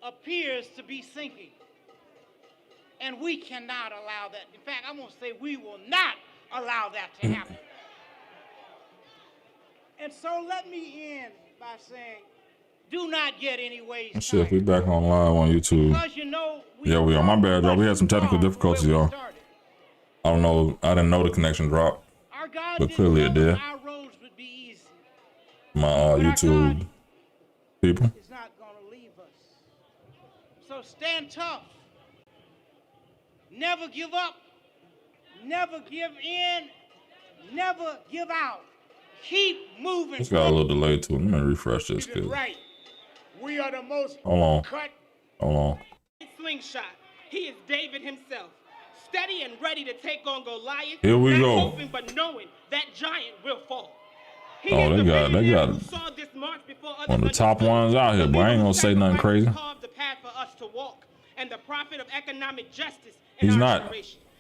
appears to be sinking. And we cannot allow that. In fact, I'm going to say we will not allow that to happen. And so let me end by saying, do not get any ways. Let's see if we back on live on YouTube. Because you know, Yeah, we are. My bad, y'all. We had some technical difficulties, y'all. I don't know. I didn't know the connection dropped, but clearly it did. Our roads would be easy. My YouTube people. It's not going to leave us. So stand tough. Never give up. Never give in. Never give out. Keep moving. It's got a little delay to it. Let me refresh this. Right. We are the most Hold cut. on. Slingshot. He is David himself, steady and ready to take on Goliath. Here we go. Hoping, but knowing that giant will fall. He Oh, they got one of the top ones out here, but I ain't gonna say nothing crazy. The path for us to walk, and the prophet of economic justice. He's not.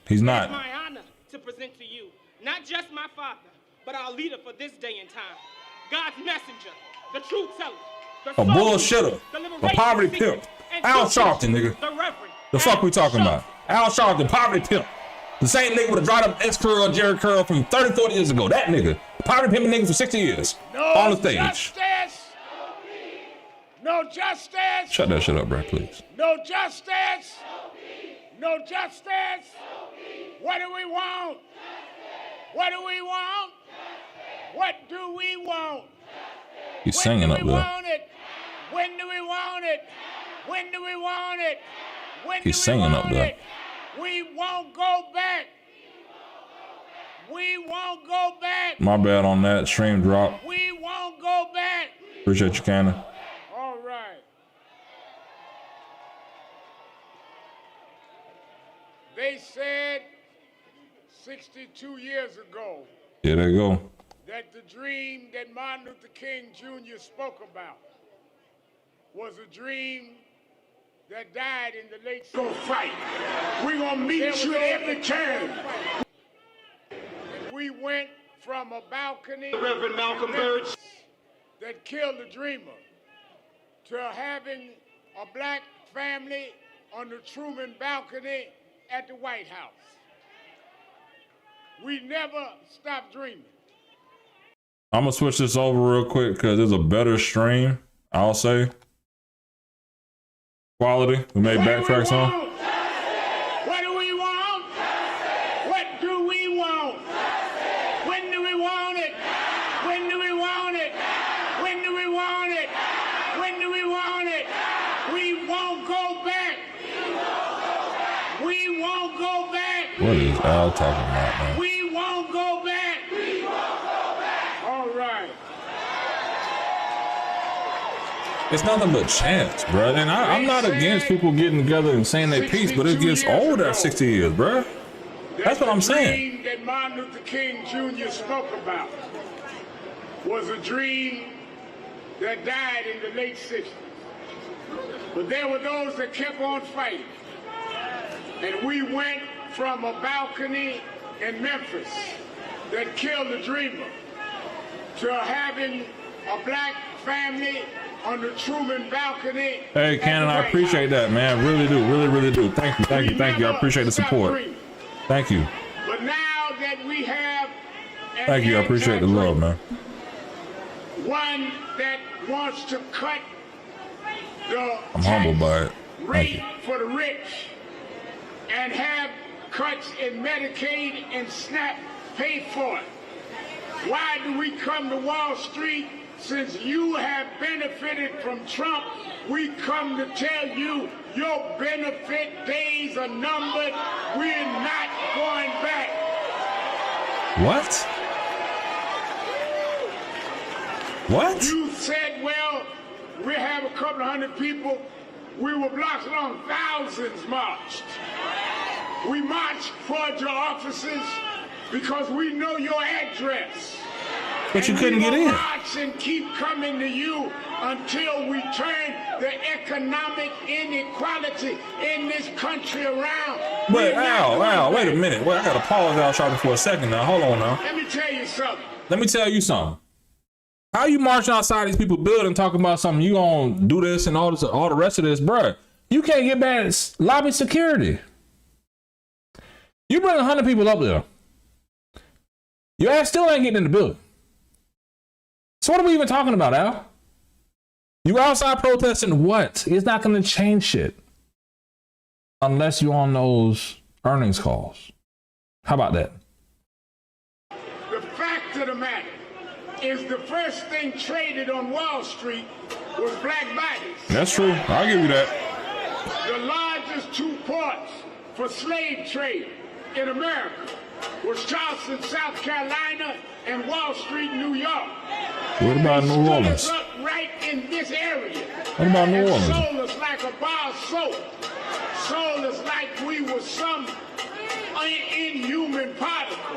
He's not. It's my honor to present to you not just my father, but our leader for this day and time, God's messenger, the truth teller, A bullshitter, a poverty pimp, Al Sharpton, nigga. The fuck we talking about? Al Sharpton, poverty pimp. The same nigga with a dried up S curl, Jerry curl from 30, 40 years ago. That nigga. Poverty pimping nigga for 60 years. On the stage. Justice. No justice. Shut that shit up, bro, please. No justice. No justice. What do we want? What do we want? What do we want? He's singing up there. When do we want it? When do we want it? When He's singing up there. We won't go back. We won't go back. My bad on that. Stream drop. We won't go back. Appreciate you, Cannon. All right. They said 62 years ago. Here they go. That the dream that Martin Luther King Jr. spoke about was a dream that died in the late. Go fight. We're gonna meet you at every turn. We went from a balcony, Reverend Malcolm Birch, that killed the dreamer, to having a black family on the Truman balcony at the White House. We never stopped dreaming. I'm gonna switch this over real quick because there's a better stream, I'll say. Quality. We made backtracks on. What do we want? What do we want? When do we want it? When do we want it? When do we want it? When do we want it? We won't go back. We won't go back. What is Al talking about, man? We won't go back. We won't go back. All right. It's nothing but chance, bro. And I'm not against people getting together and saying their piece, but it gets old at 60 years, bro. That's what I'm saying. The dream that Martin Luther King Jr. spoke about was a dream that died in the late 60s. But there were those that kept on fighting. And we went from a balcony in Memphis that killed the dreamer to having a black family on the Truman balcony. Hey, Cannon, I appreciate that, man. Really do. Really do. Thank you. I appreciate the support. Thank you. But now that we have Thank you. I appreciate the love, man. One that wants to cut the I'm humbled by it. rate for the rich and have cuts in Medicaid and SNAP pay for it. Why do we come to Wall Street? Since you have benefited from Trump, we come to tell you your benefit days are numbered. We're not going back. What? What? You said, well, we have a couple of hundred people. We were blocks long, thousands marched. We marched towards your offices because we know your address. But you couldn't get in. March and keep coming to you until we turn the economic inequality in this country around. Wait, Al, wait a minute. Wait, I gotta pause Al Sharpton for a second now. Hold on now. Let me tell you something. Let me tell you something. How you marching outside these people building talking about something, you gonna do this and all this, all the rest of this, bruh. You can't get back lobby security. You bring 100 people up there. Your ass still ain't getting in the building. So what are we even talking about, Al? You outside protesting what? It's not gonna change shit. Unless you on those earnings calls. How about that? The fact of the matter is the first thing traded on Wall Street was black bodies. That's true. I'll give you that. The largest two ports for slave trade in America was Charleston, South Carolina, and Wall Street, New York. What about New Orleans? Up right in this area. What about New Orleans? Sold us like a bar of soap. Sold us like we were some inhuman particle.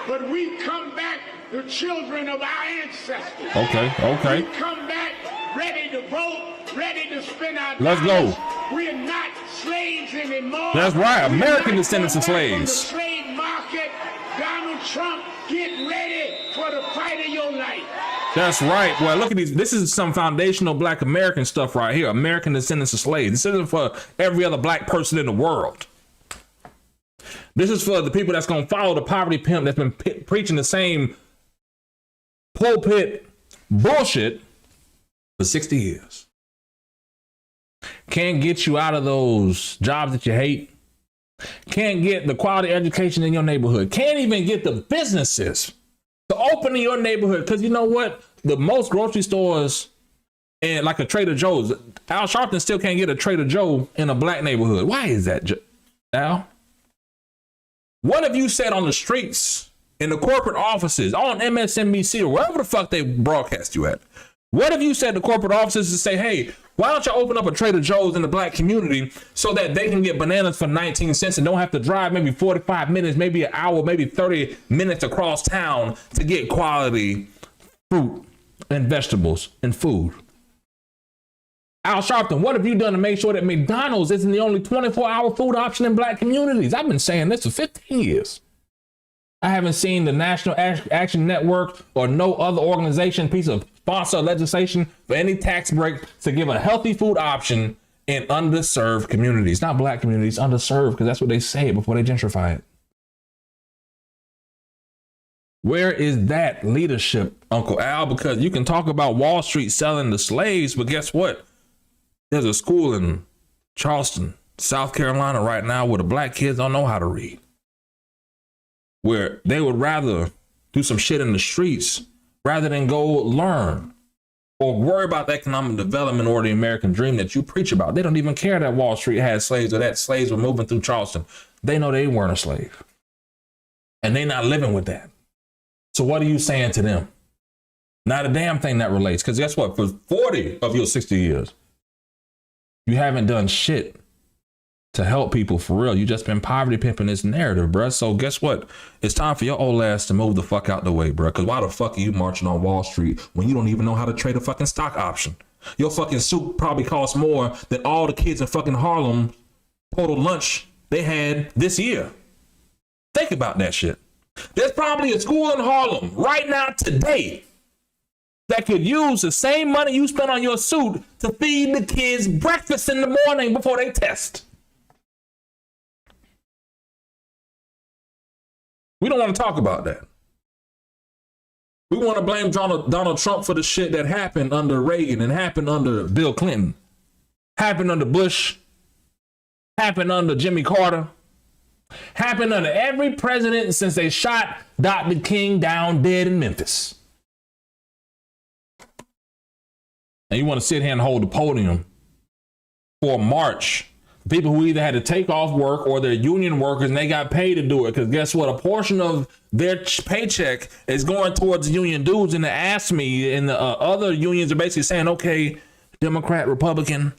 But we come back the children of our ancestors. Okay. We come back ready to vote, ready to spend our Let's dollars. go. We're not slaves anymore. That's right. American descendants of slaves. From the slave market, Donald Trump, get ready for the fight of your life. That's right. Well, look at these. This is some foundational black American stuff right here. American descendants of slaves. This isn't for every other black person in the world. This is for the people that's going to follow the poverty pimp that's been preaching the same pulpit bullshit for 60 years. Can't get you out of those jobs that you hate. Can't get the quality education in your neighborhood. Can't even get the businesses to open in your neighborhood. Because you know what? The most grocery stores and like a Trader Joe's, Al Sharpton still can't get a Trader Joe in a black neighborhood. Why is that, Al? What have you said on the streets, in the corporate offices, on MSNBC, or wherever the fuck they broadcast you at? What have you said to corporate offices to say, hey, why don't you open up a Trader Joe's in the black community so that they can get bananas for 19 cents and don't have to drive maybe 45 minutes, maybe an hour, maybe 30 minutes across town to get quality fruit and vegetables and food? Al Sharpton, what have you done to make sure that McDonald's isn't the only 24-hour food option in black communities? I've been saying this for 15 years. I haven't seen the National Action Network or no other organization piece of sponsor legislation for any tax break to give a healthy food option in underserved communities. Not black communities, underserved, because that's what they say before they gentrify it. Where is that leadership, Uncle Al? Because you can talk about Wall Street selling the slaves, but guess what? There's a school in Charleston, South Carolina right now where the black kids don't know how to read. Where they would rather do some shit in the streets rather than go learn or worry about the economic development or the American dream that you preach about. They don't even care that Wall Street had slaves or that slaves were moving through Charleston. They know they weren't a slave. And they're not living with that. So what are you saying to them? Not a damn thing that relates. Because guess what? For 40 of your 60 years, you haven't done shit to help people for real. You just been poverty pimping this narrative, bruh. So guess what? It's time for your old ass to move the fuck out the way, bruh. Because why the fuck are you marching on Wall Street when you don't even know how to trade a fucking stock option? Your fucking suit probably costs more than all the kids in fucking Harlem total lunch they had this year. Think about that shit. There's probably a school in Harlem right now today that could use the same money you spent on your suit to feed the kids breakfast in the morning before they test. We don't want to talk about that. We want to blame Donald Trump for the shit that happened under Reagan and happened under Bill Clinton, happened under Bush, happened under Jimmy Carter, happened under every president since they shot Dr. King down dead in Memphis. And you want to sit here and hold the podium for a march. People who either had to take off work or they're union workers and they got paid to do it. Because guess what? A portion of their paycheck is going towards the union dues. And the AFSCME and the other unions are basically saying, okay, Democrat, Republican,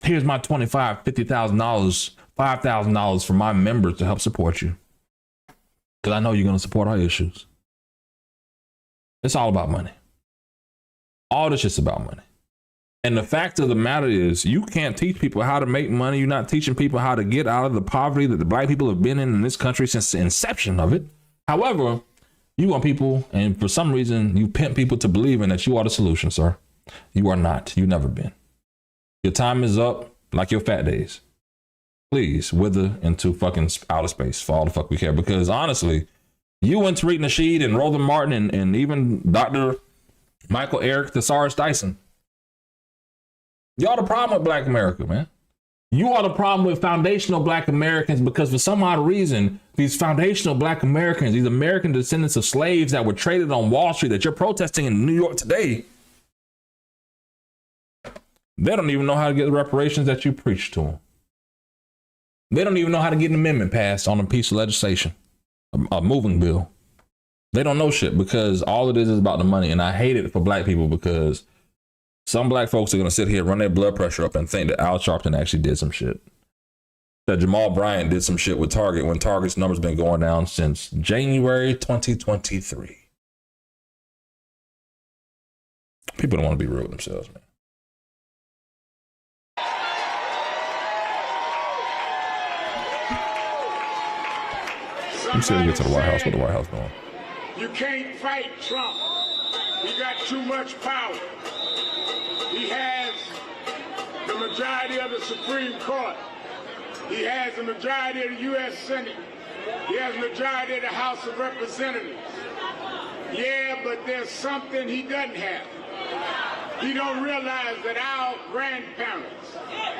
here's my $25,000, $50,000, $5,000 for my members to help support you. Because I know you're going to support our issues. It's all about money. All this is about money. And the fact of the matter is, you can't teach people how to make money. You're not teaching people how to get out of the poverty that the black people have been in this country since the inception of it. However, You want people, and for some reason, you pimp people to believing that you are the solution, sir. You are not. You've never been. Your time is up, like your fat days. Please wither into fucking outer space for all the fuck we care. Because honestly, you and Tariq Nasheed and Roland Martin and even Dr. Michael Eric Thesaurus Dyson, y'all the problem with Black America, man. You are the problem with foundational Black Americans, because for some odd reason, these foundational Black Americans, these American descendants of slaves that were traded on Wall Street that you're protesting in New York today, they don't even know how to get the reparations that you preach to them. They don't even know how to get an amendment passed on a piece of legislation, a moving bill. They don't know shit, because all it is about the money. And I hate it for Black people, because some Black folks are going to sit here, run their blood pressure up and think that Al Sharpton actually did some shit. That Jamal Bryant did some shit with Target when Target's numbers been going down since January 2023. People don't want to be real with themselves, man. You said to get to the White House. What the White House doing? You can't fight Trump. He got too much power. He has the majority of the Supreme Court. He has the majority of the U.S. Senate. He has the majority of the House of Representatives. Yeah, but there's something he doesn't have. He don't realize that our grandparents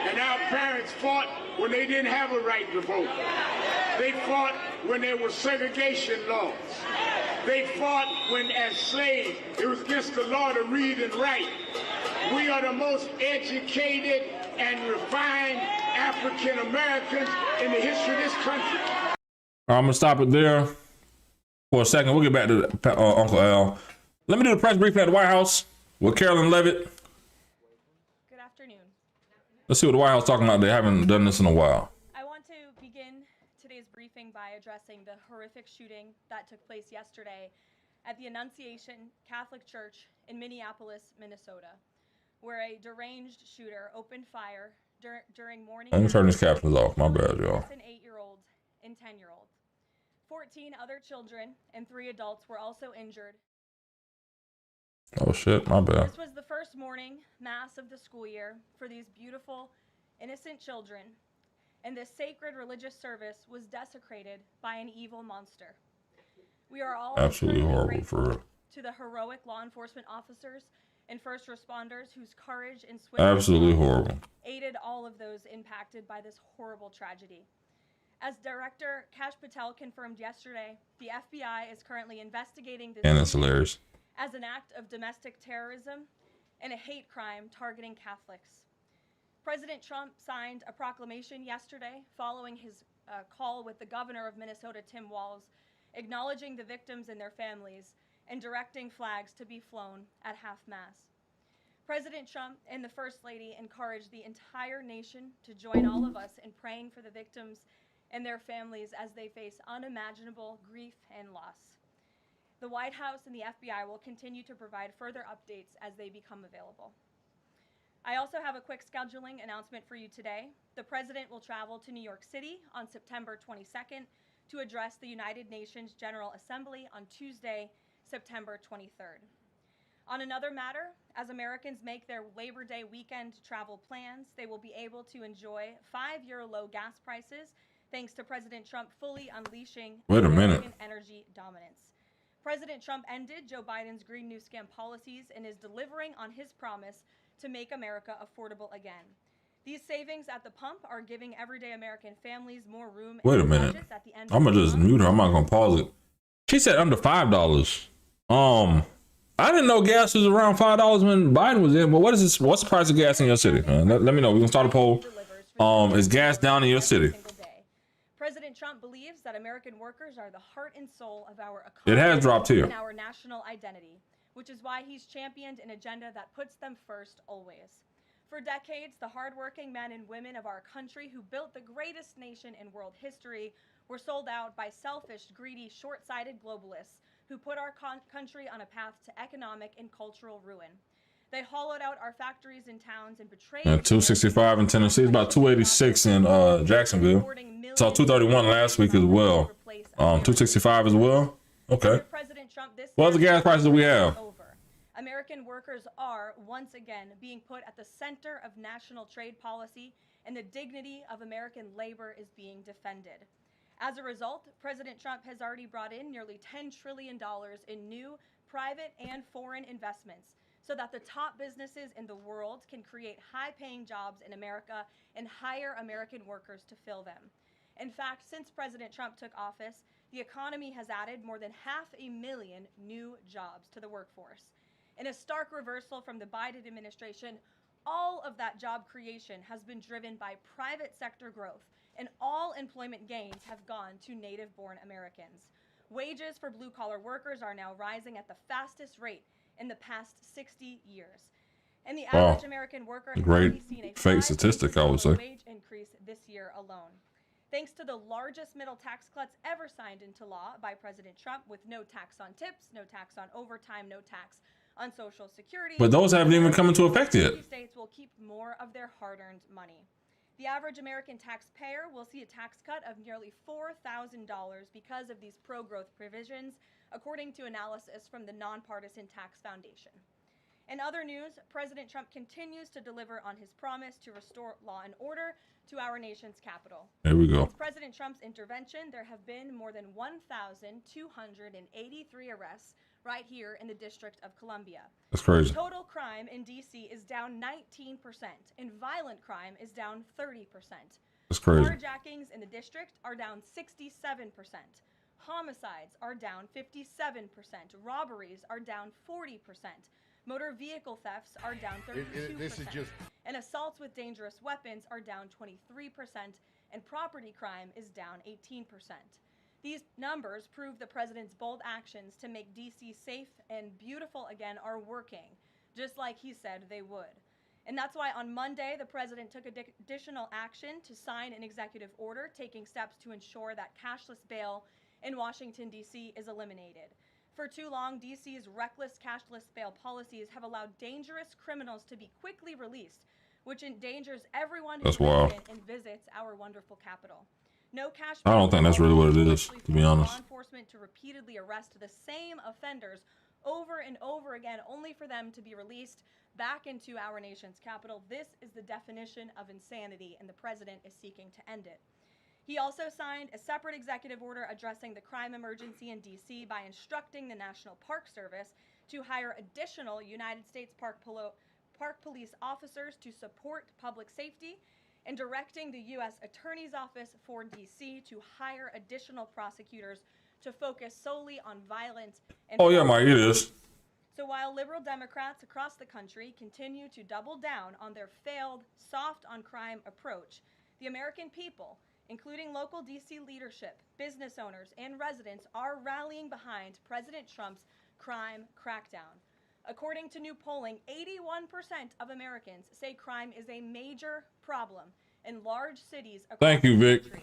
and our parents fought when they didn't have a right to vote. They fought when there were segregation laws. They fought when, as slaves, it was against the law to read and write. We are the most educated and refined African Americans in the history of this country. I'm gonna stop it there for a second. We'll get back to Uncle Al. Let me do the press briefing at the White House with Carolyn Levitt. Good afternoon. Let's see what the White House is talking about. They haven't done this in a while. I want to begin today's briefing by addressing the horrific shooting that took place yesterday at the Annunciation Catholic Church in Minneapolis, Minnesota, where a deranged shooter opened fire during morning. Let me turn these captions off. My bad, y'all. An 8-year-old and 10-year-old. 14 other children and 3 adults were also injured. Oh shit, my bad. This was the first morning mass of the school year for these beautiful, innocent children, and this sacred religious service was desecrated by an evil monster. We are all absolutely horrible for it. To the heroic law enforcement officers and first responders whose courage and swift absolutely horrible aided all of those impacted by this horrible tragedy. As Director Kash Patel confirmed yesterday, the FBI is currently investigating this. And that's hilarious. As an act of domestic terrorism and a hate crime targeting Catholics. President Trump signed a proclamation yesterday following his call with the governor of Minnesota, Tim Walz, acknowledging the victims and their families and directing flags to be flown at half-mast. President Trump and the First Lady encouraged the entire nation to join all of us in praying for the victims and their families as they face unimaginable grief and loss. The White House and the FBI will continue to provide further updates as they become available. I also have a quick scheduling announcement for you today. The President will travel to New York City on September 22nd to address the United Nations General Assembly on Tuesday, September 23rd. On another matter, as Americans make their Labor Day weekend travel plans, they will be able to enjoy 5-year low gas prices thanks to President Trump fully unleashing American energy dominance. President Trump ended Joe Biden's Green New Scam policies and is delivering on his promise to make America affordable again. These savings at the pump are giving everyday American families more room. Wait a minute. I'm gonna just mute her. I'm not gonna pause it. She said under $5. I didn't know gas was around $5 when Biden was in. But what is this? What's the price of gas in your city, man? Let me know. We can start a poll. Is gas down in your city? President Trump believes that American workers are the heart and soul of our economy. It has dropped here. And our national identity, which is why he's championed an agenda that puts them first always. For decades, the hardworking men and women of our country who built the greatest nation in world history were sold out by selfish, greedy, short-sighted globalists who put our country on a path to economic and cultural ruin. They hollowed out our factories and towns and betrayed. And 265 in Tennessee, it's about 286 in Jacksonville. Saw 231 last week as well. 265 as well. Okay. President this What other gas prices do we have? over. American workers are once again being put at the center of national trade policy, and the dignity of American labor is being defended. As a result, President Trump has already brought in nearly $10 trillion in new private and foreign investments so that the top businesses in the world can create high-paying jobs in America and hire American workers to fill them. In fact, since President Trump took office, the economy has added more than 500,000 new jobs to the workforce. In a stark reversal from the Biden administration, all of that job creation has been driven by private sector growth, and all employment gains have gone to native-born Americans. Wages for blue-collar workers are now rising at the fastest rate in the past 60 years. And the average American worker has already seen a fake statistic, I would say. wage increase this year alone. Thanks to the largest middle tax cuts ever signed into law by President Trump, with no tax on tips, no tax on overtime, no tax on Social Security. But those haven't even come into effect yet. States will keep more of their hard-earned money. The average American taxpayer will see a tax cut of nearly $4,000 because of these pro-growth provisions, according to analysis from the Nonpartisan Tax Foundation. In other news, President Trump continues to deliver on his promise to restore law and order to our nation's capital. There we go. Since President Trump's intervention, there have been more than 1,283 arrests right here in the District of Columbia. That's crazy. Total crime in D.C. is down 19%, and violent crime is down 30%. That's crazy. Carjackings in the district are down 67%. Homicides are down 57%. Robberies are down 40%. Motor vehicle thefts are down 32%. And assaults with dangerous weapons are down 23%. And property crime is down 18%. These numbers prove the president's bold actions to make D.C. safe and beautiful again are working, just like he said they would. And that's why on Monday, the president took additional action to sign an executive order taking steps to ensure that cashless bail in Washington, D.C. is eliminated. For too long, D.C.'s reckless cashless bail policies have allowed dangerous criminals to be quickly released, which endangers everyone who lives in and visits our wonderful capital. No cash. I don't think that's really what it is, to be honest. Law enforcement to repeatedly arrest the same offenders over and over again, only for them to be released back into our nation's capital. This is the definition of insanity, and the president is seeking to end it. He also signed a separate executive order addressing the crime emergency in D.C. by instructing the National Park Service to hire additional United States Park Police officers to support public safety, and directing the U.S. Attorney's Office for D.C. to hire additional prosecutors to focus solely on violence and Mike, it is. So while liberal Democrats across the country continue to double down on their failed soft-on-crime approach, the American people, including local D.C. leadership, business owners, and residents, are rallying behind President Trump's crime crackdown. According to new polling, 81% of Americans say crime is a major problem in large cities across the country.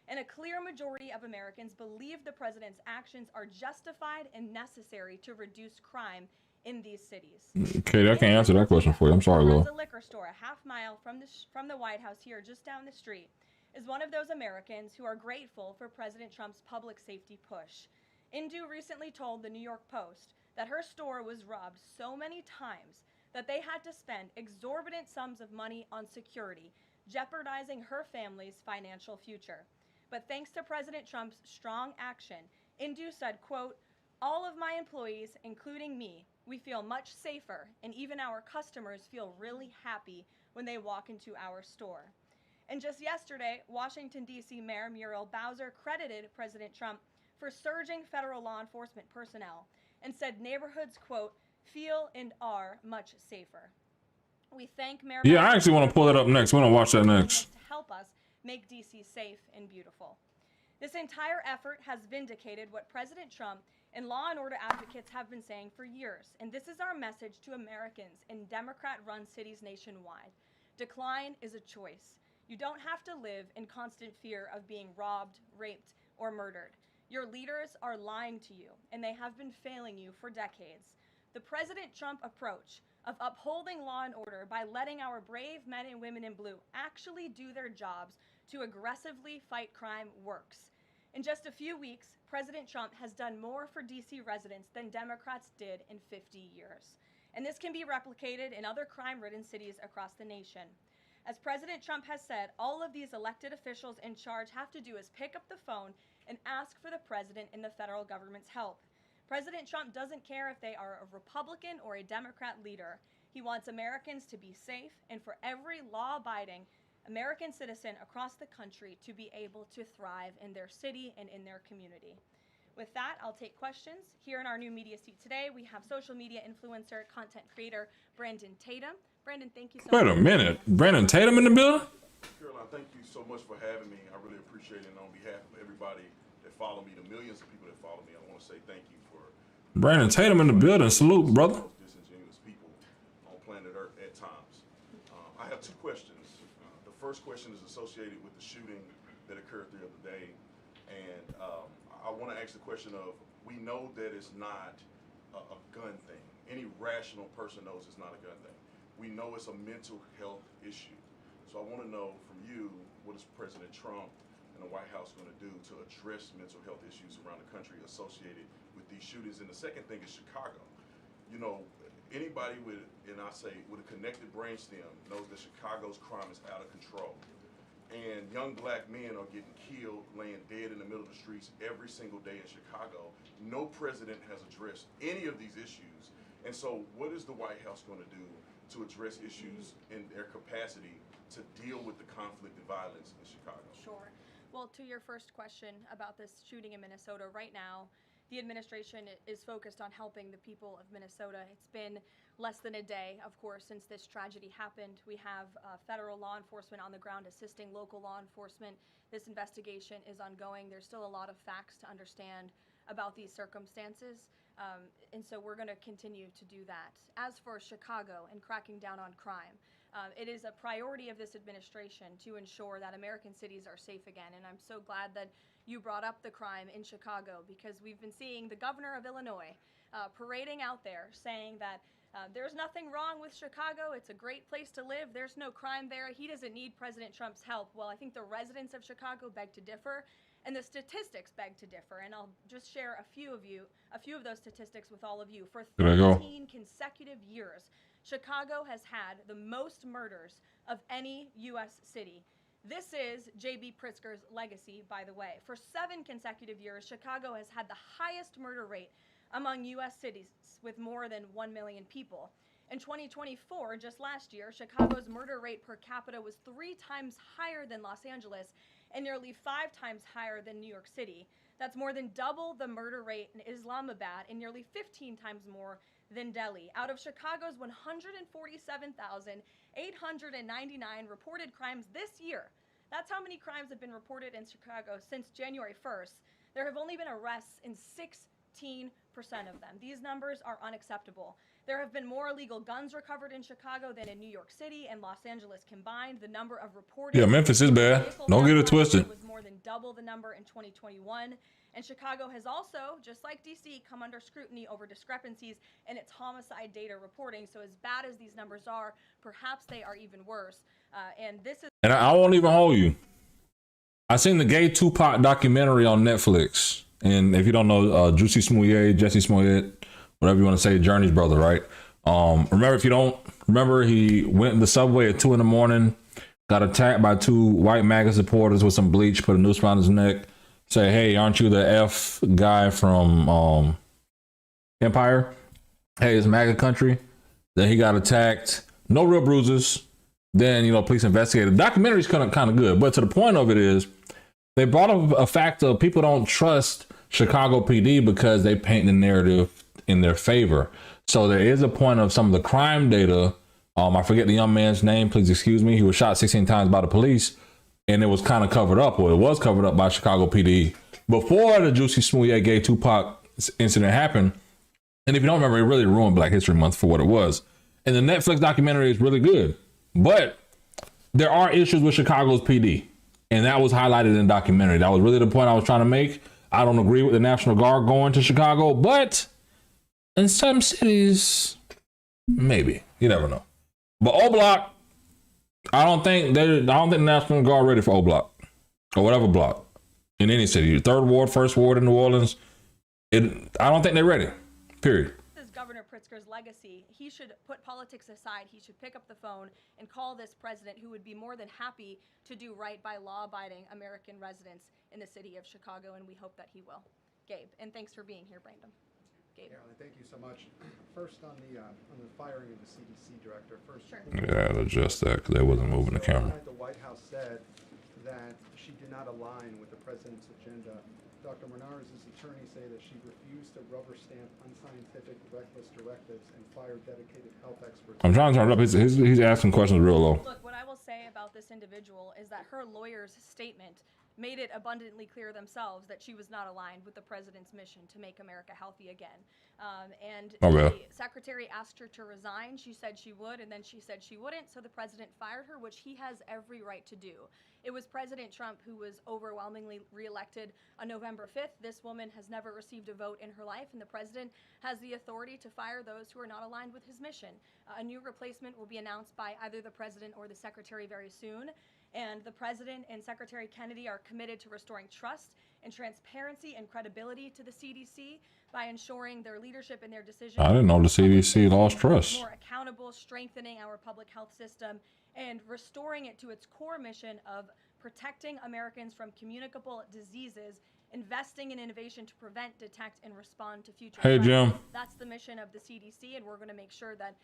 And a clear majority of Americans believe the president's actions are justified and necessary to reduce crime in these cities. Okay, I can't answer that question for you. I'm sorry, Laura. A liquor store a half mile from the White House here, just down the street, is one of those Americans who are grateful for President Trump's public safety push. Indu recently told the New York Post that her store was robbed so many times that they had to spend exorbitant sums of money on security, jeopardizing her family's financial future. But thanks to President Trump's strong action, Indu said, quote, "All of my employees, including me, we feel much safer, and even our customers feel really happy when they walk into our store." And just yesterday, Washington, D.C. Mayor Muriel Bowser credited President Trump for surging federal law enforcement personnel and said neighborhoods, quote, "feel and are much safer." We thank Mayor Bowser. I actually want to pull that up next. We're going to watch that next. To help us make D.C. safe and beautiful. This entire effort has vindicated what President Trump and law and order advocates have been saying for years. And this is our message to Americans in Democrat-run cities nationwide. Decline is a choice. You don't have to live in constant fear of being robbed, raped, or murdered. Your leaders are lying to you, and they have been failing you for decades. The President Trump approach of upholding law and order by letting our brave men and women in blue actually do their jobs to aggressively fight crime works. In just a few weeks, President Trump has done more for DC residents than Democrats did in 50 years. And this can be replicated in other crime-ridden cities across the nation. As President Trump has said, all of these elected officials in charge have to do is pick up the phone and ask for the president and the federal government's help. President Trump doesn't care if they are a Republican or a Democrat leader. He wants Americans to be safe and for every law-abiding American citizen across the country to be able to thrive in their city and in their community. With that, I'll take questions. Here in our new media seat today, we have social media influencer, content creator, Brandon Tatum. Brandon, thank you so much. Wait a minute. Brandon Tatum in the building? Caroline, thank you so much for having me. I really appreciate it. And on behalf of everybody that follow me, the millions of people that follow me, I want to say thank you for Brandon Tatum in the building. Salute, brother. most disingenuous people on planet Earth at times. I have two questions. The first question is associated with the shooting that occurred the other day. And I want to ask the question of, we know that it's not a gun thing. Any rational person knows it's not a gun thing. We know it's a mental health issue. So I want to know from you, what is President Trump and the White House going to do to address mental health issues around the country associated with these shootings? And the second thing is Chicago. You know, anybody with, and I say with a connected brainstem, knows that Chicago's crime is out of control. And young black men are getting killed, laying dead in the middle of the streets every single day in Chicago. No president has addressed any of these issues. And so what is the White House going to do to address issues in their capacity to deal with the conflict and violence in Chicago? Sure. Well, to your first question about this shooting in Minnesota, right now, the administration is focused on helping the people of Minnesota. It's been less than a day, of course, since this tragedy happened. We have federal law enforcement on the ground assisting local law enforcement. This investigation is ongoing. There's still a lot of facts to understand about these circumstances. And so we're going to continue to do that. As for Chicago and cracking down on crime, it is a priority of this administration to ensure that American cities are safe again. And I'm so glad that you brought up the crime in Chicago, because we've been seeing the governor of Illinois parading out there saying that there's nothing wrong with Chicago. It's a great place to live. There's no crime there. He doesn't need President Trump's help. Well, I think the residents of Chicago beg to differ, and the statistics beg to differ. And I'll just share a few of those statistics with all of you. For 13 consecutive years, Chicago has had the most murders of any U.S. city. This is J.B. Pritzker's legacy, by the way. For 7 consecutive years, Chicago has had the highest murder rate among U.S. cities with more than 1 million people. In 2024, just last year, Chicago's murder rate per capita was 3 times higher than Los Angeles and nearly 5 times higher than New York City. That's more than double the murder rate in Islamabad and nearly 15 times more than Delhi. Out of Chicago's 147,899 reported crimes this year, that's how many crimes have been reported in Chicago since January 1st. There have only been arrests in 16% of them. These numbers are unacceptable. There have been more illegal guns recovered in Chicago than in New York City and Los Angeles combined. The number of reported Memphis is bad. Don't get it twisted. Was more than double the number in 2021. And Chicago has also, just like DC, come under scrutiny over discrepancies in its homicide data reporting. So as bad as these numbers are, perhaps they are even worse. And this is. And I won't even hold you. I seen the gay Tupac documentary on Netflix. And if you don't know, Jesse Smollett, whatever you want to say, Journey's brother, right? If you don't remember, he went in the subway at 2 a.m, got attacked by 2 white MAGA supporters with some bleach, put a noose around his neck, say, hey, aren't you the F guy from Empire? Hey, it's MAGA country. Then he got attacked. No real bruises. Then, police investigated. The documentary's kind of good, but to the point of it is, they brought up a fact of people don't trust Chicago PD because they paint the narrative in their favor. So there is a point of some of the crime data. I forget the young man's name, please excuse me. He was shot 16 times by the police, and it was kind of covered up, or it was covered up by Chicago PD before the Juicy Smollett gay Tupac incident happened. And if you don't remember, it really ruined Black History Month for what it was. And the Netflix documentary is really good, but there are issues with Chicago's PD. And that was highlighted in the documentary. That was really the point I was trying to make. I don't agree with the National Guard going to Chicago, but in some cities, maybe. You never know. But O Block, I don't think the National Guard ready for O Block or whatever block. in any city. Third ward, first ward in New Orleans. I don't think they're ready. Period. This is Governor Pritzker's legacy. He should put politics aside. He should pick up the phone and call this president, who would be more than happy to do right by law-abiding American residents in the city of Chicago, and we hope that he will. Gabe, and thanks for being here, Brandon. Gabe. Carolyn, thank you so much. First on the firing of the CDC director. First, Sure. Yeah, I'll adjust that because they wasn't moving the camera. The White House said that she did not align with the president's agenda. Dr. Menard's attorneys say that she refused to rubber stamp unscientific, reckless directives and fire dedicated health experts. I'm trying to turn it up. He's asking questions real low. Look, what I will say about this individual is that her lawyer's statement made it abundantly clear themselves that she was not aligned with the president's mission to make America healthy again. And the secretary asked her to resign. She said she would, and then she said she wouldn't, so the president fired her, which he has every right to do. It was President Trump who was overwhelmingly reelected on November 5th. This woman has never received a vote in her life, and the president has the authority to fire those who are not aligned with his mission. A new replacement will be announced by either the president or the secretary very soon. And the president and Secretary Kennedy are committed to restoring trust and transparency and credibility to the CDC by ensuring their leadership and their decisions. I didn't know the CDC lost trust. More accountable, strengthening our public health system, and restoring it to its core mission of protecting Americans from communicable diseases, investing in innovation to prevent, detect, and respond to future Hey, threats. Jim. That's the mission of the CDC, and we're going to make sure that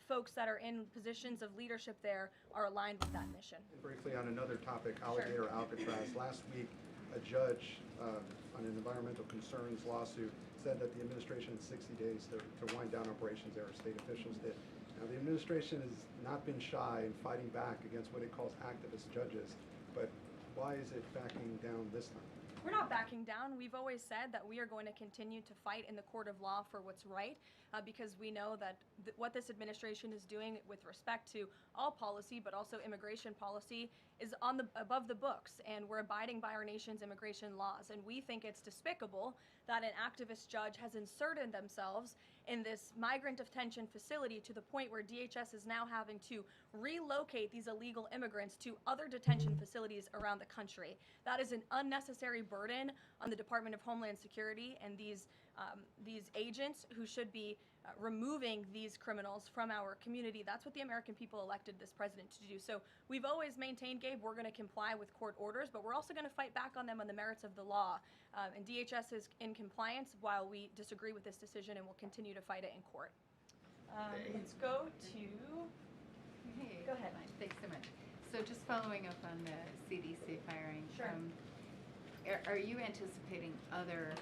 folks that are in positions of leadership there are aligned with that mission. And briefly on another topic, alligator Alcatraz. Last week, a judge on an environmental concerns lawsuit said that the administration had 60 days to wind down operations there, state officials did. Now, the administration has not been shy in fighting back against what it calls activist judges, but why is it backing down this time? We're not backing down. We've always said that we are going to continue to fight in the court of law for what's right, because we know that what this administration is doing with respect to all policy, but also immigration policy, is above the books, and we're abiding by our nation's immigration laws. And we think it's despicable that an activist judge has inserted themselves in this migrant detention facility to the point where DHS is now having to relocate these illegal immigrants to other detention facilities around the country. That is an unnecessary burden on the Department of Homeland Security and these agents who should be removing these criminals from our community. That's what the American people elected this president to do. So we've always maintained, Gabe, we're going to comply with court orders, but we're also going to fight back on them on the merits of the law. And DHS is in compliance while we disagree with this decision, and we'll continue to fight it in court. Let's go to... Hey, Go ahead. Thanks so much. So just following up on the CDC firing. Sure. Are you anticipating other...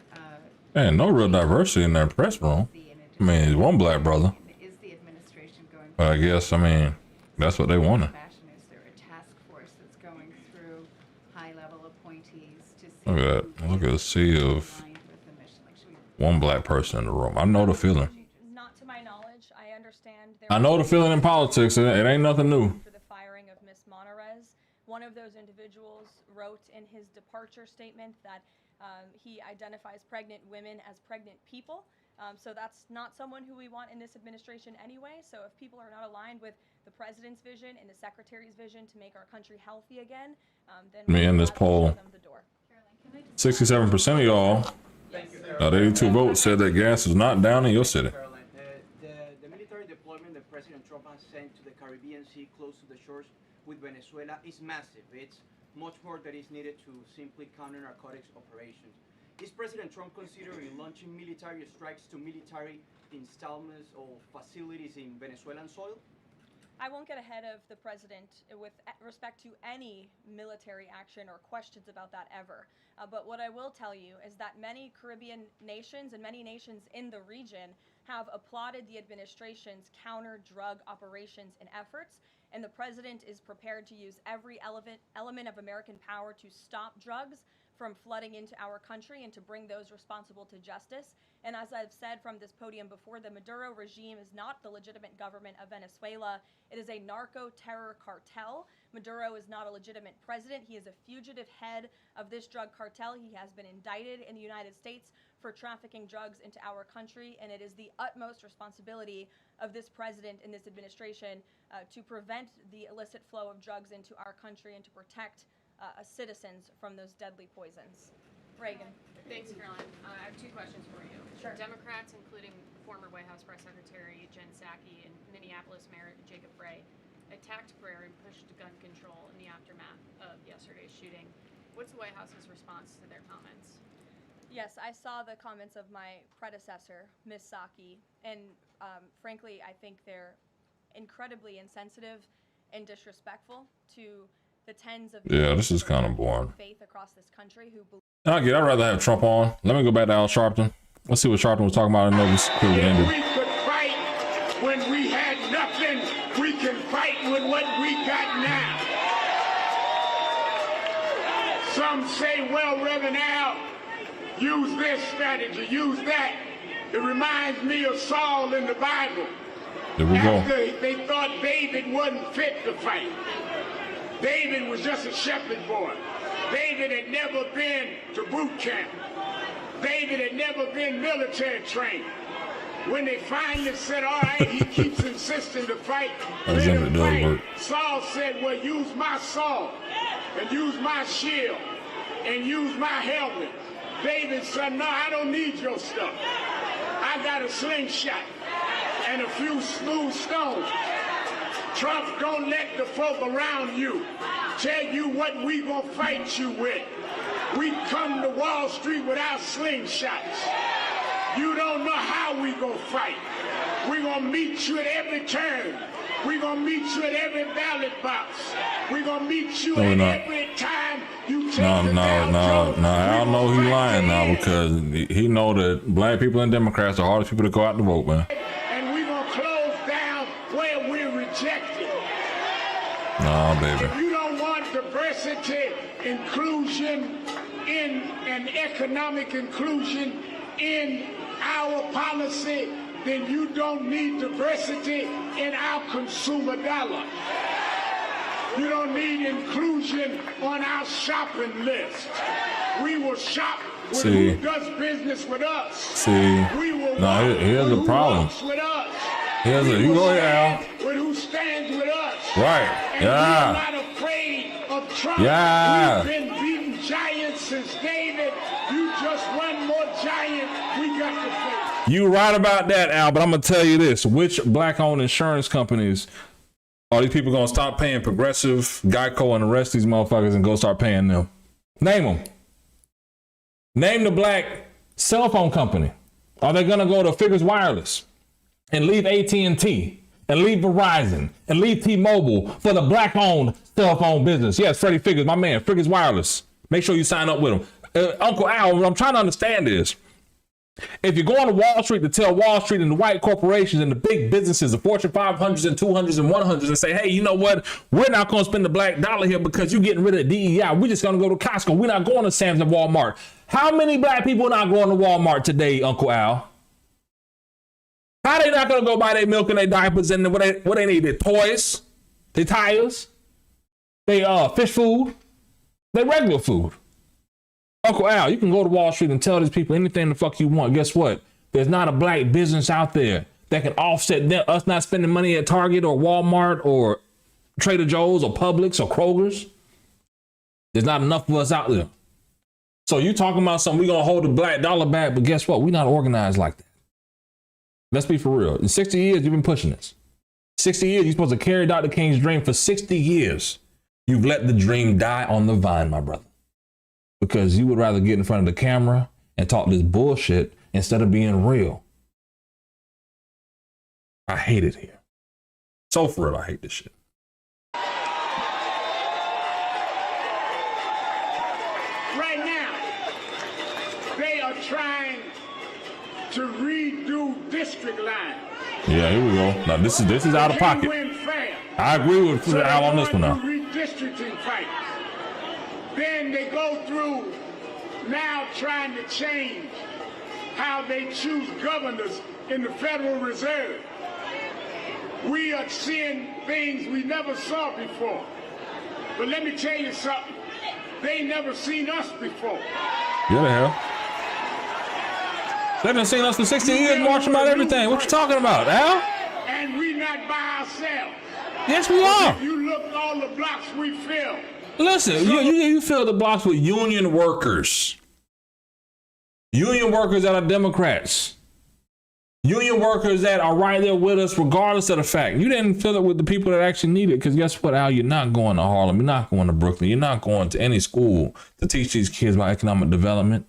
Man, no real diversity in that press room. I mean, he's one black brother. Is the administration going... But I guess, I mean, that's what they wanted. Fashion, is there a task force that's going through high-level appointees to see... Look at that. Look at the sea of one black person in the room. I know the feeling. Not to my knowledge. I understand. I know the feeling in politics. It ain't nothing new. For the firing of Ms. Monterez, one of those individuals wrote in his departure statement that he identifies pregnant women as pregnant people. So that's not someone who we want in this administration anyway. So if people are not aligned with the president's vision and the secretary's vision to make our country healthy again, then Me in this poll, 67% of y'all, 82 votes said that gas is not down in your city. The military deployment that President Trump has sent to the Caribbean Sea close to the shores with Venezuela is massive. It's much more that is needed to simply counter narcotics operations. Is President Trump considering launching military strikes to military installments or facilities in Venezuelan soil? I won't get ahead of the president with respect to any military action or questions about that ever. But what I will tell you is that many Caribbean nations and many nations in the region have applauded the administration's counter-drug operations and efforts, and the president is prepared to use every element of American power to stop drugs from flooding into our country and to bring those responsible to justice. And as I've said from this podium before, the Maduro regime is not the legitimate government of Venezuela. It is a narco-terror cartel. Maduro is not a legitimate president. He is a fugitive head of this drug cartel. He has been indicted in the United States for trafficking drugs into our country, and it is the utmost responsibility of this president and this administration to prevent the illicit flow of drugs into our country and to protect citizens from those deadly poisons. Reagan. Thanks, Caroline. I have two questions for you. Sure. Democrats, including former White House Press Secretary Jen Psaki and Minneapolis Mayor Jacob Frey, attacked prayer and pushed gun control in the aftermath of yesterday's shooting. What's the White House's response to their comments? Yes, I saw the comments of my predecessor, Ms. Psaki, and frankly, I think they're incredibly insensitive and disrespectful to the tens of this is kind of boring. Faith across this country who believe. I'd rather have Trump on. Let me go back to Al Sharpton. Let's see what Sharpton was talking about. I know this clearly ended. We could fight when we had nothing. We can fight with what we got now. Some say, well, Reverend Al, use this strategy, use that. It reminds me of Saul in the Bible. There we go. After they thought David wasn't fit to fight. David was just a shepherd boy. David had never been to boot camp. David had never been military trained. When they finally said, all right, he keeps insisting to fight, let him fight. Saul said, well, use my sword and use my shield and use my helmet. David said, no, I don't need your stuff. I got a slingshot and a few smooth stones. Trump, don't let the folk around you tell you what we gonna fight you with. We come to Wall Street without slingshots. You don't know how we gonna fight. We gonna meet you at every turn. We gonna meet you at every ballot box. We gonna meet you at every time you take No, I don't know he's lying now because he know that black people and Democrats are the hardest people to go out to vote, man. And we gonna close down where we're rejected. Nah, baby. If you don't want diversity, inclusion, and economic inclusion in our policy, then you don't need diversity in our consumer dollar. You don't need inclusion on our shopping list. We will shop with who does business with us. We will here's the problem. With us. You go here, Al. With who stands with us. Right. And we're not afraid of Trump. We've been beating giants since David. You just one more giant we got to face. You right about that, Al, but I'm going to tell you this. Which black-owned insurance companies are these people going to stop paying Progressive, Geico, and the rest of these motherfuckers and go start paying them? Name them. Name the black cell phone company. Are they going to go to Figures Wireless and leave AT&T and leave Verizon and leave T-Mobile for the black-owned cell phone business? Yes, Freddie Figures, my man, Figures Wireless. Make sure you sign up with them. Uncle Al, what I'm trying to understand is, if you're going to Wall Street to tell Wall Street and the white corporations and the big businesses, the Fortune 500s and 200s and 100s, and say, hey, you know what? We're not going to spend the black dollar here because you're getting rid of DEI. We're just going to go to Costco. We're not going to Sam's and Walmart. How many black people are not going to Walmart today, Uncle Al? How they not going to go buy their milk and their diapers and what they need? Their toys, their tires, their fish food, their regular food. Uncle Al, you can go to Wall Street and tell these people anything the fuck you want. Guess what? There's not a black business out there that can offset us not spending money at Target or Walmart or Trader Joe's or Publix or Kroger's. There's not enough of us out there. So you talking about something, we're going to hold the black dollar back, but guess what? We're not organized like that. Let's be for real. In 60 years, you've been pushing this. 60 years, you're supposed to carry Dr. King's dream for 60 years. You've let the dream die on the vine, my brother. Because you would rather get in front of the camera and talk this bullshit instead of being real. I hate it here. So for real, I hate this shit. Right now, they are trying to redo district lines. Yeah, here we go. Now this is out of pocket. I agree with Al on this one now. Redistricting fights. Then they go through now trying to change how they choose governors in the Federal Reserve. We are seeing things we never saw before. But let me tell you something. They never seen us before. Yeah, the hell. They've been seeing us for 60 years marching about everything. What you talking about, Al? And we not by ourselves. Yes, we are. If you look at all the blocks we fill, Listen, you fill the blocks with union workers. Union workers that are Democrats. Union workers that are right there with us regardless of the fact. You didn't fill it with the people that actually need it, because guess what, Al? You're not going to Harlem. You're not going to Brooklyn. You're not going to any school to teach these kids about economic development.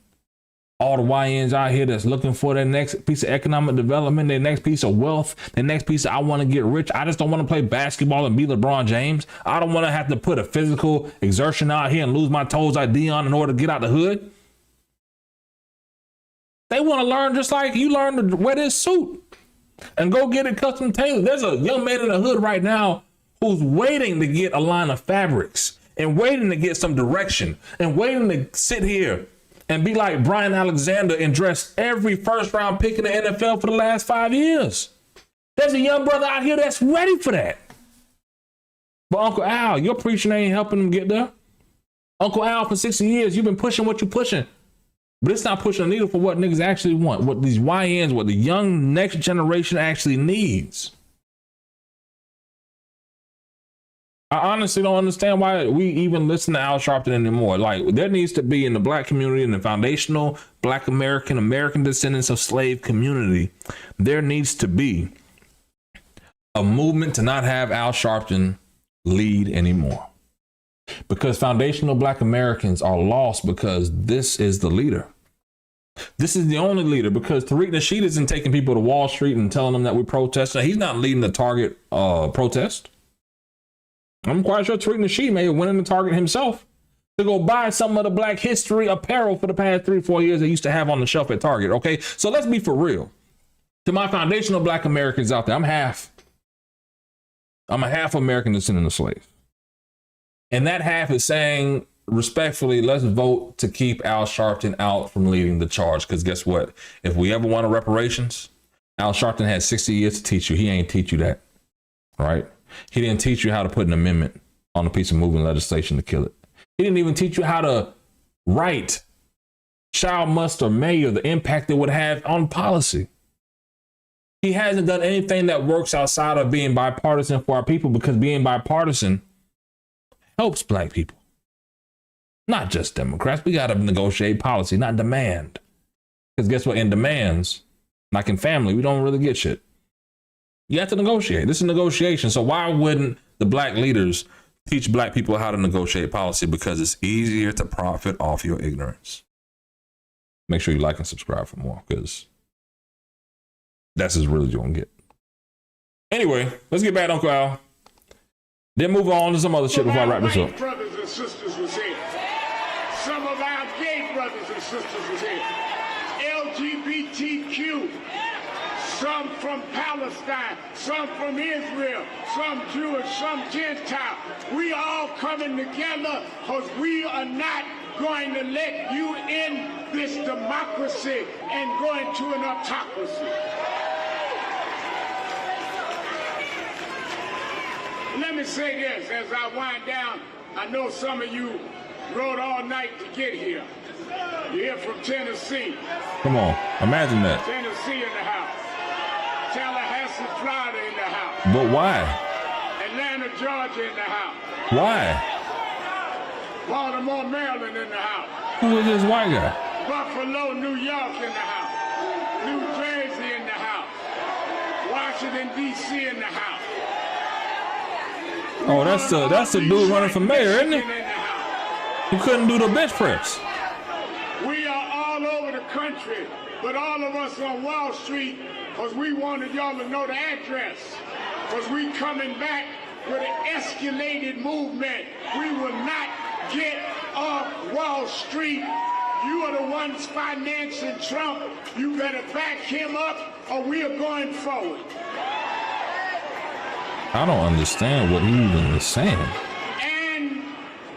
All the YNs out here that's looking for their next piece of economic development, their next piece of wealth, their next piece of I want to get rich. I just don't want to play basketball and be LeBron James. I don't want to have to put a physical exertion out here and lose my toes like Dion in order to get out the hood. They want to learn just like you learn to wear this suit and go get it custom tailored. There's a young man in the hood right now who's waiting to get a line of fabrics and waiting to get some direction and waiting to sit here and be like Brian Alexander and dress every first round pick in the NFL for the last 5 years. There's a young brother out here that's ready for that. But Uncle Al, your preaching ain't helping them get there. Uncle Al, for 60 years, you've been pushing what you're pushing. But it's not pushing the needle for what niggas actually want, what these YNs, what the young next generation actually needs. I honestly don't understand why we even listen to Al Sharpton anymore. Like, there needs to be in the black community, in the foundational black American descendants of slave community, there needs to be a movement to not have Al Sharpton lead anymore. Because foundational black Americans are lost because this is the leader. This is the only leader, because Tariq Nasheed isn't taking people to Wall Street and telling them that we protest. Now, he's not leading the Target protest. I'm quite sure Tariq Nasheed may have went in the Target himself to go buy some of the black history apparel for the past 3-4 years they used to have on the shelf at Target. Okay, so let's be for real. To my foundational black Americans out there, I'm a half American descendant of slaves. And that half is saying, respectfully, let's vote to keep Al Sharpton out from leading the charge. Because guess what? If we ever want a reparations, Al Sharpton had 60 years to teach you. He ain't teach you that, right? He didn't teach you how to put an amendment on a piece of moving legislation to kill it. He didn't even teach you how to write child must or may, or the impact it would have on policy. He hasn't done anything that works outside of being bipartisan for our people, because being bipartisan helps black people. Not just Democrats. We got to negotiate policy, not demand. Because guess what? In demands, like in family, we don't really get shit. You have to negotiate. This is negotiation. So why wouldn't the black leaders teach black people how to negotiate policy? Because it's easier to profit off your ignorance. Make sure you like and subscribe for more, because that's as real as you're going to get. Anyway, let's get back to Uncle Al. Then move on to some other shit before I wrap this up. Brothers and sisters was here. Some of our gay brothers and sisters was here. LGBTQ. Some from Palestine, some from Israel, some Jewish, some Gentile. We all coming together because we are not going to let you in this democracy and go into an autocracy. Let me say this as I wind down. I know some of you rode all night to get here. You're here from Tennessee. Come on, imagine that. Tennessee in the house. Tallahassee, Florida in the house. But why? Atlanta, Georgia in the house. Why? Baltimore, Maryland in the house. Who is this white guy? Buffalo, New York in the house. New Jersey in the house. Washington, D.C. in the house. Oh, that's the dude running for mayor, isn't it? Who couldn't do the bench press. We are all over the country, but all of us on Wall Street, because we wanted y'all to know the address, because we coming back with an escalated movement. We will not get off Wall Street. You are the ones financing Trump. You better back him up, or we are going forward. I don't understand what he even is saying. And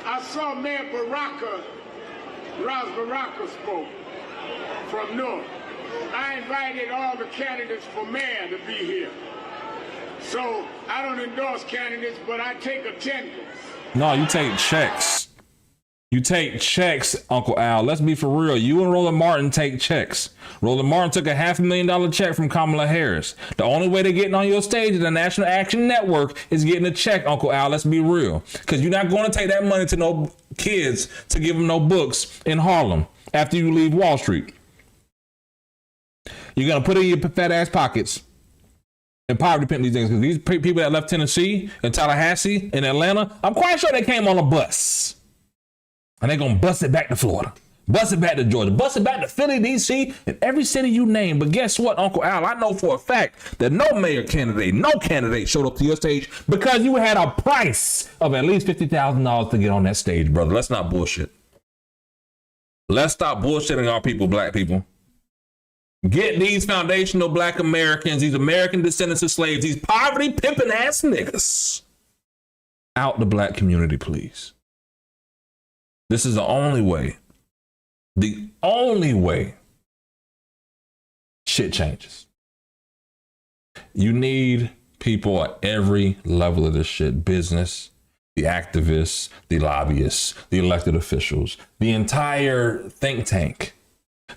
I saw Mayor Ras Baraka spoke from North. I invited all the candidates for mayor to be here. So I don't endorse candidates, but I take attendance. No, you take checks. You take checks, Uncle Al. Let's be for real. You and Roland Martin take checks. Roland Martin took a $500,000 check from Kamala Harris. The only way they're getting on your stage at the National Action Network is getting a check, Uncle Al. Let's be real. Because you're not going to take that money to no kids to give them no books in Harlem after you leave Wall Street. You're going to put it in your fat ass pockets and poverty pimp these things. Because these people that left Tennessee and Tallahassee and Atlanta, I'm quite sure they came on a bus. And they're going to bust it back to Florida, bust it back to Georgia, bust it back to Philly, D.C., and every city you name. But guess what, Uncle Al? I know for a fact that no mayor candidate, no candidate showed up to your stage because you had a price of at least $50,000 to get on that stage, brother. Let's not bullshit. Let's stop bullshitting our people, black people. Get these foundational black Americans, these American descendants of slaves, these poverty pimping ass niggas out the black community, please. This is the only way shit changes. You need people at every level of this shit. Business, the activists, the lobbyists, the elected officials, the entire think tank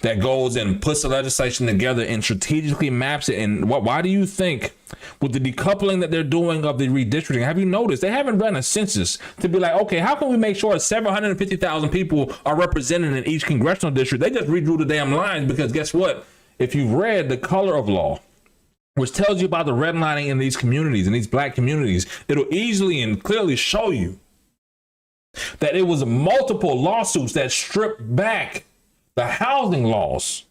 that goes and puts the legislation together and strategically maps it. And why do you think with the decoupling that they're doing of the redistricting, have you noticed they haven't done a census to be like, okay, how can we make sure 750,000 people are represented in each congressional district? They just redrew the damn lines because guess what? If you've read the color of law, which tells you about the redlining in these communities, in these black communities, it'll easily and clearly show you that it was multiple lawsuits that stripped back the housing laws.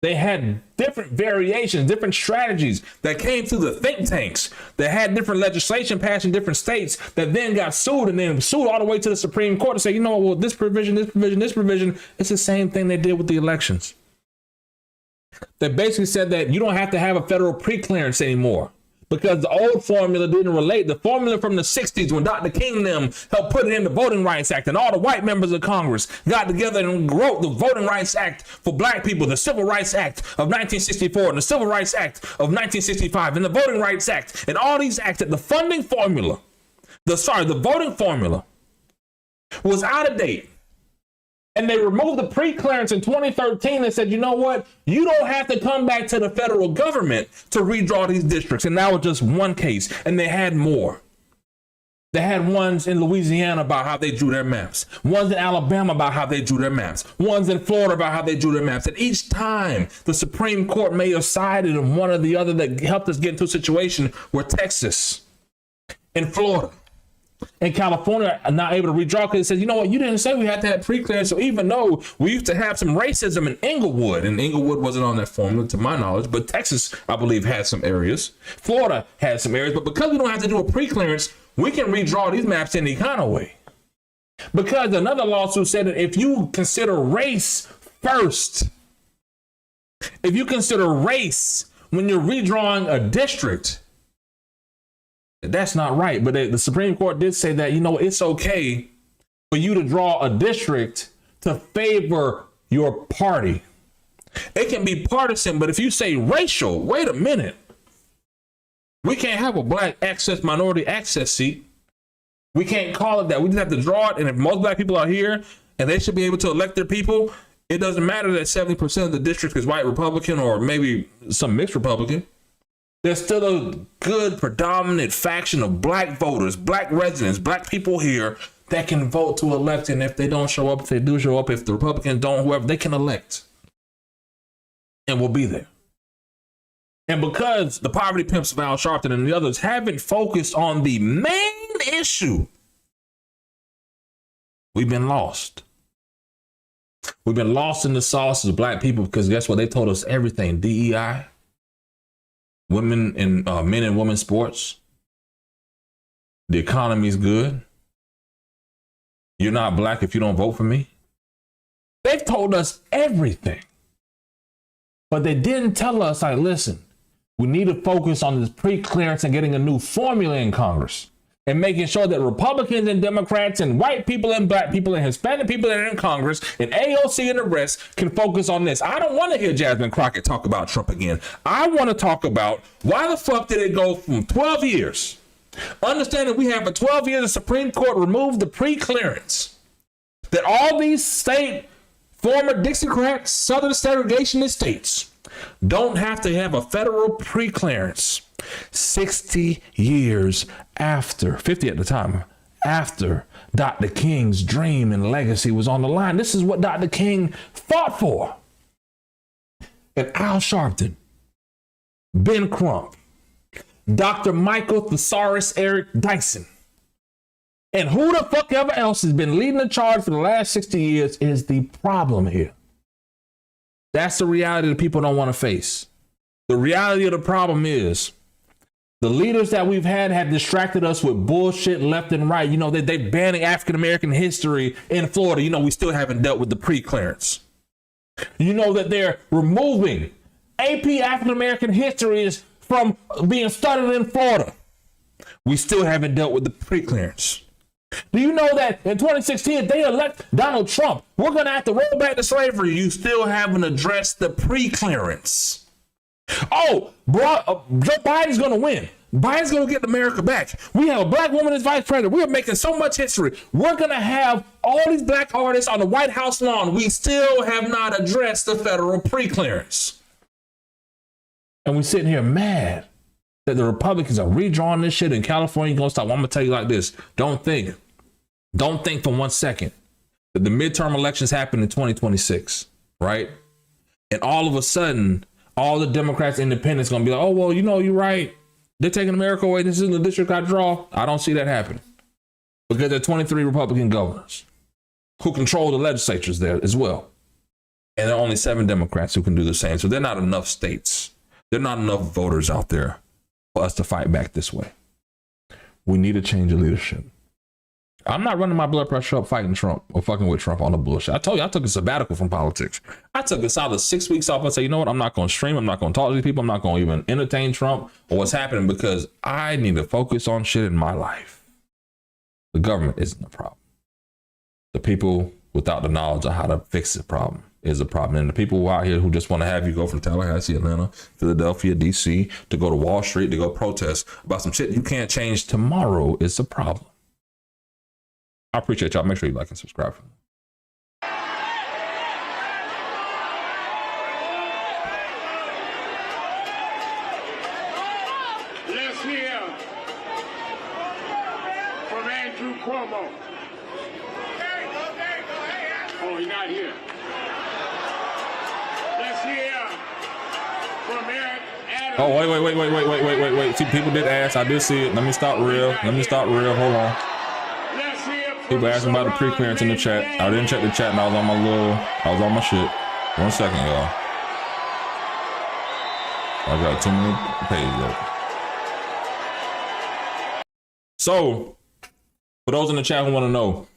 They had different variations, different strategies that came through the think tanks that had different legislation passed in different states that then got sued and then sued all the way to the Supreme Court to say, you know what, well, this provision, it's the same thing they did with the elections. They basically said that you don't have to have a federal pre-clearance anymore because the old formula didn't relate. The formula from the 60s when Dr. King and them helped put it in the Voting Rights Act and all the white members of Congress got together and wrote the Voting Rights Act for black people, the Civil Rights Act of 1964 and the Civil Rights Act of 1965 and the Voting Rights Act and all these acts that the voting formula was out of date. And they removed the pre-clearance in 2013 and said, you know what? You don't have to come back to the federal government to redraw these districts. And that was just one case. And they had more. They had ones in Louisiana about how they drew their maps. Ones in Alabama about how they drew their maps. Ones in Florida about how they drew their maps. And each time the Supreme Court may have sided on one or the other that helped us get into a situation where Texas and Florida and California are not able to redraw because it says, you know what, you didn't say we had to have pre-clearance. So even though we used to have some racism in Inglewood, and Inglewood wasn't on that formula to my knowledge, but Texas, I believe, had some areas. Florida had some areas, but because we don't have to do a pre-clearance, we can redraw these maps any kind of way. Because another lawsuit said that if you consider race first, if you consider race when you're redrawing a district, that's not right. But the Supreme Court did say that, you know, it's okay for you to draw a district to favor your party. It can be partisan, but if you say racial, wait a minute. We can't have a black access, minority access seat. We can't call it that. We just have to draw it. And if most black people are here and they should be able to elect their people, it doesn't matter that 70% of the district is white Republican or maybe some mixed Republican. There's still a good predominant faction of black voters, black residents, black people here that can vote to elect. And if they don't show up, if they do show up, if the Republicans don't, whoever, they can elect. And we'll be there. And because the poverty pimps of Al Sharpton and the others haven't focused on the main issue, we've been lost. We've been lost in the sauce as black people because guess what? They told us everything. DEI. Women and men and women sports. The economy's good. You're not black if you don't vote for me. They've told us everything. But they didn't tell us, like, listen, we need to focus on this pre-clearance and getting a new formula in Congress and making sure that Republicans and Democrats and white people and black people and Hispanic people that are in Congress and AOC and the rest can focus on this. I don't want to hear Jasmine Crockett talk about Trump again. I want to talk about why the fuck did it go from 12 years? Understanding we have for 12 years, the Supreme Court removed the pre-clearance that all these former Dixiecrat Southern segregationist states don't have to have a federal pre-clearance 60 years after, 50 at the time, after Dr. King's dream and legacy was on the line. This is what Dr. King fought for. And Al Sharpton, Ben Crump, Dr. Michael Thesaurus Eric Dyson, and who the fuck ever else has been leading the charge for the last 60 years is the problem here. That's the reality that people don't want to face. The reality of the problem is the leaders that we've had have distracted us with bullshit left and right. You know, they're banning African-American history in Florida. You know, we still haven't dealt with the pre-clearance. You know that they're removing AP African-American histories from being studied in Florida. We still haven't dealt with the pre-clearance. Do you know that in 2016, if they elect Donald Trump, we're going to have to roll back to slavery? You still haven't addressed the pre-clearance. Oh, Joe Biden's going to win. Biden's going to get America back. We have a black woman as vice president. We are making so much history. We're going to have all these black artists on the White House lawn. We still have not addressed the federal pre-clearance. And we're sitting here mad that the Republicans are redrawing this shit in California. Going to stop. Well, I'm going to tell you like this. Don't think for 1 second that the midterm elections happen in 2026, right? And all of a sudden, all the Democrats, independents going to be like, oh, well, you know, you're right. They're taking America away. This isn't the district I draw. I don't see that happening. Because there are 23 Republican governors who control the legislatures there as well. And there are only 7 Democrats who can do the same. So there are not enough states. There are not enough voters out there for us to fight back this way. We need a change of leadership. I'm not running my blood pressure up fighting Trump or fucking with Trump on the bullshit. I told you I took a sabbatical from politics. I took a solid 6 weeks off and say, you know what? I'm not going to stream. I'm not going to talk to these people. I'm not going to even entertain Trump or what's happening because I need to focus on shit in my life. The government isn't the problem. The people without the knowledge of how to fix the problem is a problem. And the people out here who just want to have you go from Tallahassee, Atlanta, Philadelphia, DC, to go to Wall Street, to go protest about some shit you can't change tomorrow is a problem. I appreciate y'all. Make sure you like and subscribe. Let's hear from Andrew Cuomo. Oh, he's not here. Let's hear from Eric Adams. Oh, wait. See, people did ask. I did see it. Let me stop real. Hold on. People asking about the pre-clearance in the chat. I didn't check the chat and I was on my shit. 1 second, y'all. I got too many pages open. So, for those in the chat who want to know,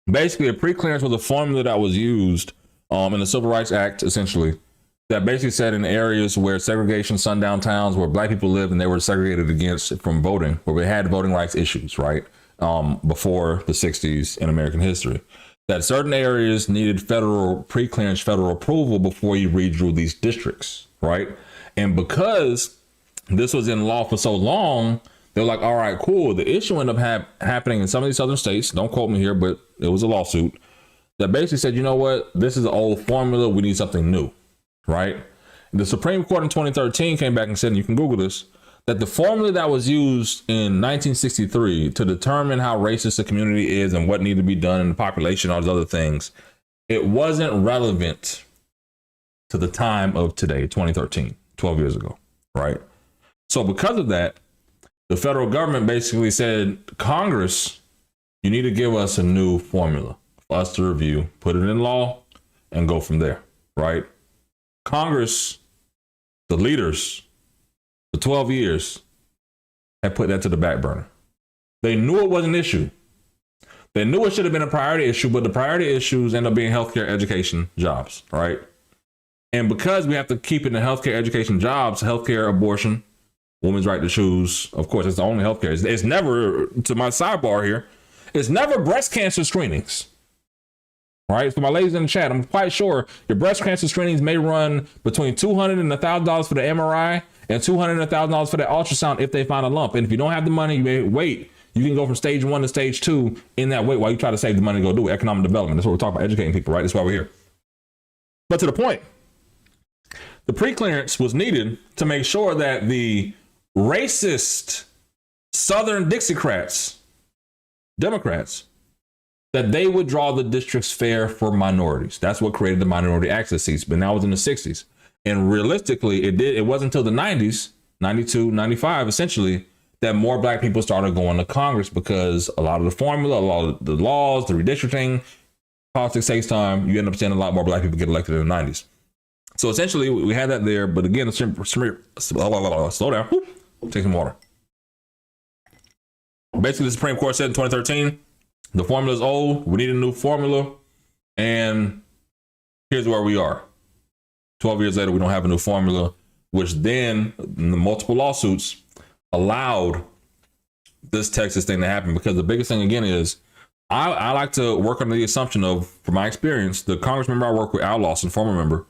basically a pre-clearance was a formula that was used in the Civil Rights Act, essentially, that basically said in areas where segregation, sundown towns, where black people lived and they were segregated against from voting, where we had voting rights issues, right? Before the 60s in American history, that certain areas needed federal pre-clearance, federal approval before you redrew these districts, right? And because this was in law for so long, they're like, all right, cool. The issue ended up happening in some of these southern states. Don't quote me here, but it was a lawsuit that basically said, you know what? This is an old formula. We need something new, right? The Supreme Court in 2013 came back and said, and you can Google this, that the formula that was used in 1963 to determine how racist the community is and what needed to be done in the population, all those other things, it wasn't relevant to the time of today, 2013, 12 years ago, right? So because of that, the federal government basically said, Congress, you need to give us a new formula for us to review, put it in law, and go from there, right? Congress, the leaders, for 12 years, had put that to the back burner. They knew it was an issue. They knew it should have been a priority issue, but the priority issues end up being healthcare, education, jobs, right? And because we have to keep it in healthcare, education, jobs, healthcare, abortion, women's right to choose, of course, it's the only healthcare. It's never, to my sidebar here, it's never breast cancer screenings. Right, for my ladies in the chat, I'm quite sure your breast cancer screenings may run between $200 and $1,000 for the MRI and $200 and $1,000 for the ultrasound if they find a lump. And if you don't have the money, you may wait. You can go from stage 1 to stage 2 in that way while you try to save the money to go do economic development. That's what we're talking about, educating people, right? That's why we're here. But to the point, the pre-clearance was needed to make sure that the racist Southern Dixiecrats, Democrats, that they would draw the districts fair for minorities. That's what created the minority access seats. But now it was in the 60s. And realistically, it wasn't until the 90s, 92, 95, essentially, that more black people started going to Congress because a lot of the formula, a lot of the laws, the redistricting, politics takes time. You end up seeing a lot more black people get elected in the 90s. So essentially, we had that there. But again, slow down. Take some water. Basically, the Supreme Court said in 2013, the formula is old. We need a new formula. And here's where we are. 12 years later, we don't have a new formula, which then in the multiple lawsuits allowed this Texas thing to happen. Because the biggest thing, again, is I like to work under the assumption of, from my experience, the Congress member I work with, Al Lawson, former member,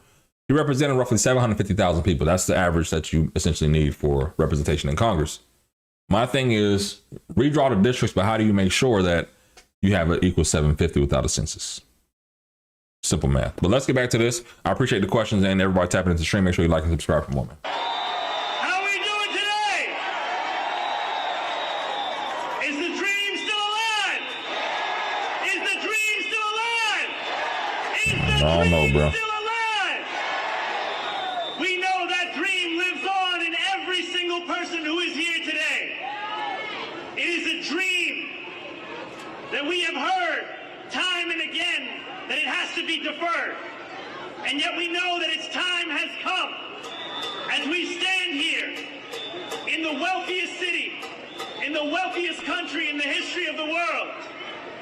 he represented roughly 750,000 people. That's the average that you essentially need for representation in Congress. My thing is redraw the districts, but how do you make sure that you have an equal 750 without a census? Simple math. But let's get back to this. I appreciate the questions and everybody tapping into the stream. Make sure you like and subscribe for more, man. How are we doing today? Is the dream still alive? Is the dream still alive? Is the dream still alive? We know that dream lives on in every single person who is here today. It is a dream that we have heard time and again that it has to be deferred. And yet we know that its time has come as we stand here in the wealthiest city, in the wealthiest country in the history of the world,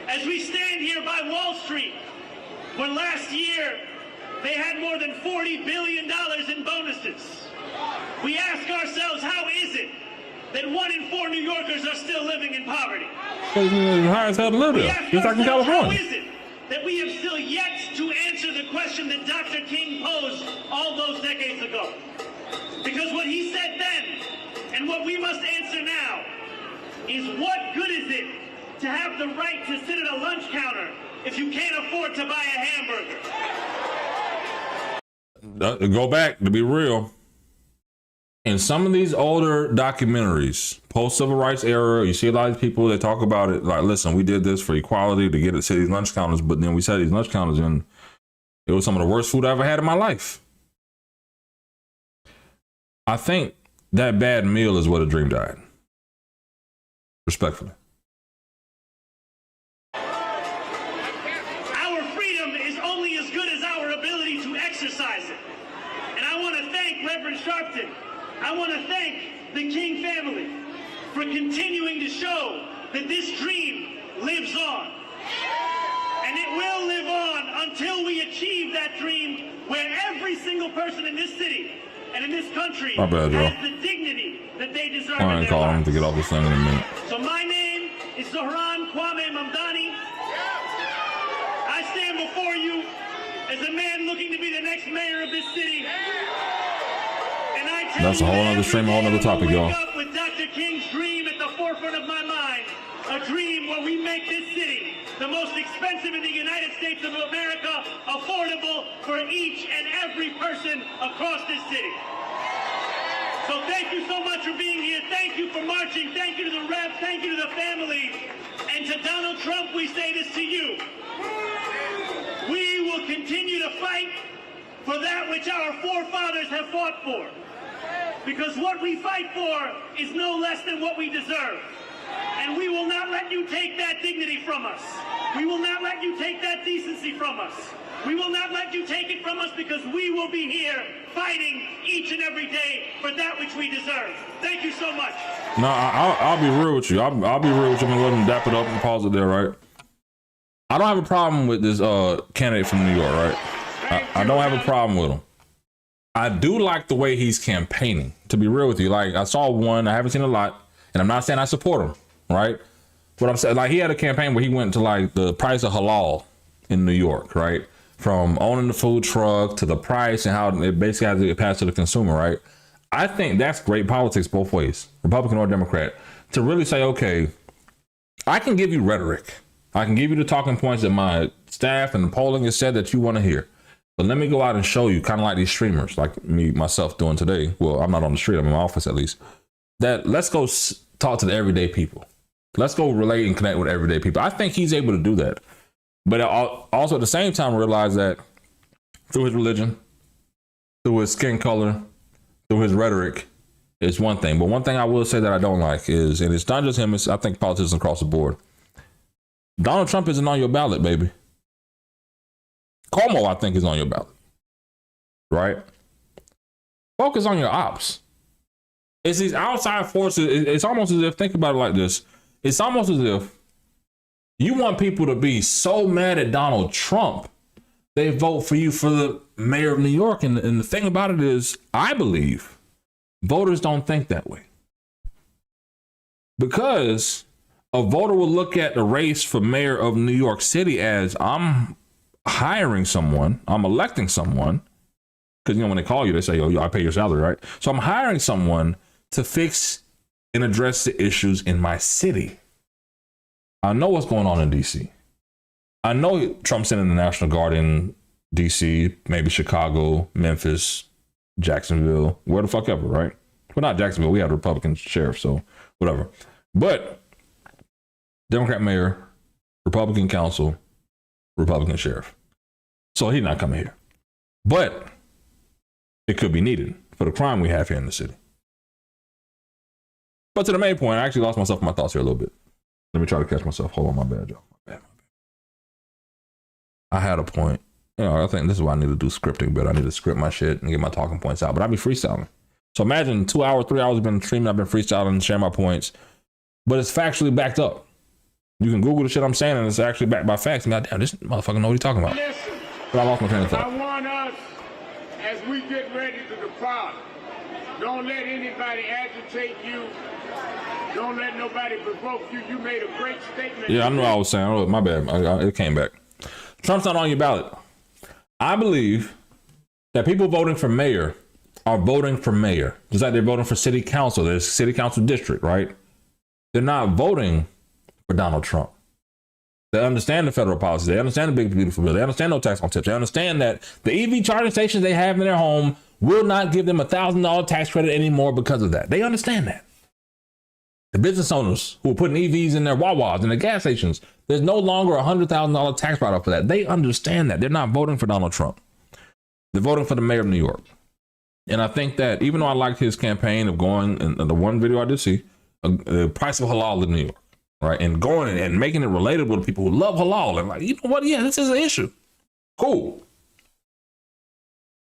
as we stand here by Wall Street, where last year they had more than $40 billion in bonuses. We ask ourselves, how is it that 1 in 4 New Yorkers are still living in poverty? It's high as hell to live there, just like in California. How is it that we have still yet to answer the question that Dr. King posed all those decades ago? Because what he said then, and what we must answer now, is what good is it to have the right to sit at a lunch counter if you can't afford to buy a hamburger? Go back, to be real. In some of these older documentaries, post-civil rights era, you see a lot of people that talk about it like, listen, we did this for equality to get it to these lunch counters, but then we set these lunch counters and it was some of the worst food I ever had in my life. I think that bad meal is what a dream died. Respectfully. Our freedom is only as good as our ability to exercise it. And I want to thank Reverend Sharpton. I want to thank the King family for continuing to show that this dream lives on. And it will live on until we achieve that dream where every single person in this city and in this country has the dignity that they deserve. I'm going to call him to get off this thing in a minute. So my name is Zohran Kwame Mamdani. I stand before you as a man looking to be the next mayor of this city. That's a whole other stream, a whole other topic, y'all. Up with Dr. King's dream at the forefront of my mind, a dream where we make this city the most expensive in the United States of America, affordable for each and every person across this city. So thank you so much for being here. Thank you for marching. Thank you to the reps. Thank you to the family. And to Donald Trump, we say this to you. We will continue to fight for that which our forefathers have fought for. Because what we fight for is no less than what we deserve. And we will not let you take that dignity from us. We will not let you take that decency from us. We will not let you take it from us, because we will be here fighting each and every day for that which we deserve. Thank you so much. No, I'll be real with you. I'll be real with you. I'm going to let him dap it up and pause it there, right? I don't have a problem with this candidate from New York, right? I don't have a problem with him. I do like the way he's campaigning, to be real with you. Like, I saw one, I haven't seen a lot, and I'm not saying I support him, right? But I'm saying, like, he had a campaign where he went to like the price of halal in New York, right? From owning the food truck to the price and how it basically has to get passed to the consumer, right? I think that's great politics both ways, Republican or Democrat, to really say, okay, I can give you rhetoric. I can give you the talking points that my staff and the polling has said that you want to hear. But let me go out and show you, kind of like these streamers, like myself doing today. Well, I'm not on the street, I'm in my office at least. That let's go talk to the everyday people. Let's go relate and connect with everyday people. I think he's able to do that. But also at the same time realize that through his religion, through his skin color, through his rhetoric, is one thing. But one thing I will say that I don't like is, and it's not just him, it's I think politicians across the board. Donald Trump isn't on your ballot, baby. Cuomo, I think, is on your ballot. Right? Focus on your ops. It's these outside forces. It's almost as if, think about it like this. It's almost as if you want people to be so mad at Donald Trump, they vote for you for the mayor of New York. And the thing about it is, I believe voters don't think that way. Because a voter will look at the race for mayor of New York City as, I'm hiring someone, I'm electing someone, because, you know, when they call you, they say, oh, I pay your salary, right? So I'm hiring someone to fix and address the issues in my city. I know what's going on in D.C. I know Trump's sending the National Guard in D.C., maybe Chicago, Memphis, Jacksonville, where the fuck ever, right? Well, not Jacksonville. We had a Republican sheriff, so whatever. But Democrat mayor, Republican council, Republican sheriff. So he's not coming here. But it could be needed for the crime we have here in the city. But to the main point, I actually lost myself in my thoughts here a little bit. Let me try to catch myself. Hold on, my bad, y'all. My bad. I had a point. You know, I think this is why I need to do scripting better. I need to script my shit and get my talking points out. But I be freestyling. So imagine 2 hours, 3 hours I've been streaming. I've been freestyling and sharing my points. But it's factually backed up. You can Google the shit I'm saying and it's actually backed by facts. And goddamn, this motherfucker know what he's talking about. Listen, but I lost my train of thought. I want us, as we get ready to depart, don't let anybody agitate you. Don't let nobody provoke you. You made a great statement. Yeah, I know what I was saying. Oh, my bad. It came back. Trump's not on your ballot. I believe that people voting for mayor are voting for mayor. Just like they're voting for city council. There's city council district, right? They're not voting for Donald Trump. They understand the federal policy. They understand the big, beautiful bill. They understand no tax on tips. They understand that the EV charging stations they have in their home will not give them $1,000 tax credit anymore because of that. They understand that. The business owners who are putting EVs in their Wawas and their gas stations, there's no longer a $100,000 tax write-off for that. They understand that. They're not voting for Donald Trump. They're voting for the mayor of New York. And I think that even though I liked his campaign of going, and the one video I did see, the price of halal in New York, right? And going and making it relatable to people who love halal and like, you know what? Yeah, this is an issue. Cool.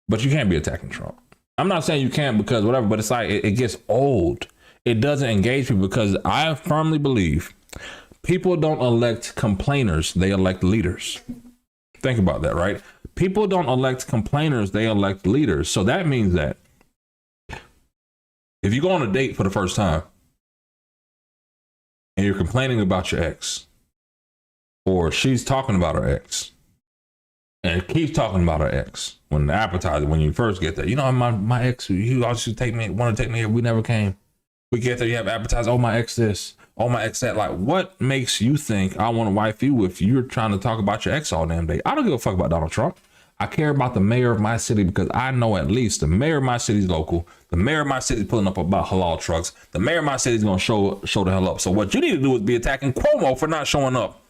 But you can't be attacking Trump. I'm not saying you can't because whatever, but it's like, it gets old. It doesn't engage people because I firmly believe people don't elect complainers, they elect leaders. Think about that, right? People don't elect complainers, they elect leaders. So that means that if you go on a date for the first time and you're complaining about your ex, or she's talking about her ex and keeps talking about her ex, when the appetizer, when you first get there, you know, my ex, he always want to take me here, we never came. We get there, you have appetizer, oh, my ex this, oh, my ex that. Like, what makes you think I want to wife you if you're trying to talk about your ex all damn day? I don't give a fuck about Donald Trump. I care about the mayor of my city because I know at least the mayor of my city is local. The mayor of my city is pulling up about halal trucks. The mayor of my city is going to show the hell up. So what you need to do is be attacking Cuomo for not showing up.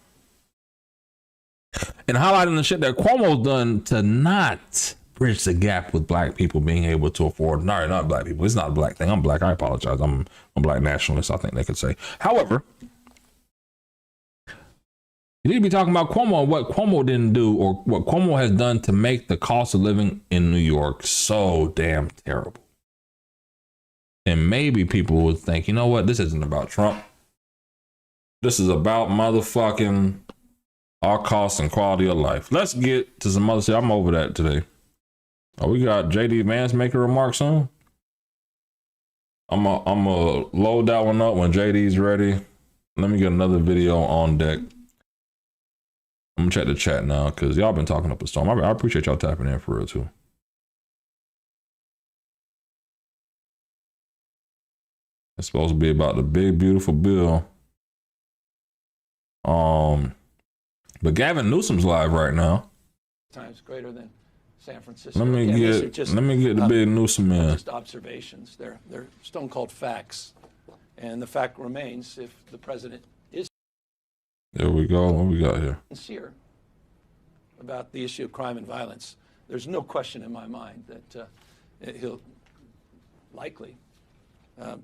And highlighting the shit that Cuomo's done to not bridge the gap with black people being able to afford, not black people. It's not a black thing. I'm black. I apologize. I'm a black nationalist, I think they could say. However, you need to be talking about Cuomo and what Cuomo didn't do or what Cuomo has done to make the cost of living in New York so damn terrible. And maybe people would think, you know what? This isn't about Trump. This is about motherfucking our cost and quality of life. Let's get to some other shit. I'm over that today. Oh, we got JD Vance making remarks on. I'm gonna load that one up when JD's ready. Let me get another video on deck. I'm gonna check the chat now because y'all been talking up a storm. I appreciate y'all tapping in for real too. It's supposed to be about the big beautiful bill. But Gavin Newsom's live right now. Times greater than San Francisco. Let me get the big Newsom in. Just observations. They're stone cold facts, and the fact remains: if the president is There we go. What we got here? sincere about the issue of crime and violence, there's no question in my mind that he'll likely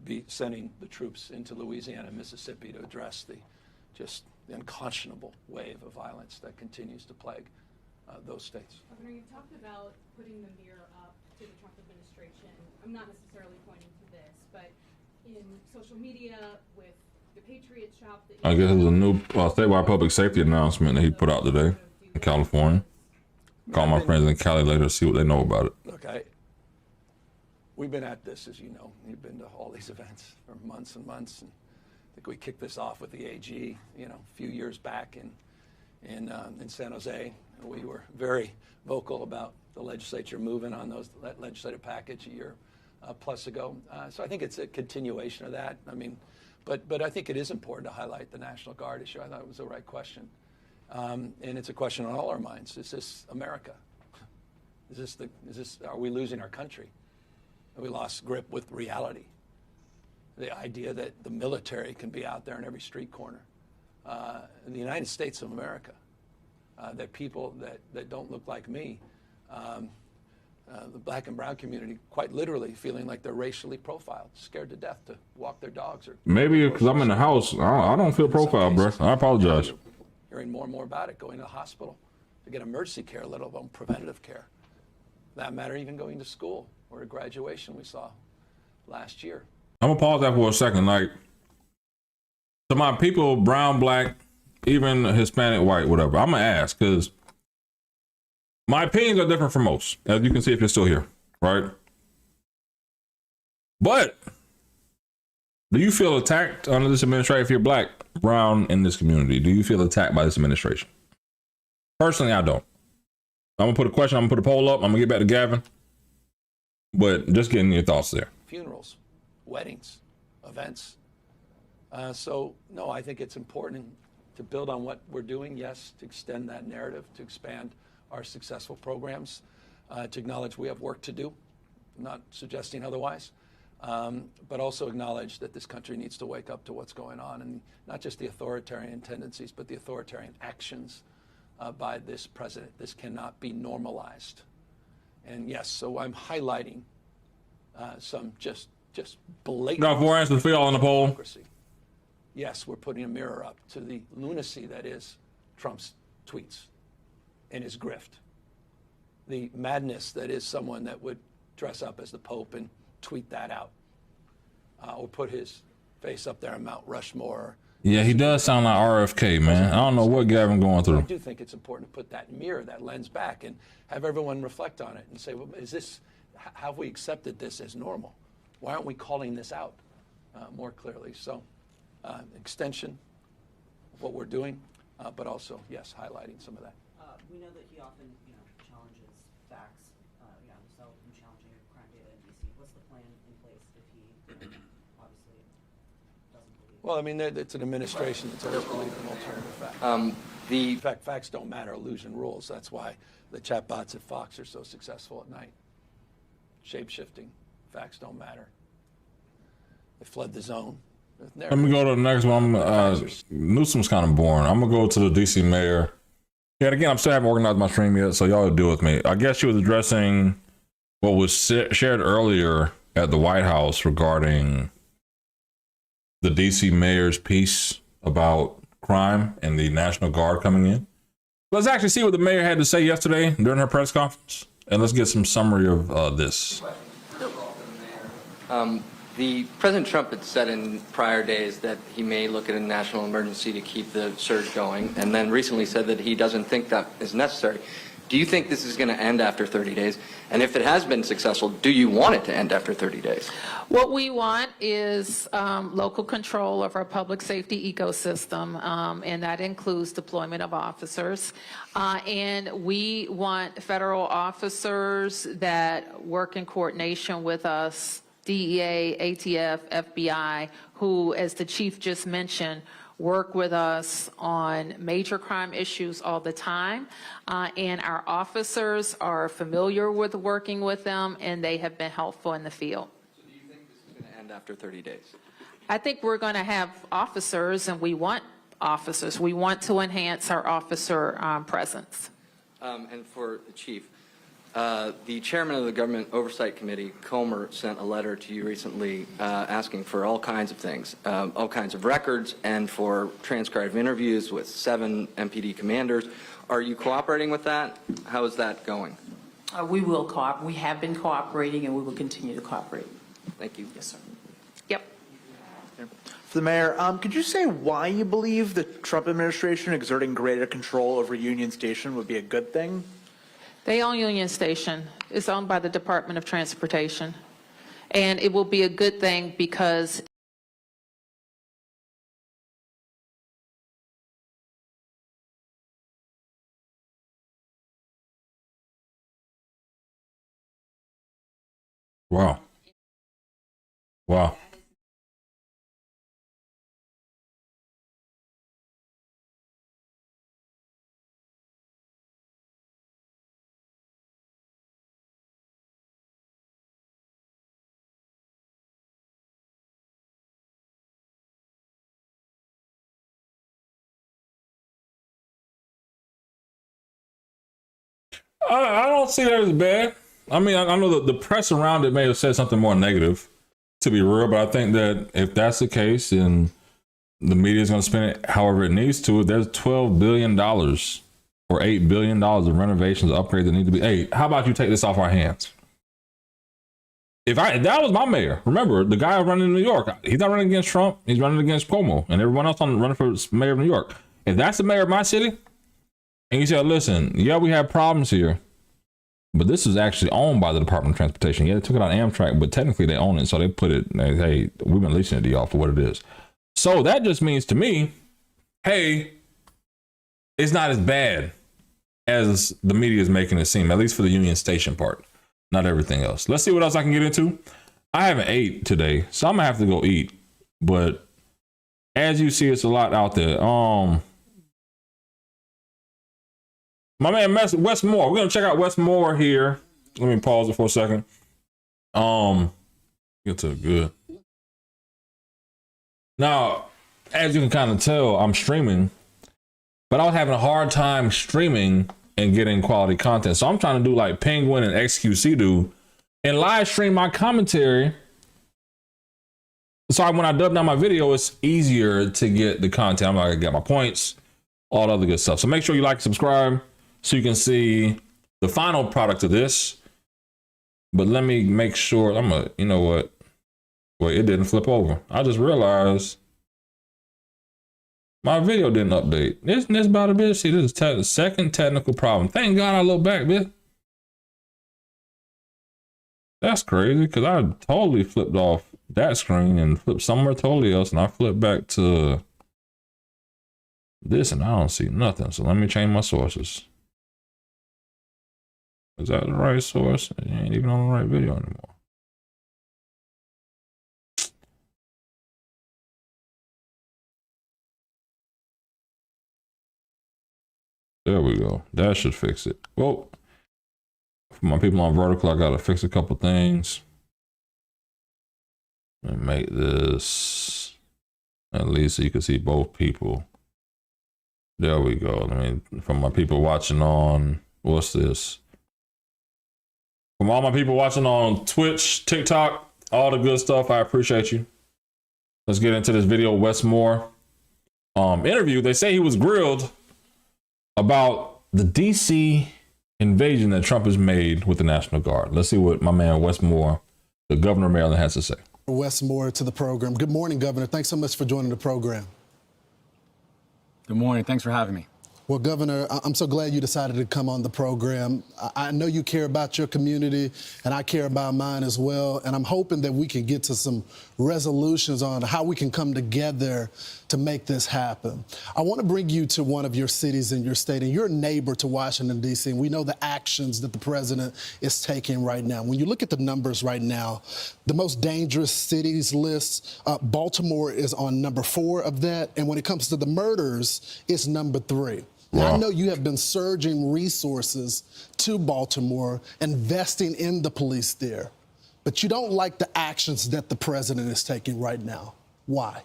be sending the troops into Louisiana and Mississippi to address the unconscionable wave of violence that continues to plague those states. Governor, you've talked about putting the mirror up to the Trump administration. I'm not necessarily pointing to this, but in social media with the Patriot Shop. I guess there's a new statewide public safety announcement that he put out today in California. Call my friends in Cali later to see what they know about it. Look, we've been at this, as you know. You've been to all these events for months and months, and I think we kicked this off with the AG, a few years back in San Jose. We were very vocal about the legislature moving on that legislative package a year plus ago. So I think it's a continuation of that. I mean, but I think it is important to highlight the National Guard issue. I thought it was the right question. And it's a question on all our minds. Is this America? Are we losing our country? Have we lost grip with reality? The idea that the military can be out there in every street corner. In the United States of America, that people that don't look like me, the black and brown community, quite literally feeling like they're racially profiled, scared to death to walk their dogs. Or maybe because I'm in the house, I don't feel profiled, bro. I apologize. Hearing more and more about it, going to the hospital to get emergency care, let alone preventative care. For that matter, even going to school or a graduation we saw last year. I'm gonna pause that for a second. Like, to my people, brown, black, even Hispanic, white, whatever, I'm gonna ask, because my opinions are different from most, as you can see if you're still here, right? But do you feel attacked under this administration if you're black, brown in this community? Do you feel attacked by this administration? Personally, I don't. I'm gonna put a question, I'm gonna put a poll up, I'm gonna get back to Gavin. But just getting your thoughts there. Funerals, weddings, events. So, no, I think it's important to build on what we're doing, yes, to extend that narrative, to expand our successful programs, to acknowledge we have work to do, I'm not suggesting otherwise, but also acknowledge that this country needs to wake up to what's going on, and not just the authoritarian tendencies, but the authoritarian actions by this president. This cannot be normalized. And yes, so I'm highlighting some just blatant. Got 4 answers for y'all on the poll. Democracy. Yes, we're putting a mirror up to the lunacy that is Trump's tweets and his grift. The madness that is someone that would dress up as the Pope and tweet that out. Or put his face up there on Mount Rushmore. Yeah, he does sound like RFK, man. I don't know what Gavin going through. I do think it's important to put that mirror, that lens back, and have everyone reflect on it and say, well, have we accepted this as normal? Why aren't we calling this out more clearly? So, extension of what we're doing, but also, yes, highlighting some of that. We know that he often, challenges facts. We saw him challenging crime data in D.C. What's the plan in place if he obviously doesn't believe? Well, I mean, it's an administration that's always believed in alternative facts. In fact, facts don't matter. Illusion rules. That's why the chatbots at Fox are so successful at night. Shape-shifting. Facts don't matter. They flood the zone. Let me go to the next one. Newsom's kind of boring. I'm going to go to the D.C. mayor. Yeah, again, I'm still haven't organized my stream yet, so y'all deal with me. I guess she was addressing what was shared earlier at the White House regarding the D.C. mayor's piece about crime and the National Guard coming in. Let's actually see what the mayor had to say yesterday during her press conference, and let's get some summary of this. The President Trump had said in prior days that he may look at a national emergency to keep the surge going, and then recently said that he doesn't think that is necessary. Do you think this is going to end after 30 days? And if it has been successful, do you want it to end after 30 days? What we want is local control of our public safety ecosystem, and that includes deployment of officers. And we want federal officers that work in coordination with us, DEA, ATF, FBI, who, as the chief just mentioned, work with us on major crime issues all the time, and our officers are familiar with working with them, and they have been helpful in the field. So do you think this is going to end after 30 days? I think we're going to have officers, and we want officers. We want to enhance our officer presence. And for the chief, the chairman of the Government Oversight Committee, Comer, sent a letter to you recently asking for all kinds of things, all kinds of records, and for transcribed interviews with 7 MPD commanders. Are you cooperating with that? How is that going? We will cooperate. We have been cooperating, and we will continue to cooperate. Thank you. Yes, sir. Yep. For the mayor, could you say why you believe the Trump administration exerting greater control over Union Station would be a good thing? They own Union Station. It's owned by the Department of Transportation. And it will be a good thing because wow. Wow. I don't see that as bad. I mean, I know the press around it may have said something more negative, to be real, but I think that if that's the case, then the media is going to spend it however it needs to. There's $12 billion or $8 billion of renovations, upgrades that need to be. Hey, how about you take this off our hands? If that was my mayor, remember the guy running in New York, he's not running against Trump, he's running against Cuomo and everyone else running for mayor of New York. If that's the mayor of my city, and you said, listen, yeah, we have problems here, but this is actually owned by the Department of Transportation. Yeah, they took it on Amtrak, but technically they own it. So they put it, hey, we've been leasing it to y'all for what it is. So that just means to me, hey, it's not as bad as the media is making it seem, at least for the Union Station part, not everything else. Let's see what else I can get into. I haven't ate today, so I'm gonna have to go eat. But as you see, it's a lot out there. My man Wes Moore. We're gonna check out Wes Moore here. Let me pause it for a second. Get to good. Now, as you can kind of tell, I'm streaming, but I was having a hard time streaming and getting quality content. So I'm trying to do like Penguin and XQC do and live stream my commentary. So when I dub down my video, it's easier to get the content. I'm not gonna get my points, all the other good stuff. So make sure you like and subscribe so you can see the final product of this. But let me make sure you know what? Wait, it didn't flip over. I just realized my video didn't update. This about a bit. See, this is the second technical problem. Thank God I look back, bitch. That's crazy because I totally flipped off that screen and flipped somewhere totally else, and I flipped back to this and I don't see nothing. So let me change my sources. Is that the right source? It ain't even on the right video anymore. There we go. That should fix it. Well, for my people on vertical, I gotta fix a couple things. And make this at least so you can see both people. There we go. I mean, from my people watching on, what's this? From all my people watching on Twitch, TikTok, all the good stuff, I appreciate you. Let's get into this video. Wes Moore interview. They say he was grilled about the DC invasion that Trump has made with the National Guard. Let's see what my man Wes Moore, the governor of Maryland, has to say. Wes Moore to the program. Good morning, Governor. Thanks so much for joining the program. Good morning. Thanks for having me. Well, Governor, I'm so glad you decided to come on the program. I know you care about your community, and I care about mine as well. And I'm hoping that we can get to some resolutions on how we can come together to make this happen. I want to bring you to one of your cities in your state, and you're a neighbor to Washington, D.C., and we know the actions that the president is taking right now. When you look at the numbers right now, the most dangerous cities list, Baltimore is on number 4 of that, and when it comes to the murders, it's number 3. Now, I know you have been surging resources to Baltimore, investing in the police there, but you don't like the actions that the president is taking right now. Why?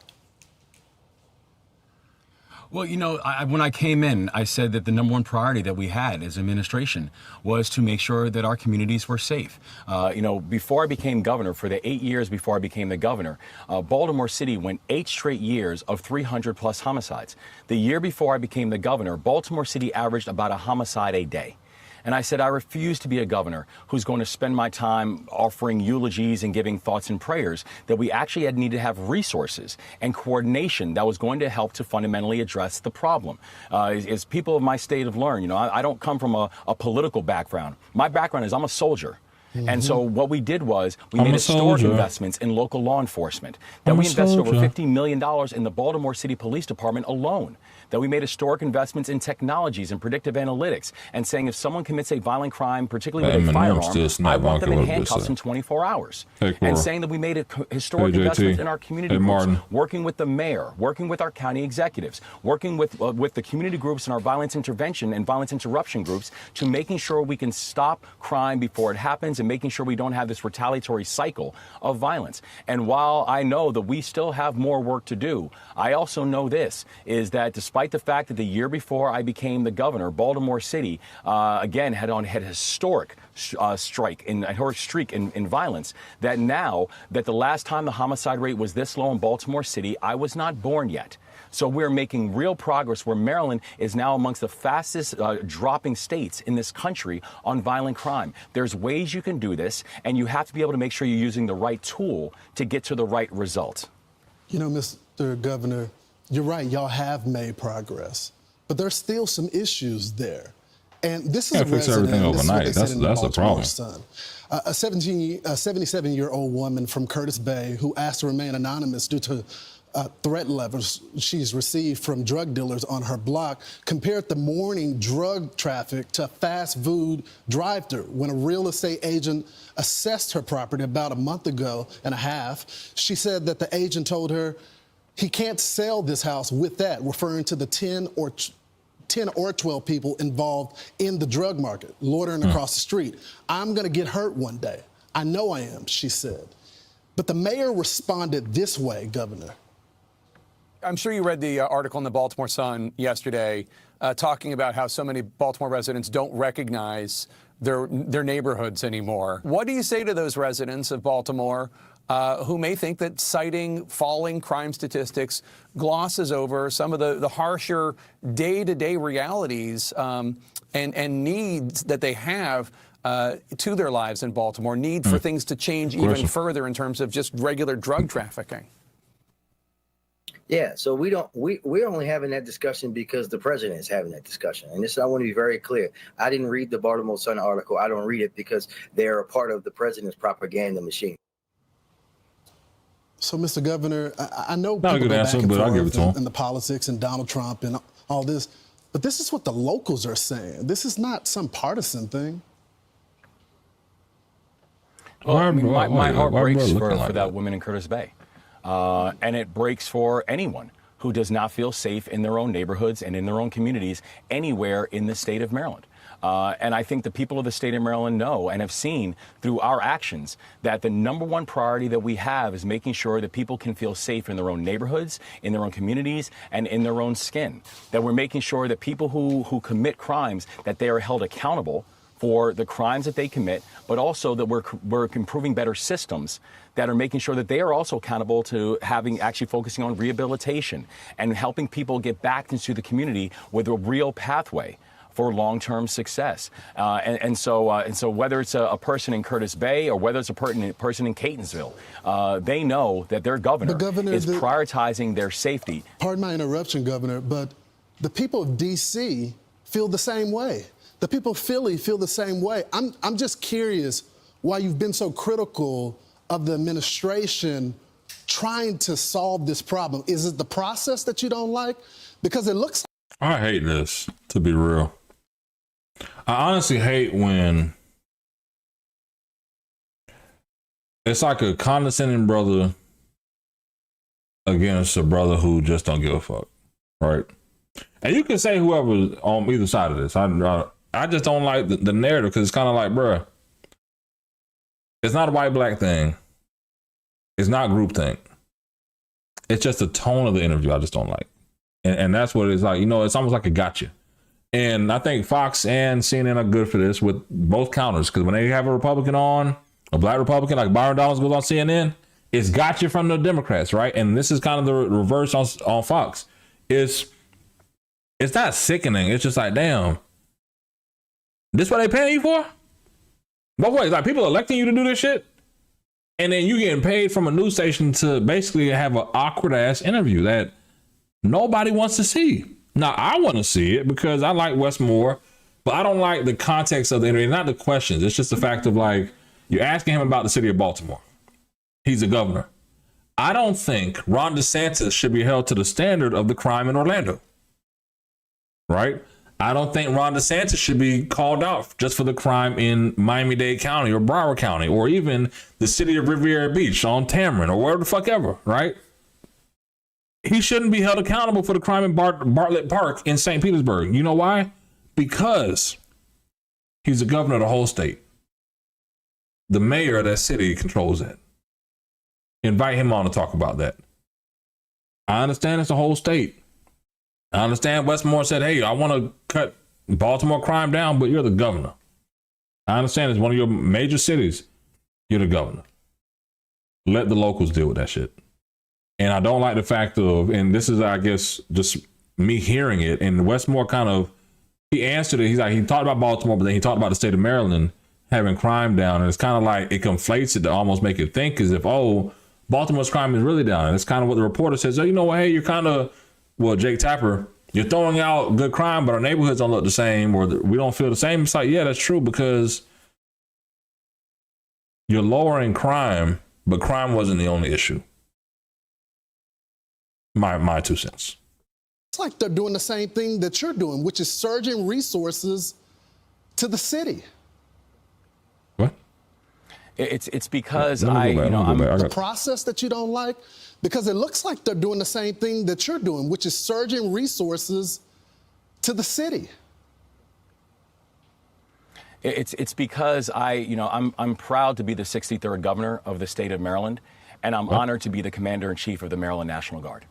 Well, you know, when I came in, I said that the number one priority that we had as administration was to make sure that our communities were safe. You know, before I became governor, for the 8 years before I became the governor, Baltimore City went 8 straight years of 300 plus homicides. The year before I became the governor, Baltimore City averaged about a homicide a day. And I said, I refuse to be a governor who's going to spend my time offering eulogies and giving thoughts and prayers, that we actually need to have resources and coordination that was going to help to fundamentally address the problem. As people of my state have learned, you know, I don't come from a political background. My background is I'm a soldier. And so what we did was we made historic investments in local law enforcement, that we invested over $50 million in the Baltimore City Police Department alone, that we made historic investments in technologies and predictive analytics, and saying if someone commits a violent crime, particularly with a firearm, I want them in handcuffs in 24 hours. And saying that we made historic investments in our community groups, working with the mayor, working with our county executives, working with the community groups and our violence intervention and violence interruption groups, to making sure we can stop crime before it happens and making sure we don't have this retaliatory cycle of violence. And while I know that we still have more work to do, I also know this, is that despite the fact that the year before I became the governor, Baltimore City, again, had a historic streak in violence, that now that the last time the homicide rate was this low in Baltimore City, I was not born yet. So we're making real progress, where Maryland is now amongst the fastest dropping states in this country on violent crime. There's ways you can do this, and you have to be able to make sure you're using the right tool to get to the right result. You know, Mr. Governor, you're right, y'all have made progress, but there's still some issues there. And this is a fix everything overnight. That's the problem. Son. A 77-year-old woman from Curtis Bay who asked to remain anonymous due to threat levels she's received from drug dealers on her block compared the morning drug traffic to a fast food drive-thru. When a real estate agent assessed her property about a month ago and a half, she said that the agent told her he can't sell this house with that, referring to the 10 or 12 people involved in the drug market, loitering across the street. I'm going to get hurt one day. I know I am, she said. But the mayor responded this way, Governor. I'm sure you read the article in the Baltimore Sun yesterday talking about how so many Baltimore residents don't recognize their neighborhoods anymore. What do you say to those residents of Baltimore who may think that citing falling crime statistics glosses over some of the harsher day-to-day realities and needs that they have to their lives in Baltimore, need for things to change even further in terms of just regular drug trafficking? Yeah, so we're only having that discussion because the president is having that discussion. And this, I want to be very clear. I didn't read the Baltimore Sun article. I don't read it because they're a part of the president's propaganda machine. So, Mr. Governor, I know people go back and forth in the politics and Donald Trump and all this, but this is what the locals are saying. This is not some partisan thing. Well, I mean, my heart breaks for that woman in Curtis Bay. And it breaks for anyone who does not feel safe in their own neighborhoods and in their own communities anywhere in the state of Maryland. And I think the people of the state of Maryland know and have seen through our actions that the number one priority that we have is making sure that people can feel safe in their own neighborhoods, in their own communities, and in their own skin. That we're making sure that people who commit crimes, that they are held accountable for the crimes that they commit, but also that we're improving better systems that are making sure that they are also accountable to actually focusing on rehabilitation and helping people get back into the community with a real pathway for long-term success. And so whether it's a person in Curtis Bay or whether it's a person in Catonsville, they know that their governor is prioritizing their safety. Pardon my interruption, Governor, but the people of D.C. feel the same way. The people of Philly feel the same way. I'm just curious why you've been so critical of the administration trying to solve this problem. Is it the process that you don't like? Because it looks like I hate this, to be real. I honestly hate when it's like a condescending brother against a brother who just don't give a fuck, right? And you can say whoever's on either side of this. I just don't like the narrative because it's kind of like, bruh, it's not a white-black thing. It's not groupthink. It's just the tone of the interview I just don't like. And that's what it's like. You know, it's almost like a gotcha. And I think Fox and CNN are good for this with both counters, because when they have a Republican on, a black Republican like Byron goes on CNN, it's gotcha from the Democrats, right? And this is kind of the reverse on Fox. It's not sickening. It's just like, damn, this what they paying you for? Both ways, like people electing you to do this shit, and then you getting paid from a news station to basically have an awkward ass interview that nobody wants to see. Now, I want to see it because I like Westmore, but I don't like the context of the interview, not the questions. It's just the fact of like, you're asking him about the city of Baltimore. He's a governor. I don't think Ron DeSantis should be held to the standard of the crime in Orlando, right? I don't think Ron DeSantis should be called out just for the crime in Miami-Dade County or Broward County, or even the city of Riviera Beach on Tamron or wherever the fuck ever, right? He shouldn't be held accountable for the crime in Bartlett Park in St. Petersburg. You know why? Because he's the governor of the whole state. The mayor of that city controls that. Invite him on to talk about that. I understand it's the whole state. I understand Westmore said, hey, I want to cut Baltimore crime down, but you're the governor. I understand it's one of your major cities. You're the governor. Let the locals deal with that shit. And I don't like the fact of, and this is, I guess, just me hearing it, and Westmore kind of, he answered it. He's like, he talked about Baltimore, but then he talked about the state of Maryland having crime down. And it's kind of like, it conflates it to almost make it think as if, oh, Baltimore's crime is really down. And it's kind of what the reporter says, oh, you know what, hey, you're kind of, well, Jake Tapper, you're throwing out good crime, but our neighborhoods don't look the same, or we don't feel the same. It's like, yeah, that's true, because you're lowering crime, but crime wasn't the only issue. My 2 cents. it's like they're doing the same thing that you're doing, which is surging resources to the city. What? It's because the process that you don't like, because it looks like they're doing the same thing that you're doing, which is surging resources to the city. It's because I'm proud to be the 63rd governor of the state of Maryland, and I'm honored to be the commander-in-chief of the Maryland National Guard.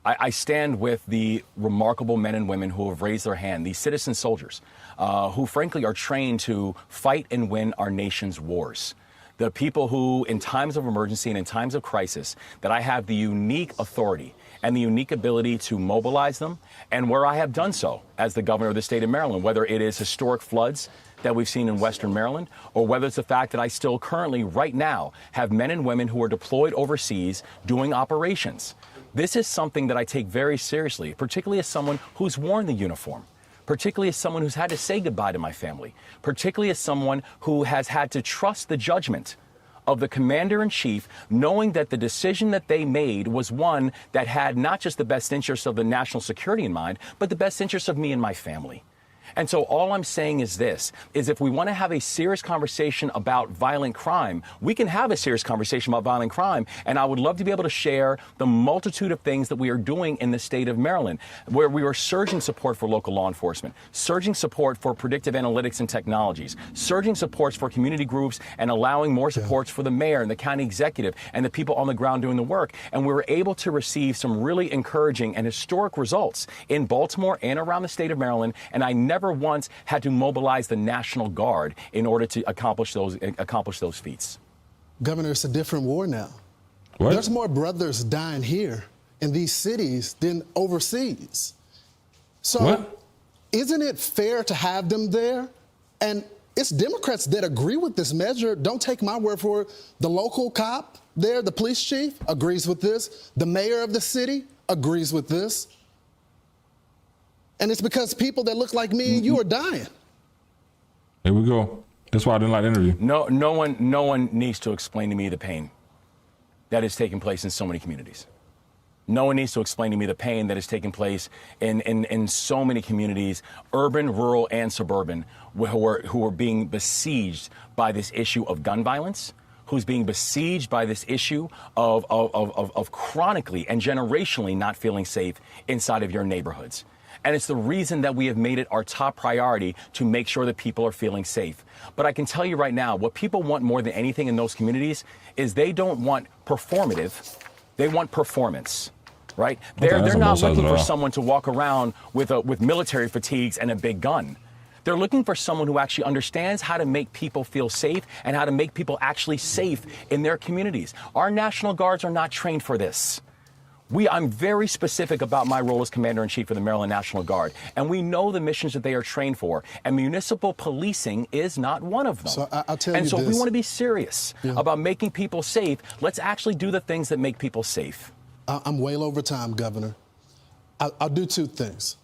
I stand with the remarkable men and women who have raised their hand, these citizen soldiers, who frankly are trained to fight and win our nation's wars. The people who, in times of emergency and in times of crisis, that I have the unique authority and the unique ability to mobilize them, and where I have done so as the governor of the state of Maryland, whether it is historic floods that we've seen in Western Maryland, or whether it's the fact that I still currently, right now, have men and women who are deployed overseas doing operations. This is something that I take very seriously, particularly as someone who's worn the uniform, particularly as someone who's had to say goodbye to my family, particularly as someone who has had to trust the judgment of the commander-in-chief, knowing that the decision that they made was one that had not just the best interests of the national security in mind, but the best interests of me and my family. And so all I'm saying is this, is if we want to have a serious conversation about violent crime, we can have a serious conversation about violent crime. And I would love to be able to share the multitude of things that we are doing in the state of Maryland, where we are surging support for local law enforcement, surging support for predictive analytics and technologies, surging supports for community groups, and allowing more supports for the mayor and the county executive and the people on the ground doing the work. And we were able to receive some really encouraging and historic results in Baltimore and around the state of Maryland. And I never once had to mobilize the National Guard in order to accomplish those feats. Governor, it's a different war now. What? There's more brothers dying here in these cities than overseas. So isn't it fair to have them there? And it's Democrats that agree with this measure. Don't take my word for it. The local cop there, the police chief, agrees with this. The mayor of the city agrees with this. And it's because people that look like me and you are dying. Here we go. That's why I didn't like the interview. No one needs to explain to me the pain that is taking place in so many communities. No one needs to explain to me the pain that is taking place in so many communities, urban, rural, and suburban, who are being besieged by this issue of gun violence, who's being besieged by this issue of chronically and generationally not feeling safe inside of your neighborhoods. And it's the reason that we have made it our top priority to make sure that people are feeling safe. But I can tell you right now, what people want more than anything in those communities is they don't want performative, they want performance. Right? They're not looking for someone to walk around with military fatigues and a big gun. They're looking for someone who actually understands how to make people feel safe and how to make people actually safe in their communities. Our National Guards are not trained for this. I'm very specific about my role as Commander-in-Chief of the Maryland National Guard, and we know the missions that they are trained for, and municipal policing is not one of them. So I'll tell you and so this. if we want to be serious about making people safe, let's actually do the things that make people safe. I'm well over time, Governor. I'll do two things.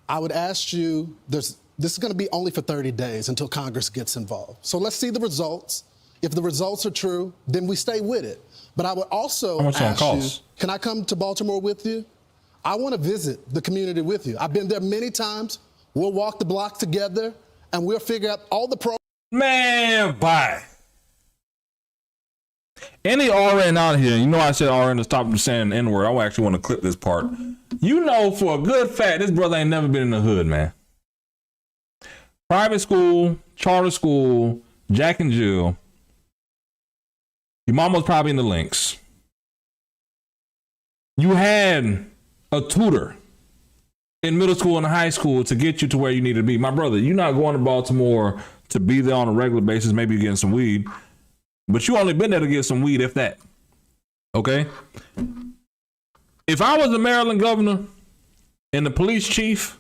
I would ask you, this is going to be only for 30 days until Congress gets involved. So let's see the results. If the results are true, then we stay with it. But I would also ask you, can I come to Baltimore with you? I want to visit the community with you. I've been there many times. We'll walk the block together, and we'll figure out all the programs. Man, bye. Any RN out here, you know I said RN to stop them saying the N-word. I actually want to clip this part. You know for a good fact, this brother ain't never been in the hood, man. Private school, charter school, Jack and Jill. Your mom was probably in the links. You had a tutor in middle school and high school to get you to where you need to be. My brother, you're not going to Baltimore to be there on a regular basis, maybe you're getting some weed. But you only been there to get some weed, if that. Okay? If I was the Maryland governor and the police chief,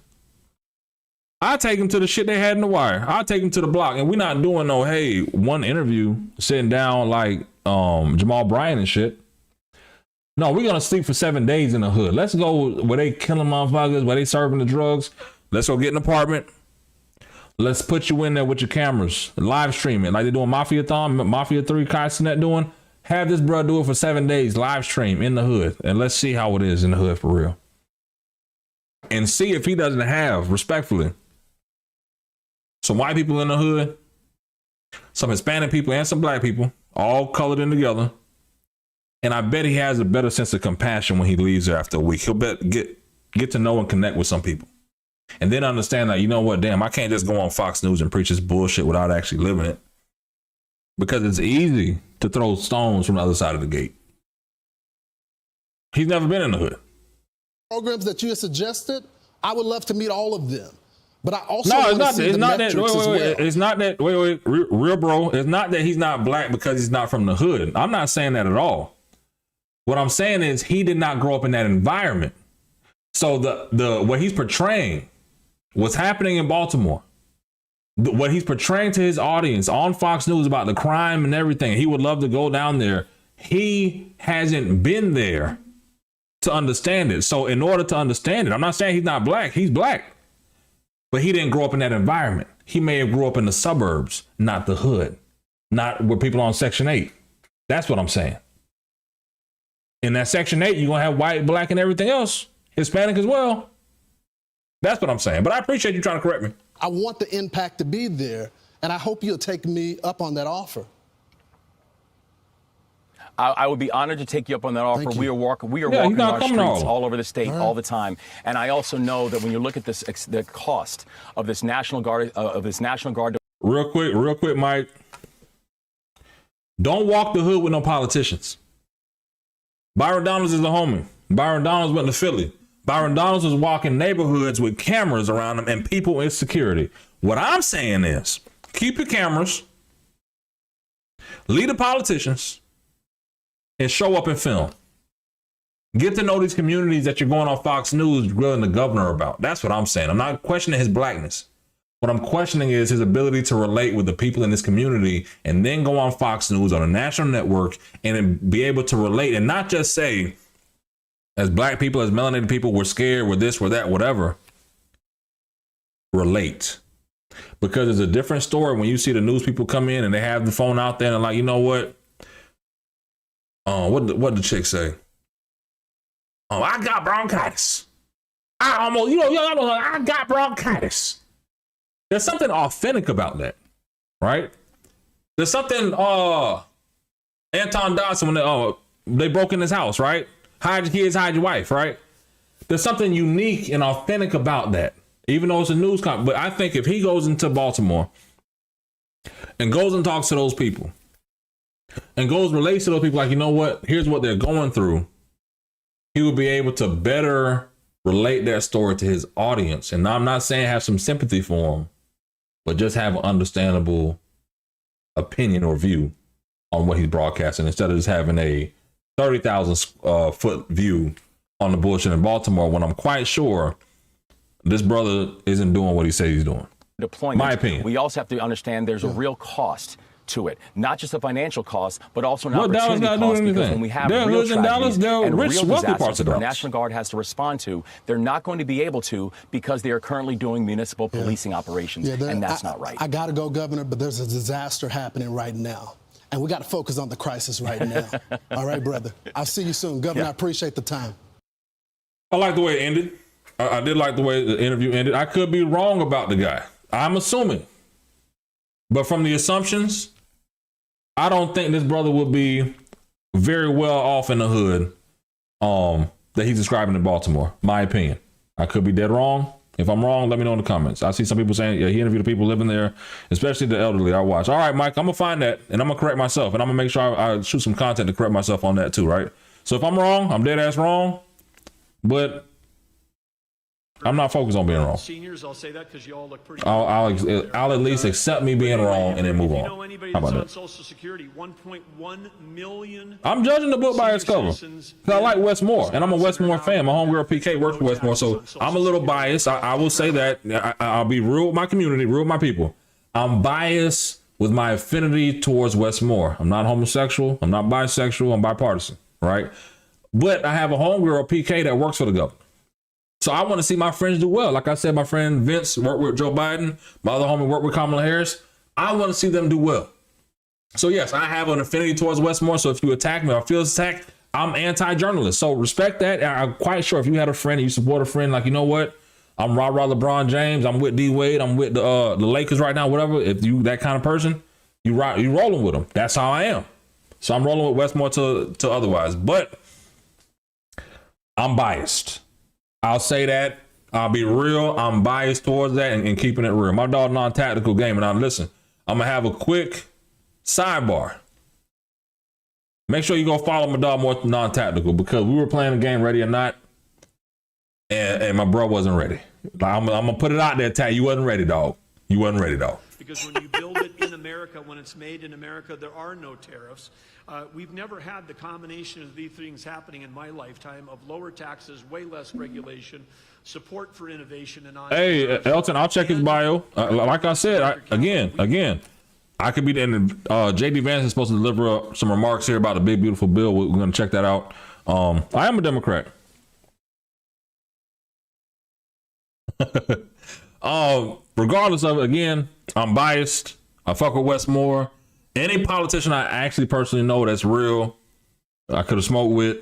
I'd take him to the shit they had in the wire. I'd take him to the block. And we're not doing no, hey, one interview, sitting down like Jamal Bryant and shit. No, we're going to sleep for 7 days in the hood. Let's go where they killing motherfuckers, where they serving the drugs. Let's go get an apartment. Let's put you in there with your cameras, live streaming, like they're doing Mafia-thon, Mafia 3, Kaisenet doing. Have this bro do it for 7 days, live stream in the hood, and let's see how it is in the hood for real. And see if he doesn't have, respectfully, some white people in the hood, some Hispanic people, and some black people, all colored in together. And I bet he has a better sense of compassion when he leaves there after a week. He'll get to know and connect with some people. And then understand that, you know what, damn, I can't just go on Fox News and preach this bullshit without actually living it. Because it's easy to throw stones from the other side of the gate. He's never been in the hood. Programs that you have suggested, I would love to meet all of them. But I also want to see the metrics as well. It's not that, real bro, it's not that he's not black because he's not from the hood. I'm not saying that at all. What I'm saying is he did not grow up in that environment. So the what he's portraying, what's happening in Baltimore, what he's portraying to his audience on Fox News about the crime and everything, he would love to go down there. He hasn't been there to understand it. So in order to understand it, I'm not saying he's not black. He's black. But he didn't grow up in that environment. He may have grew up in the suburbs, not the hood, not where people are on Section 8. That's what I'm saying. In that Section 8, you're going to have white, black, and everything else. Hispanic as well. That's what I'm saying. But I appreciate you trying to correct me. I want the impact to be there, and I hope you'll take me up on that offer. I would be honored to take you up on that offer. We are walking our streets all over the state all the time. And I also know that when you look at this, the cost of this National Guard, Real quick, Mike. Don't walk the hood with no politicians. Byron Donalds is a homie. Byron Donalds went to Philly. Byron Donalds was walking neighborhoods with cameras around them and people in security. What I'm saying is, keep your cameras, lead the politicians, and show up and film. Get to know these communities that you're going on Fox News grilling the governor about. That's what I'm saying. I'm not questioning his blackness. What I'm questioning is his ability to relate with the people in this community and then go on Fox News on a national network and be able to relate and not just say, as black people, as melanated people, we're scared, we're this, we're that, whatever. relate. Because it's a different story when you see the news people come in and they have the phone out there and like, you know what? What did the chick say? Oh, I got bronchitis. I almost, I got bronchitis. There's something authentic about that, right? There's something, Anton Dodson, when they broke in his house, right? Hide your kids, hide your wife, right? There's something unique and authentic about that, even though it's a news conference. But I think if he goes into Baltimore and goes and talks to those people and goes relates to those people like, you know what, here's what they're going through, he will be able to better relate that story to his audience. And I'm not saying have some sympathy for him, but just have an understandable opinion or view on what he's broadcasting instead of just having a 30,000 foot view on the bullshit in Baltimore when I'm quite sure this brother isn't doing what he says he's doing. Deployment. My opinion. We also have to understand there's a real cost to it, not just a financial cost, but also an What Dallas opportunity gotta do cost. Because anything? when we have They're real hoods in Dallas, tragedies they're and rich, real wealthy parts disasters of that our Dallas. National Guard has to respond to, they're not going to be able to because they are currently doing municipal policing operations, and that's not right. I got to go, Governor, but there's a disaster happening right now. And we got to focus on the crisis right now. All right, brother. I'll see you soon. Governor, I appreciate the time. I like the way it ended. I did like the way the interview ended. I could be wrong about the guy. I'm assuming. But from the assumptions, I don't think this brother would be very well off in the hood that he's describing in Baltimore. My opinion. I could be dead wrong. If I'm wrong, let me know in the comments. I see some people saying, yeah, he interviewed the people living there, especially the elderly I watch. All right, Mike, I'm going to find that, and I'm going to correct myself, and I'm going to make sure I shoot some content to correct myself on that too, right? So if I'm wrong, I'm dead ass wrong, but I'm not focused on being wrong. Seniors, I'll say that because you all look pretty. I'll at least accept me being wrong and then move You on. know anybody How that's about on that? Social Security? 1.1 million. I'm judging the book by its cover. 'Cause I like Westmore, and I'm a Westmore fan. My homegirl PK works for Westmore, so I'm a little biased. I will say that. I'll be real with my community, real with my people. I'm biased with my affinity towards Westmore. I'm not homosexual. I'm not bisexual. I'm bipartisan, right? But I have a homegirl PK that works for the government. So I want to see my friends do well. Like I said, my friend Vince worked with Joe Biden. My other homie worked with Kamala Harris. I want to see them do well. So yes, I have an affinity towards Westmore. So if you attack me or feel attacked, I'm anti-journalist. So respect that. And I'm quite sure if you had a friend and you support a friend, like, you know what? I'm rah LeBron James. I'm with D Wade. I'm with the Lakers right now, whatever. If you that kind of person, you rolling with them. That's how I am. So I'm rolling with Westmore to otherwise. But I'm biased. I'll say that. I'll be real. I'm biased towards that and keeping it real. My dog non-tactical game. And now listen, I'm going to have a quick sidebar. Make sure you go follow my dog more non-tactical because we were playing the game Ready or Not. And my bro wasn't ready. I'm going to put it out there, Ty. You wasn't ready, dog. You wasn't ready, dog. Because when you build it in America, when it's made in America, there are no tariffs. We've never had the combination of these things happening in my lifetime of lower taxes, way less regulation, support for innovation. And Hey, Elton, I'll check his bio. Like I said, again, I could be in. J.D. Vance is supposed to deliver some remarks here about the big, beautiful bill. We're going to check that out. I am a Democrat. Regardless of it, again, I'm biased. I fuck with Westmore. Any politician I actually personally know that's real, I could have smoked with,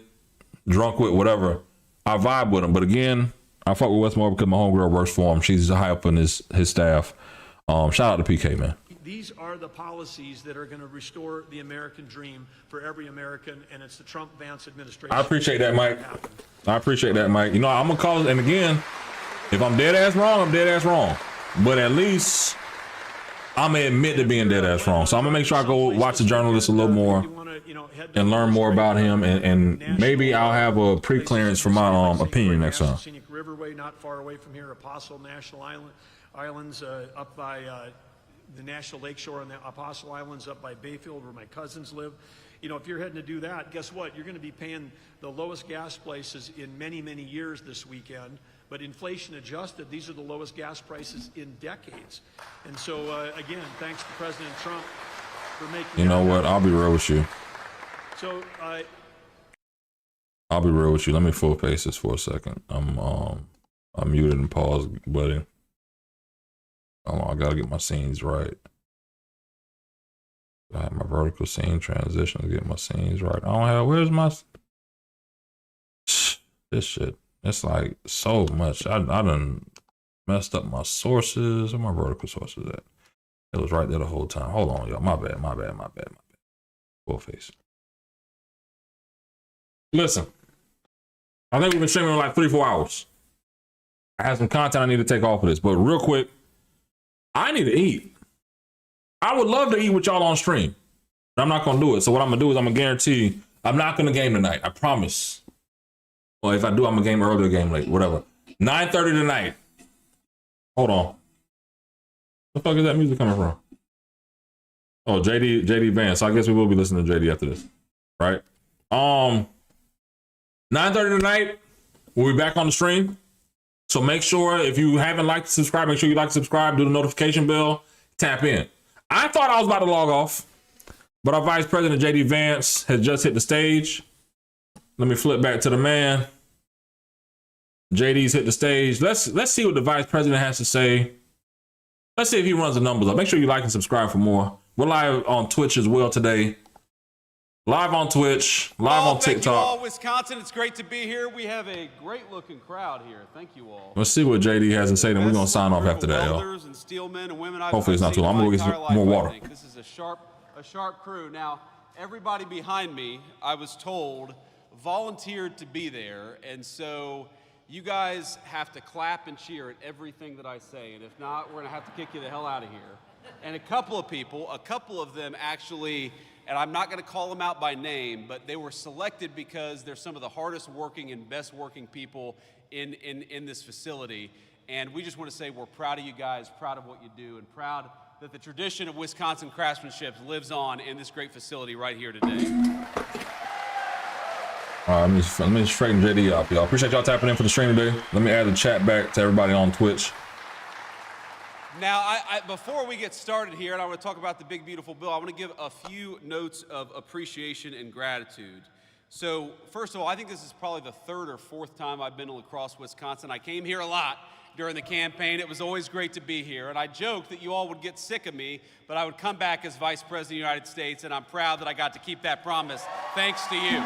drunk with, whatever, I vibe with him. But again, I fuck with Westmore because my homegirl works for him. She's high up in his staff. Shout out to PK, man. These are the policies that are going to restore the American dream for every American, and it's the Trump-Vance administration. I appreciate that, Mike. I appreciate that, Mike. You know, I'm going to call it, and again, if I'm dead ass wrong, I'm dead ass wrong. But at least I'm going to admit to being dead ass wrong. So I'm going to make sure I go watch the journalist a little more and learn more about him. And maybe I'll have a pre-clearance for my opinion next time. Scenic Riverway, not far away from here, Apostle National Islands up by the National Lakeshore and the Apostle Islands up by Bayfield where my cousins live. You know, if you're heading to do that, guess what? You're going to be paying the lowest gas prices in many, many years this weekend. But inflation adjusted, these are the lowest gas prices in decades. And so, again, thanks to President Trump for making. You know what? I'll be real with you. So, I'll be real with you. Let me full pace this for a second. I'm muted and paused, buddy. Hold on, I gotta get my scenes right. I have my vertical scene transition to get my scenes right. I don't have, where's my, this shit. It's like so much. I done messed up my sources. Where my vertical sources at? It was right there the whole time. Hold on, y'all. My bad. Full face. Listen, I think we've been streaming like 3-4 hours. I have some content I need to take off of this, but real quick, I need to eat. I would love to eat with y'all on stream, but I'm not gonna do it. So what I'm gonna do is I'm gonna guarantee I'm not gonna game tonight. I promise. Well, if I do, I'm gonna game early or game late, whatever. 9:30 tonight. Hold on. The fuck is that music coming from? Oh, JD Vance. So I guess we will be listening to JD after this, right? 9:30 tonight. We'll be back on the stream. So make sure if you haven't liked, subscribe. Make sure you like, subscribe, do the notification bell, tap in. I thought I was about to log off, but our Vice President JD Vance has just hit the stage. Let me flip back to the man. JD's hit the stage. Let's see what the Vice President has to say. Let's see if he runs the numbers up. Make sure you like and subscribe for more. We're live on Twitch as well today. Live on Twitch, live on TikTok. Thank you all, Wisconsin. It's great to be here. We have a great looking crowd here. Thank you all. Let's see what JD has to say, then we're going to sign off after that, y'all. Hopefully it's not too long. I'm going to get some more water. This is a sharp crew. Now, everybody behind me, I was told, volunteered to be there. And so you guys have to clap and cheer at everything that I say. And if not, we're going to have to kick you the hell out of here. And a couple of them actually, and I'm not going to call them out by name, but they were selected because they're some of the hardest working and best working people in this facility. And we just want to say we're proud of you guys, proud of what you do, and proud that the tradition of Wisconsin craftsmanship lives on in this great facility right here today. All right, let me straighten JD up, y'all. Appreciate y'all tapping in for the stream today. Let me add the chat back to everybody on Twitch. Now, before we get started here, and I want to talk about the big, beautiful bill, I want to give a few notes of appreciation and gratitude. So, first of all, I think this is probably the third or fourth time I've been to La Crosse, Wisconsin. I came here a lot during the campaign. It was always great to be here. And I joked that you all would get sick of me, but I would come back as Vice President of the United States, and I'm proud that I got to keep that promise, thanks to you.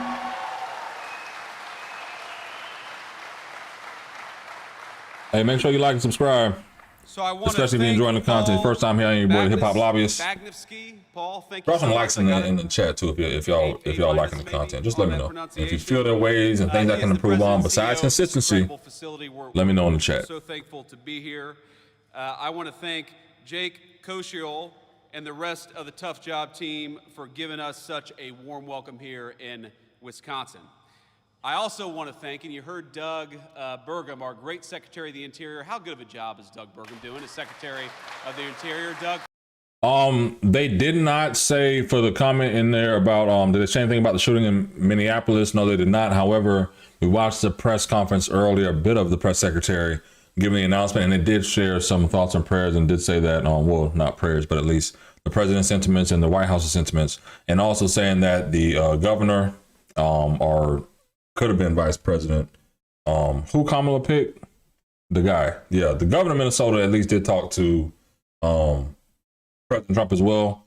Hey, make sure you like and subscribe. So I want especially if you're enjoying the content. First time here on your boy, the Hip Hop Lobbyist. Paul, thank Throw you some so likes much. in the chat too if y'all liking the content. Just let me know. And if you feel there are ways and things I can improve on besides consistency, let me know in the chat. So thankful to be here. I want to thank Jake Koshiol and the rest of the Tough Job team for giving us such a warm welcome here in Wisconsin. I also want to thank, and you heard Doug Burgum, our great Secretary of the Interior. How good of a job is Doug Burgum doing as Secretary of the Interior, Doug? They did not say for the comment in there about did they say anything about the shooting in Minneapolis? No, they did not. However, we watched the press conference earlier, a bit of the press secretary giving the announcement, and they did share some thoughts and prayers and did say that, well, not prayers, but at least the president's sentiments and the White House's sentiments, and also saying that the governor could have been vice president. Who Kamala picked? The guy. Yeah, the governor of Minnesota at least did talk to President Trump as well.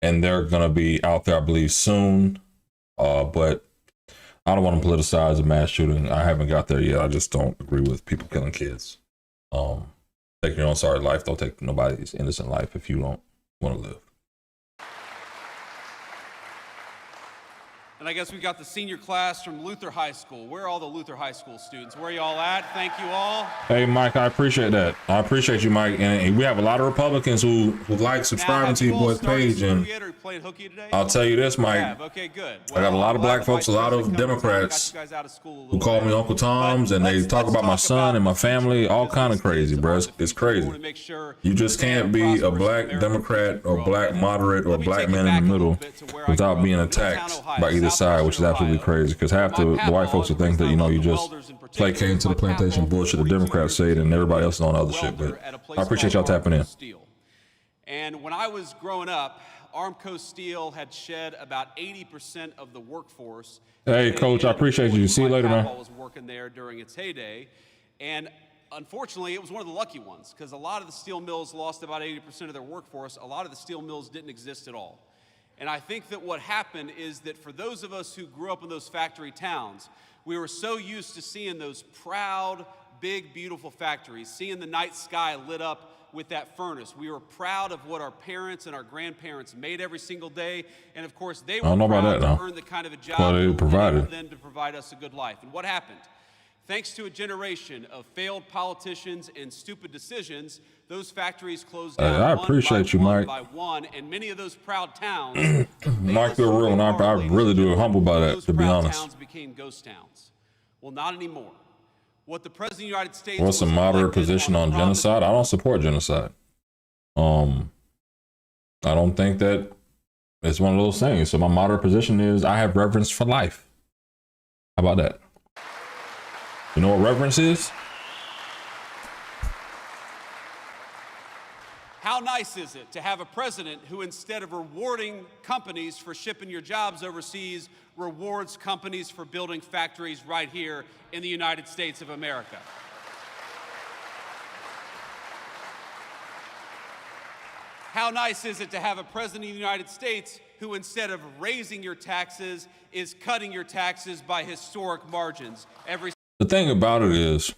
And they're going to be out there, I believe, soon. But I don't want to politicize a mass shooting. I haven't got there yet. I just don't agree with people killing kids. Taking your own sorry life. Don't take nobody's innocent life if you don't want to live. And I guess we got the senior class from Luther High School. Where are all the Luther High School students? Where are y'all at? Thank you all. Hey, Mike, I appreciate that. I appreciate you, Mike. And we have a lot of Republicans who like subscribing to your boy's page. And I'll tell you this, Mike. Okay, good. I got a lot of black folks, a lot of Democrats who call me Uncle Tom's, and they talk about my son and my family, all kind of crazy, bro. It's crazy. You just can't be a black Democrat or black moderate or black man in the middle without being attacked by either side, which is absolutely crazy, because half the white folks will think that, you just placate to the plantation bullshit the Democrats say and everybody else is on other shit. But I appreciate y'all tapping in. And when I was growing up, Armco Steel had shed about 80% of the workforce. Hey, Coach, I appreciate you. See you later, man. Was working there during its heyday, and unfortunately, it was one of the lucky ones, because a lot of the steel mills lost about 80% of their workforce. A lot of the steel mills didn't exist at all. And I think that what happened is that for those of us who grew up in those factory towns, we were so used to seeing those proud, big, beautiful factories, seeing the night sky lit up with that furnace. We were proud of what our parents and our grandparents made every single day. And of course, they were proud to earn the kind of a job that enabled them to provide us a good life. And what happened? Thanks to a generation of failed politicians and stupid decisions, those factories closed down I appreciate you, Mike. by one, and many of those proud towns, Mike, feel real, and I really do humble by that, to be honest. towns became ghost towns. Well, not anymore. What the President of the United States What's a moderate position on genocide? I don't support genocide. I don't think that it's one of those things. So my moderate position is I have reverence for life. How about that? You know what reverence is? How nice is it to have a president who, instead of rewarding companies for shipping your jobs overseas, rewards companies for building factories right here in the United States of America? How nice is it to have a president of the United States who, instead of raising your taxes, is cutting your taxes by historic margins every. The thing about it is,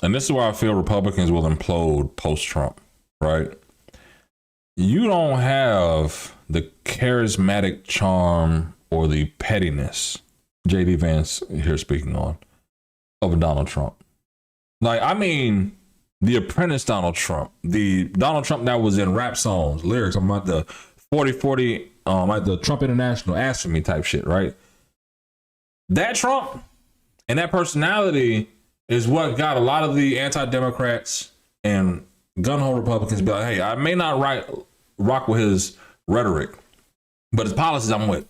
and this is why I feel Republicans will implode post-Trump, right? You don't have the charismatic charm or the pettiness, J.D. Vance here speaking on, of a Donald Trump. Like, I mean, the apprentice Donald Trump, the Donald Trump that was in rap songs, lyrics, I'm about the 40-40, like the Trump International, Ask For Me type shit, right? That Trump and that personality is what got a lot of the anti-Democrats and gun-ho Republicans be like, hey, I may not rock with his rhetoric, but his policies I'm with.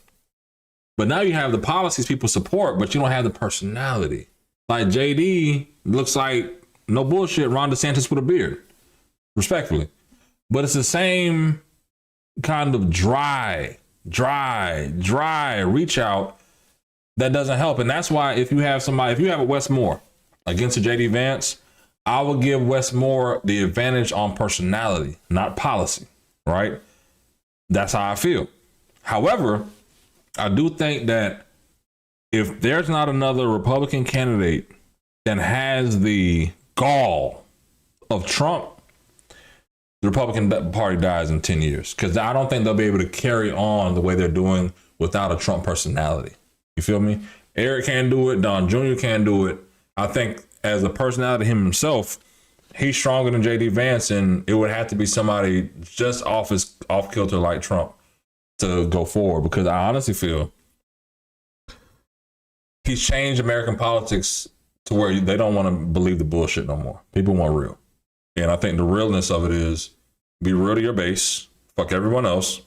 But now you have the policies people support, but you don't have the personality. Like JD looks like, no bullshit, Ron DeSantis with a beard, respectfully. But it's the same kind of dry reach out that doesn't help. And that's why if you have a Wes Moore against a JD Vance, I would give Wes Moore the advantage on personality, not policy, right? That's how I feel. However, I do think that if there's not another Republican candidate that has the gall of Trump, the Republican Party dies in 10 years. Because I don't think they'll be able to carry on the way they're doing without a Trump personality. You feel me? Eric can't do it. Don Jr. can't do it. I think as a personality himself, he's stronger than J.D. Vance, and it would have to be somebody just off kilter like Trump to go forward, because I honestly feel he's changed American politics to where they don't want to believe the bullshit no more. People want real. And I think the realness of it is be real to your base, fuck everyone else,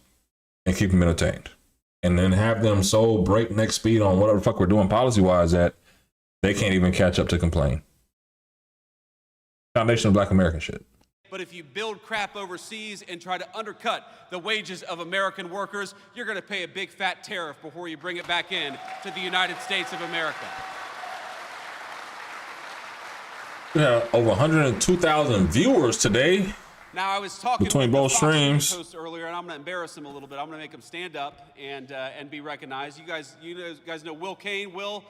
and keep them entertained. And then have them so breakneck speed on whatever the fuck we're doing policy-wise that they can't even catch up to complain. Foundation of Black American shit. But if you build crap overseas and try to undercut the wages of American workers, you're going to pay a big fat tariff before you bring it back in to the United States of America. We have over 102,000 viewers today. Now, I was talking between both streams host earlier, and I'm going to embarrass him a little bit. I'm going to make him stand up and be recognized. You guys know Will Kane. Will,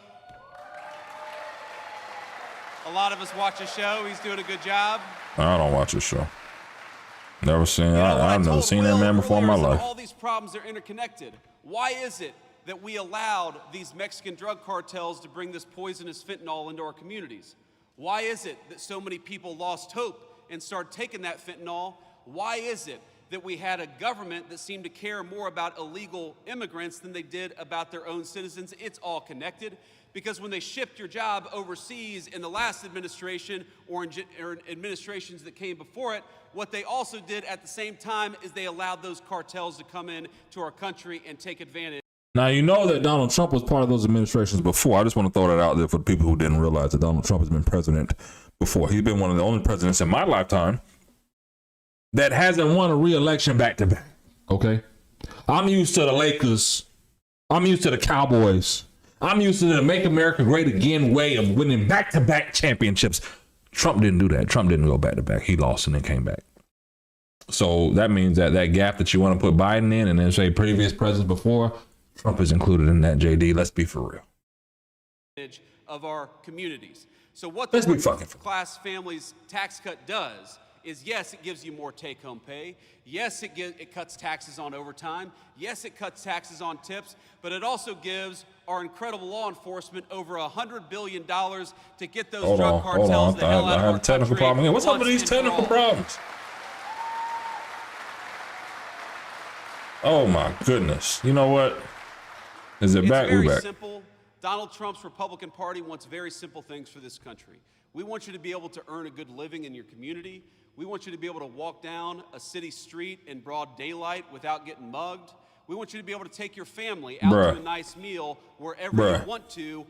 a lot of us watch his show. He's doing a good job. I don't watch his show. Never seen. I've never seen that man before in my life. All these problems are interconnected. Why is it that we allowed these Mexican drug cartels to bring this poisonous fentanyl into our communities? Why is it that so many people lost hope and started taking that fentanyl? Why is it that we had a government that seemed to care more about illegal immigrants than they did about their own citizens? It's all connected, because when they shipped your job overseas in the last administration or in administrations that came before it, what they also did at the same time is they allowed those cartels to come in to our country and take advantage. Now, you know that Donald Trump was part of those administrations before. I just want to throw that out there for the people who didn't realize that Donald Trump has been president before. He's been one of the only presidents in my lifetime that hasn't won a re-election back-to-back, okay? I'm used to the Lakers. I'm used to the Cowboys. I'm used to the Make America Great Again way of winning back-to-back championships. Trump didn't do that. Trump didn't go back to back. He lost and then came back. So that means that that gap that you want to put Biden in and then say previous presidents before, Trump is included in that, JD. Let's be for real. Of our communities. So what the working class families tax cut does is, yes, it gives you more take-home pay. Yes, it cuts taxes on overtime. Yes, it cuts taxes on tips. But it also gives our incredible law enforcement over $100 billion to get those drug cartels the hell out of our country. I have a technical problem here. What's up with these technical problems? Oh my goodness. You know what? Is it back? We're back. Simple. Donald Trump's Republican Party wants very simple things for this country. We want you to be able to earn a good living in your community. We want you to be able to walk down a city street in broad daylight without getting mugged. We want you to be able to take your family out to a nice meal wherever you want to.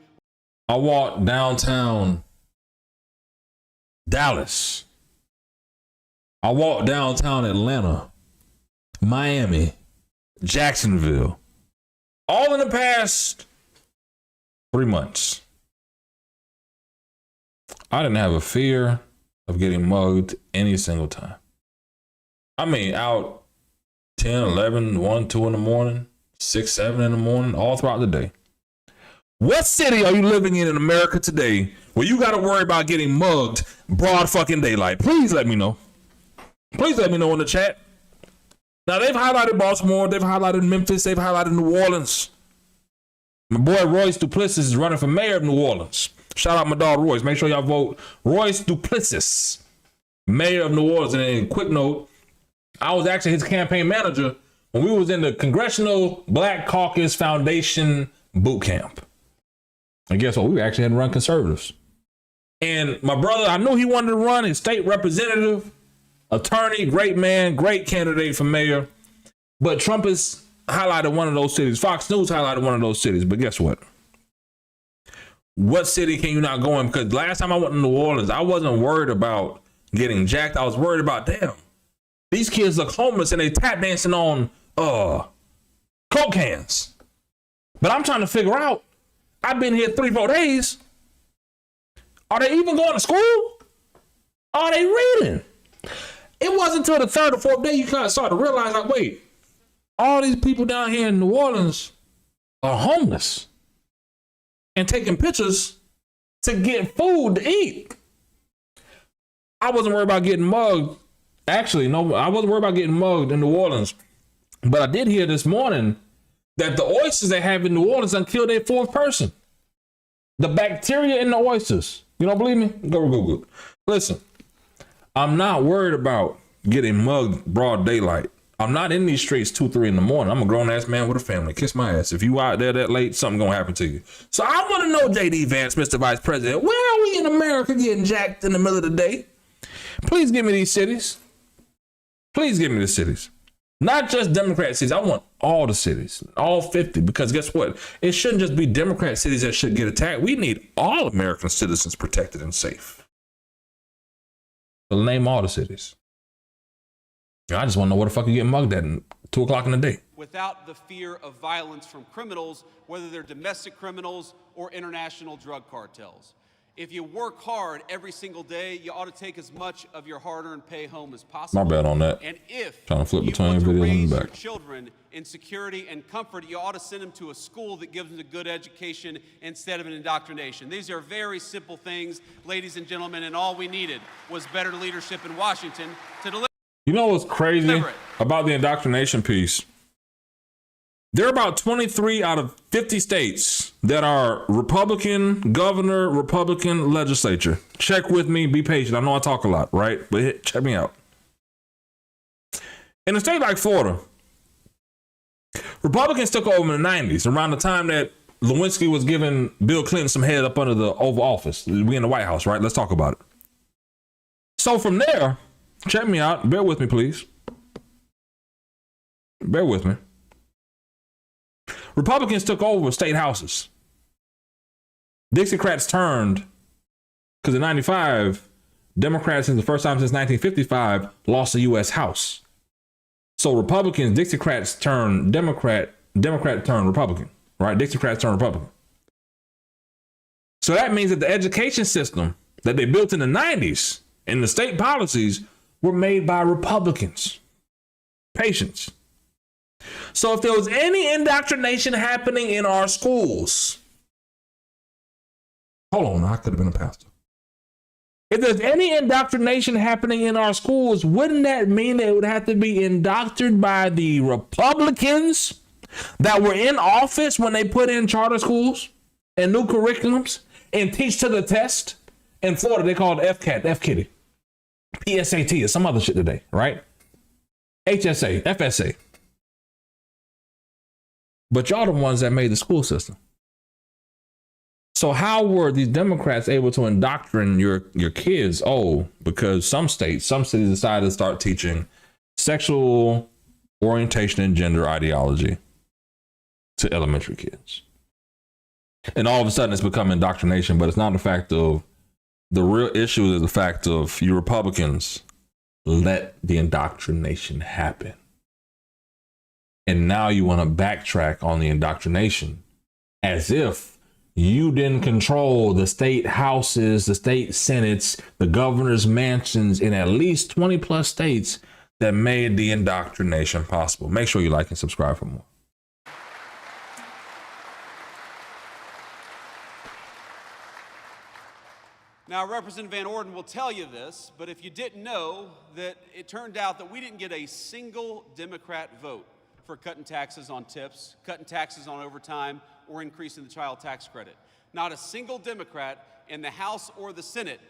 I walked downtown Dallas. I walked downtown Atlanta, Miami, Jacksonville, all in the past 3 months. I didn't have a fear of getting mugged any single time. I mean, out 10, 11, 1, 2 in the morning, 6, 7 in the morning, all throughout the day. What city are you living in America today where you got to worry about getting mugged broad fucking daylight? Please let me know. Please let me know in the chat. Now, they've highlighted Baltimore, they've highlighted Memphis, they've highlighted New Orleans. My boy Royce Duplessis is running for mayor of New Orleans. Shout out my dog Royce. Make sure y'all vote Royce Duplessis, mayor of New Orleans. And a quick note, I was actually his campaign manager when we was in the Congressional Black Caucus Foundation boot camp. And guess what? We actually had to run conservatives. And my brother, I knew he wanted to run as state representative, attorney, great man, great candidate for mayor. But Trump has highlighted one of those cities. Fox News highlighted one of those cities. But guess what? What city can you not go in? Because last time I went to New Orleans, I wasn't worried about getting jacked. I was worried about, damn, these kids look homeless and they tap dancing on Coke cans. But I'm trying to figure out, I've been here 3-4 days. Are they even going to school? Are they reading? It wasn't until the 3rd or 4th day you kind of start to realize, like, wait, all these people down here in New Orleans are homeless and taking pictures to get food to eat. I wasn't worried about getting mugged. Actually, no, I wasn't worried about getting mugged in New Orleans. But I did hear this morning that the oysters they have in New Orleans done killed their 4th person. The bacteria in the oysters. You don't believe me? Go Google it. Listen, I'm not worried about getting mugged broad daylight. I'm not in these streets 2, 3 in the morning. I'm a grown ass man with a family. Kiss my ass. If you out there that late, something gonna happen to you. So I want to know, JD Vance, Mr. Vice President, where are we in America getting jacked in the middle of the day? Please give me these cities. Please give me the cities. Not just Democrat cities. I want all the cities, all 50, because guess what? It shouldn't just be Democrat cities that should get attacked. We need all American citizens protected and safe. So name all the cities. I just want to know where the fuck you get mugged at 2 o'clock in the day. Without the fear of violence from criminals, whether they're domestic criminals or international drug cartels. If you work hard every single day, you ought to take as much of your hard-earned pay home as possible. My bad on that. And if trying to flip you between want to videos raise in the your back. children in security and comfort, you ought to send them to a school that gives them a good education instead of an indoctrination. These are very simple things, ladies and gentlemen, and all we needed was better leadership in Washington to deliver. You know what's crazy about the indoctrination piece? There are about 23 out of 50 states that are Republican governor, Republican legislature. Check with me, be patient. I know I talk a lot, right? But check me out. In a state like Florida, Republicans took over in the 90s, around the time that Lewinsky was giving Bill Clinton some head up under the Oval Office. We in the White House, right? Let's talk about it. So from there, check me out. Bear with me, please. Bear with me. Republicans took over state houses. Dixiecrats turned, because in 95, Democrats, the first time since 1955, lost the U.S. House. So Republicans, Dixiecrats turned Democrat turned Republican, right? Dixiecrats turned Republican. So that means that the education system that they built in the 90s and the state policies were made by Republicans. Patience. So if there was any indoctrination happening in our schools, hold on, I could have been a pastor. If there's any indoctrination happening in our schools, wouldn't that mean that it would have to be indoctrinated by the Republicans that were in office when they put in charter schools and new curriculums and teach to the test? In Florida, they call it FCAT, F-Kitty, PSAT, or some other shit today, right? HSA, FSA. But y'all the ones that made the school system. So how were these Democrats able to indoctrinate your kids? Oh, because some cities decided to start teaching sexual orientation and gender ideology to elementary kids. And all of a sudden it's become indoctrination, but it's not the fact of, the real issue is the fact of you Republicans let the indoctrination happen. And now you want to backtrack on the indoctrination as if you didn't control the state houses, the state senates, the governor's mansions in at least 20 plus states that made the indoctrination possible. Make sure you like and subscribe for more. Now, Representative Van Orden will tell you this, but if you didn't know, that it turned out that we didn't get a single Democrat vote for cutting taxes on tips, cutting taxes on overtime, or increasing the child tax credit. Not a single Democrat in the House or the Senate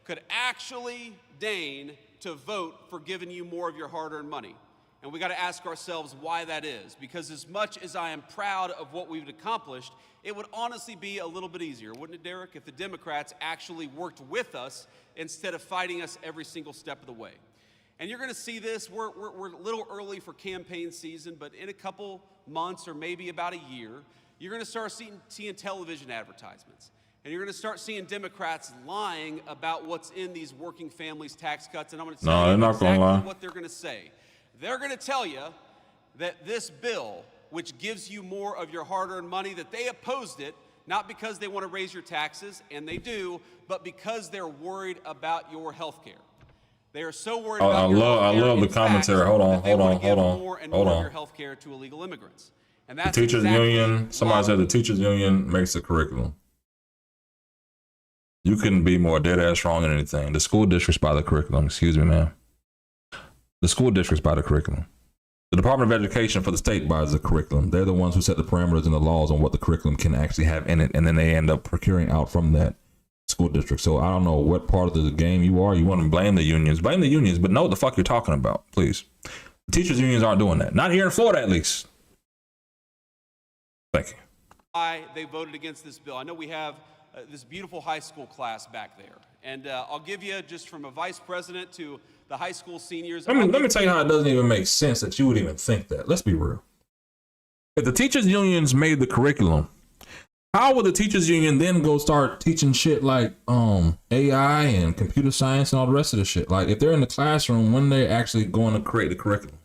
could actually deign to vote for giving you more of your hard-earned money. And we got to ask ourselves why that is. Because as much as I am proud of what we've accomplished, it would honestly be a little bit easier, wouldn't it, Derek, if the Democrats actually worked with us instead of fighting us every single step of the way. And you're going to see this. We're a little early for campaign season, but in a couple months or maybe about a year, you're going to start seeing television advertisements. And you're going to start seeing Democrats lying about what's in these working families tax cuts. And I'm going to tell you exactly what they're going to say. They're going to tell you that this bill, which gives you more of your hard-earned money, that they opposed it, not because they want to raise your taxes, and they do, but because they're worried about your health care. They are so worried about your health care. I love the commentary. Hold on. More and more of your health care to illegal immigrants. And that's the teachers union, somebody said the teachers union makes the curriculum. You couldn't be more dead-ass wrong than anything. The school district's by the curriculum. Excuse me, ma'am. The school district's by the curriculum. The Department of Education for the state buys the curriculum. They're the ones who set the parameters and the laws on what the curriculum can actually have in it, and then they end up procuring out from that school district. So I don't know what part of the game you are. You want to blame the unions, but know what the fuck you're talking about, please. The teachers unions aren't doing that. Not here in Florida, at least. Thank you. Why they voted against this bill. I know we have this beautiful high school class back there. And I'll give you, just from a vice president to the high school seniors. Let me tell you how it doesn't even make sense that you would even think that. Let's be real. If the teachers unions made the curriculum, how would the teachers union then go start teaching shit like AI and computer science and all the rest of the shit? Like, if they're in the classroom, when they're actually going to create the curriculum?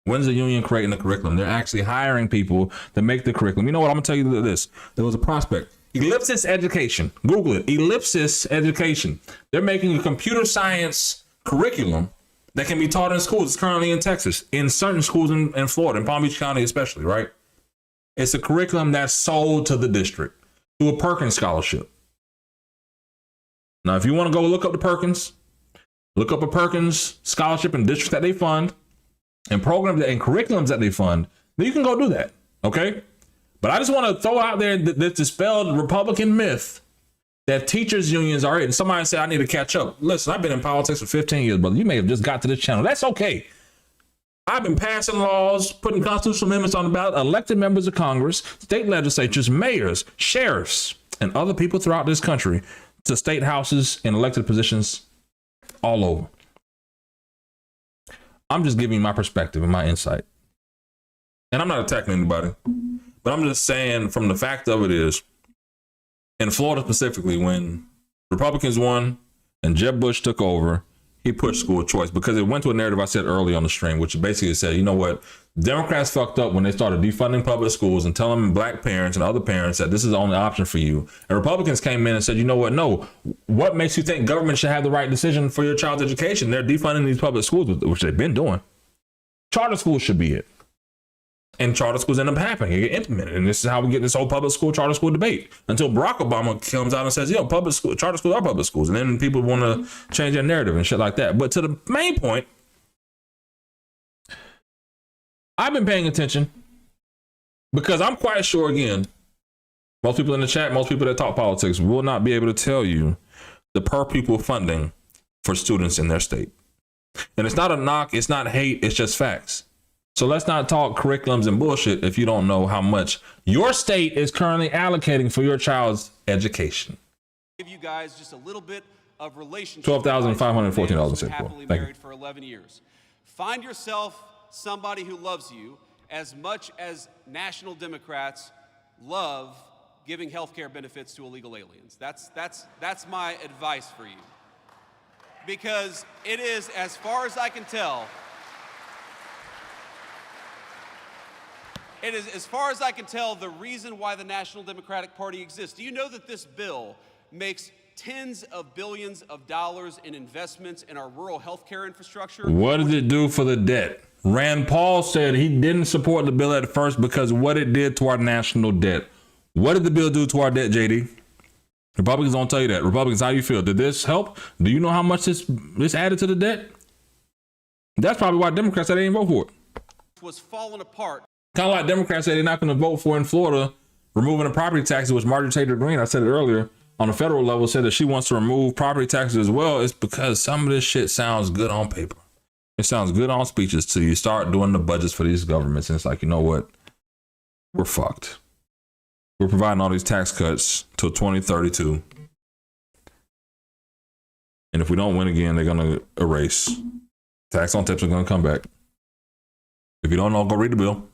When's the union creating the curriculum? They're actually hiring people to make the curriculum. You know what? I'm going to tell you this. There was a prospect. Ellipsis Education. Google it. Ellipsis Education. They're making a computer science curriculum that can be taught in schools. It's currently in Texas, in certain schools in Florida, in Palm Beach County especially, right? It's a curriculum that's sold to the district through a Perkins scholarship. Now, if you want to go look up the Perkins, look up a Perkins scholarship and districts that they fund and programs and curriculums that they fund, then you can go do that, okay? But I just want to throw out there this dispelled Republican myth that teachers unions are it. And somebody said, I need to catch up. Listen, I've been in politics for 15 years, brother. You may have just got to this channel. That's okay. I've been passing laws, putting constitutional amendments on the ballot, elected members of Congress, state legislatures, mayors, sheriffs, and other people throughout this country to state houses and elected positions all over. I'm just giving you my perspective and my insight. And I'm not attacking anybody. But I'm just saying, from the fact of it is, in Florida specifically, when Republicans won and Jeb Bush took over he pushed school choice because it went to a narrative I said early on the stream, which basically said, you know what, Democrats fucked up when they started defunding public schools and telling black parents and other parents that this is the only option for you. And Republicans came in and said, you know what, no, what makes you think government should have the right decision for your child's education? They're defunding these public schools, which they've been doing. Charter schools should be it. And charter schools end up happening. They get implemented. And this is how we get this whole public school, charter school debate. Until Barack Obama comes out and says, public school, charter schools are public schools. And then people want to change their narrative and shit like that. But to the main point, I've been paying attention because I'm quite sure, again, most people in the chat, most people that talk politics will not be able to tell you the per pupil funding for students in their state. And it's not a knock, it's not hate, it's just facts. So let's not talk curriculums and bullshit if you don't know how much your state is currently allocating for your child's education. Give you guys just a little bit of relationship. $12,514 happily Thank you. married for 11 years. Find yourself somebody who loves you as much as national Democrats love giving health care benefits to illegal aliens. That's my advice for you. Because it is, as far as I can tell, it is, as far as I can tell, the reason why the National Democratic Party exists. Do you know that this bill makes tens of billions of dollars in investments in our rural health care infrastructure? What does it do for the debt? Rand Paul said he didn't support the bill at first because what it did to our national debt. What did the bill do to our debt, JD? Republicans don't tell you that. Republicans, how do you feel? Did this help? Do you know how much this added to the debt? That's probably why Democrats said they didn't vote for it. Was falling apart. Kind of like Democrats say they're not going to vote for in Florida, removing the property taxes, which Marjorie Taylor Greene, I said it earlier, on the federal level, said that she wants to remove property taxes as well. It's because some of this shit sounds good on paper. It sounds good on speeches till you start doing the budgets for these governments. And it's like, you know what? We're fucked. We're providing all these tax cuts till 2032. And if we don't win again, they're going to erase. Tax on tips are going to come back. If you don't know, go read the bill.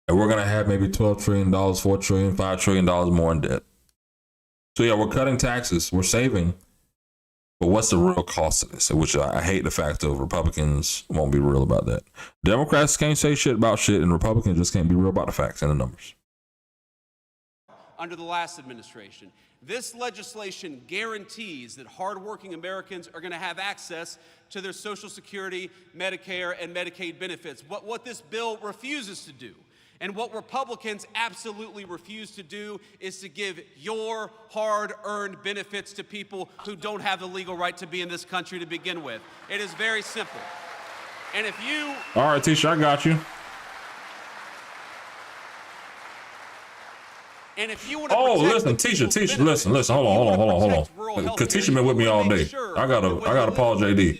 And we're going to have maybe $12 trillion, $4 trillion, $5 trillion more in debt. So yeah, we're cutting taxes. We're saving. But what's the real cost of this? Which I hate the fact of Republicans won't be real about that. Democrats can't say shit about shit, and Republicans just can't be real about the facts and the numbers. Under the last administration, this legislation guarantees that hardworking Americans are going to have access to their Social Security, Medicare, and Medicaid benefits. What this bill refuses to do, and what Republicans absolutely refuse to do, is to give your hard-earned benefits to people who don't have the legal right to be in this country to begin with. It is very simple. And if you... All right, Tisha, I got you. And if you want to listen, Tisha, listen, hold on. Because Tisha been with me all day. I gotta Paul JD.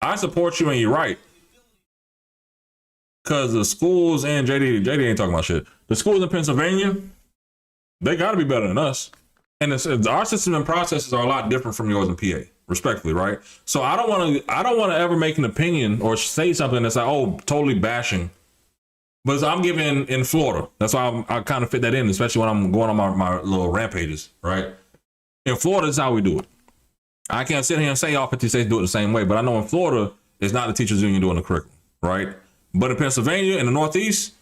I support you and you're right. Because the schools and JD ain't talking about shit. The schools in Pennsylvania, they gotta be better than us. And our system and processes are a lot different from yours in PA, respectfully, right? So I don't want to ever make an opinion or say something that's like, totally bashing. But I'm giving in Florida. That's why I kind of fit that in, especially when I'm going on my little rampages, right? In Florida, that's how we do it. I can't sit here and say all 50 states do it the same way, but I know in Florida, it's not the teachers union doing the curriculum, right? But in Pennsylvania, in the Northeast,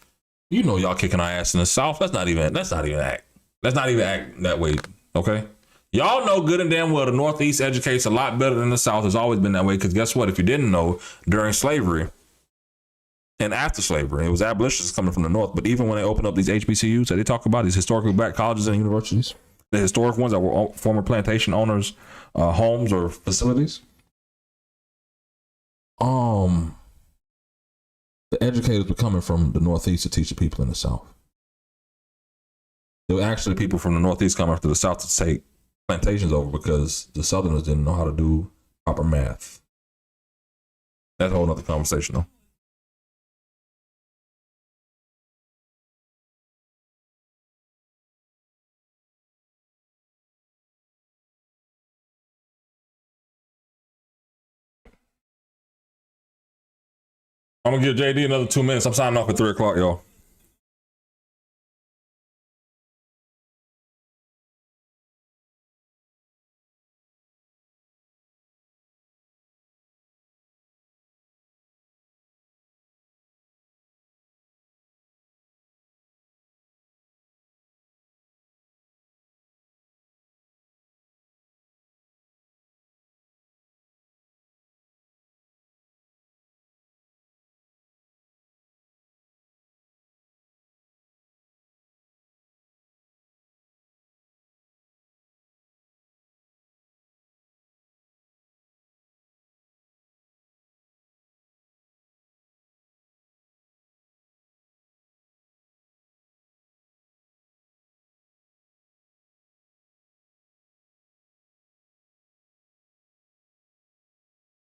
you know y'all kicking our ass in the South. Let's not even act that way, okay? Y'all know good and damn well the Northeast educates a lot better than the South. It's always been that way, because guess what? If you didn't know, during slavery, and after slavery, it was abolitionists coming from the North. But even when they opened up these HBCUs that they talk about, these historically black colleges and universities, the historic ones that were former plantation owners' homes or facilities, the educators were coming from the Northeast to teach the people in the South. There were actually people from the Northeast coming up to the South to take plantations over because the Southerners didn't know how to do proper math. That's a whole other conversation, though. I'm gonna give JD another 2 minutes. I'm signing off at 3 o'clock, y'all.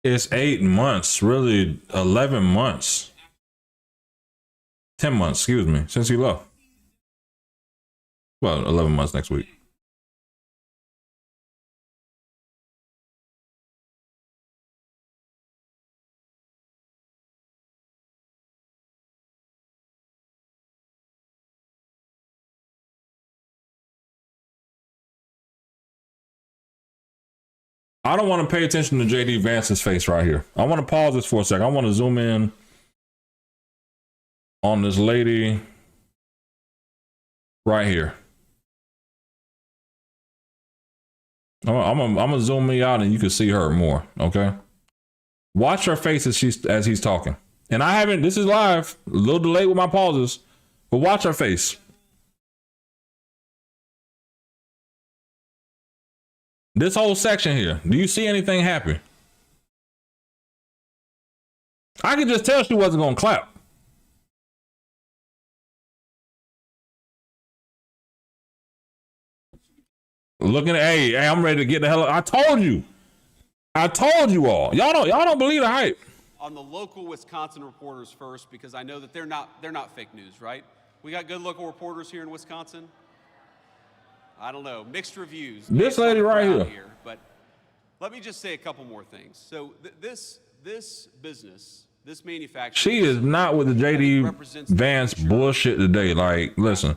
It's 8 months, really 11 months. 10 months, excuse me, since he left. Well, 11 months next week. I don't want to pay attention to JD Vance's face right here. I want to pause this for a second. I want to zoom in on this lady right here. I'm gonna zoom me out and you can see her more, okay? Watch her face as he's talking. And I haven't, this is live, a little delayed with my pauses, but watch her face. This whole section here, do you see anything happy? I could just tell she wasn't gonna clap. Looking at, hey, I'm ready to get the hell out. I told you all. Y'all don't believe the hype. On the local Wisconsin reporters first, because I know that they're not fake news, right? We got good local reporters here in Wisconsin. I don't know, mixed reviews. This lady right here. But let me just say a couple more things. So this business, this manufacturer. She is not with the JD Vance bullshit today. Like, listen,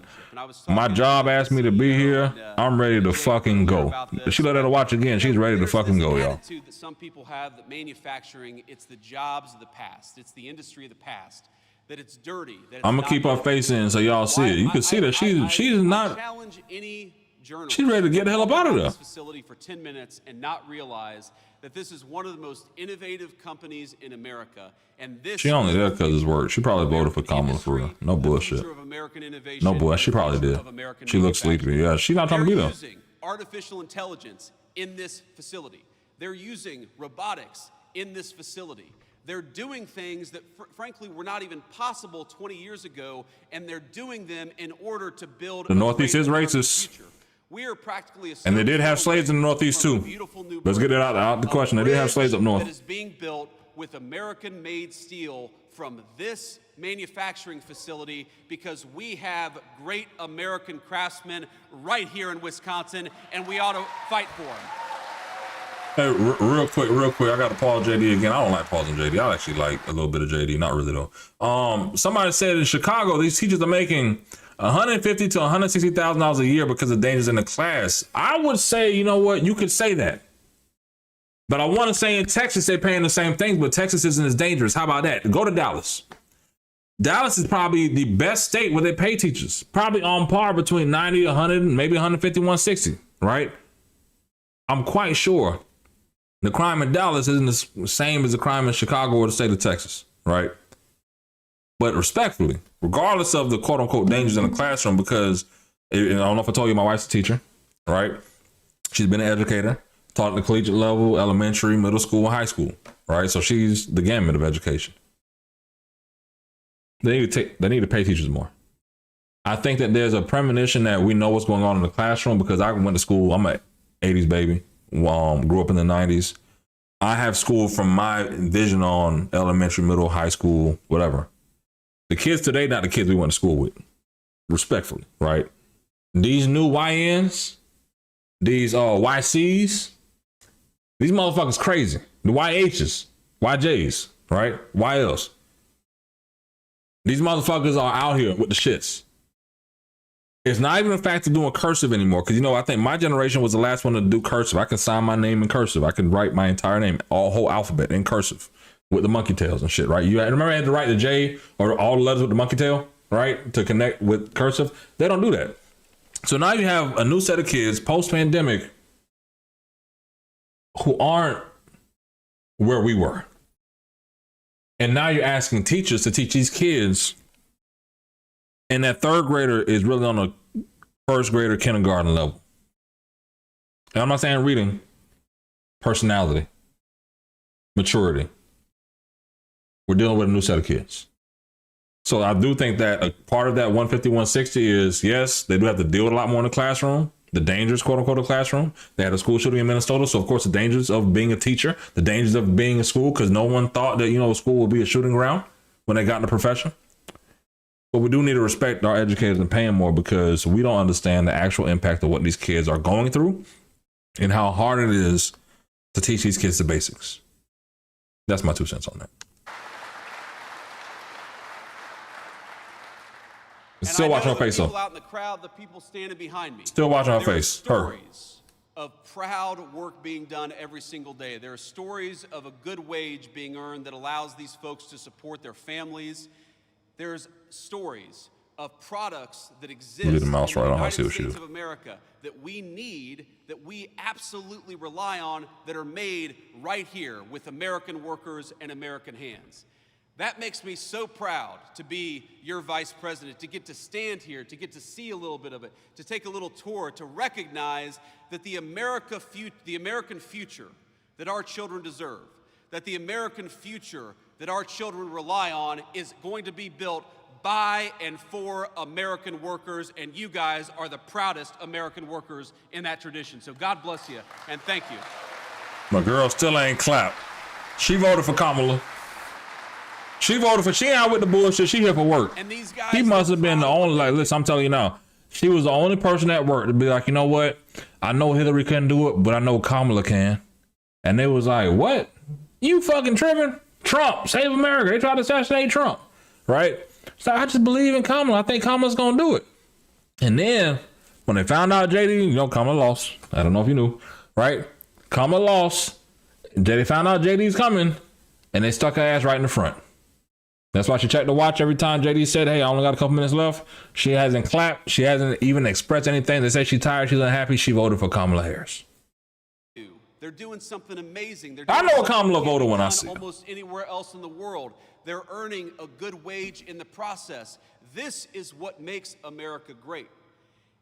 my job asked me to be here. I'm ready to fucking go. If she let her watch again, she's ready to fucking go, y'all. Attitude that some people have that manufacturing, it's the jobs of the past. It's the industry of the past. That it's dirty. That it's I'm gonna keep her face in so y'all see it. You can see that she's not. Challenge any journalist. She's ready to get the hell up out of there. This facility for 10 minutes and not realize that this is one of the most innovative companies in America. And this She only there because it's work. She probably voted for Kamala for real. No bullshit. No bullshit. She probably did. She looks sleepy. Yeah, she's not trying to be there. They're using artificial intelligence in this facility. They're using robotics in this facility. They're doing things that, frankly, were not even possible 20 years ago, and they're doing them in order to build. The Northeast is racist. We are practically and they did have slaves in the Northeast too. Let's get it out the question. They did have slaves up north. That is being built with American-made steel from this manufacturing facility because we have great American craftsmen right here in Wisconsin, and we ought to fight for them. Hey, real quick, I got to pause JD again. I don't like pausing JD. I actually like a little bit of JD, not really though. Somebody said in Chicago, these teachers are making $150,000 to $160,000 a year because of dangers in the class. I would say, you know what, you could say that. But I want to say in Texas, they're paying the same thing, but Texas isn't as dangerous. How about that? Go to Dallas. Dallas is probably the best state where they pay teachers. Probably on par between 90, 100, maybe 150, 160, right? I'm quite sure the crime in Dallas isn't the same as the crime in Chicago or the state of Texas, right? But respectfully, regardless of the quote unquote dangers in the classroom, because I don't know if I told you, my wife's a teacher, right? She's been an educator, taught at the collegiate level, elementary, middle school, high school, right? So she's the gamut of education. They need to pay teachers more. I think that there's a premonition that we know what's going on in the classroom because I went to school. I'm an 80s baby. Grew up in the 90s. I have school from my vision on elementary, middle, high school, whatever. The kids today, not the kids we went to school with. Respectfully, right? These new YNs, these YCs, these motherfuckers crazy. The YHs, YJs, right? YLs. These motherfuckers are out here with the shits. It's not even a fact of doing cursive anymore. Because, you know, I think my generation was the last one to do cursive. I can sign my name in cursive. I can write my entire name, whole alphabet in cursive with the monkey tails and shit, right? You remember I had to write the J or all the letters with the monkey tail, right? To connect with cursive. They don't do that. So now you have a new set of kids post-pandemic who aren't where we were. And now you're asking teachers to teach these kids. And that third grader is really on a first grader kindergarten level. And I'm not saying reading, personality, maturity. We're dealing with a new set of kids. So I do think that a part of that 150, 160 is, yes, they do have to deal with a lot more in the classroom, the dangers, quote unquote, of classroom. They had a school shooting in Minnesota. So, of course, the dangers of being a teacher, the dangers of being in school, because no one thought that, you know, school would be a shooting ground when they got in the profession. But we do need to respect our educators and pay them more, because we don't understand the actual impact of what these kids are going through and how hard it is to teach these kids the basics. That's my 2 cents on that. Still watching her face, though. Out in the crowd, the people standing behind me. Still watching her face. Her. Of proud work being done every single day. There are stories of a good wage being earned that allows these folks to support their families. There's stories of products that exist in the United States of America that we need, that we absolutely rely on, that are made right here with American workers and American hands. That makes me so proud to be your vice president, to get to stand here, to get to see a little bit of it, to take a little tour, to recognize that the American future that our children deserve, that the American future that our children rely on is going to be built by and for American workers, and you guys are the proudest American workers in that tradition. So God bless you, and thank you. My girl still ain't clapped. She voted for Kamala. She voted for, she ain't out with the bullshit. She here for work. And these guys, he must have been the only, like, listen, I'm telling you now, she was the only person at work to be like, you know what? I know Hillary couldn't do it, but I know Kamala can. And they was like, what? You fucking tripping? Trump, save America. They tried to assassinate Trump, right? So I just believe in Kamala. I think Kamala's gonna do it. And then when they found out JD, you know, Kamala lost. I don't know if you knew, right? Kamala lost. They found out JD's coming, and they stuck her ass right in the front. That's why she checked the watch every time JD said, hey, I only got a couple minutes left. She hasn't clapped. She hasn't even expressed anything. They say she's tired. She's unhappy. She voted for Kamala Harris. They're doing something amazing. I know what Kamala voted when I see her. Almost anywhere else in the world. They're earning a good wage in the process. This is what makes America great.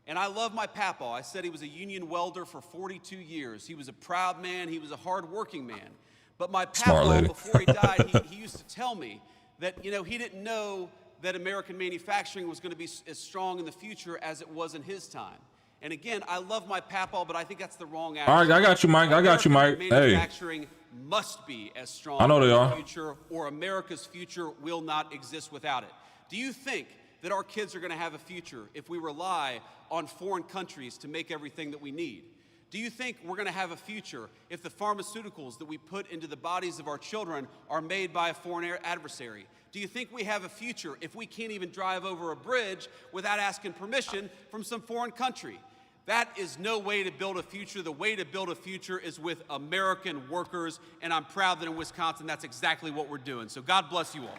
And I love my papa. I said he was a union welder for 42 years. He was a proud man. He was a hard-working man. But my papa, before he died, he used to tell me that, you know, he didn't know that American manufacturing was going to be as strong in the future as it was in his time. And again, I love my papaw, but I think that's the wrong attitude. All right, I got you, Mike. I got you, Mike. Manufacturing must be as strong I know they in the are. future, or America's future will not exist without it. Do you think that our kids are going to have a future if we rely on foreign countries to make everything that we need? Do you think we're going to have a future if the pharmaceuticals that we put into the bodies of our children are made by a foreign adversary? Do you think we have a future if we can't even drive over a bridge without asking permission from some foreign country? That is no way to build a future. The way to build a future is with American workers, and I'm proud that in Wisconsin, that's exactly what we're doing. So God bless you all.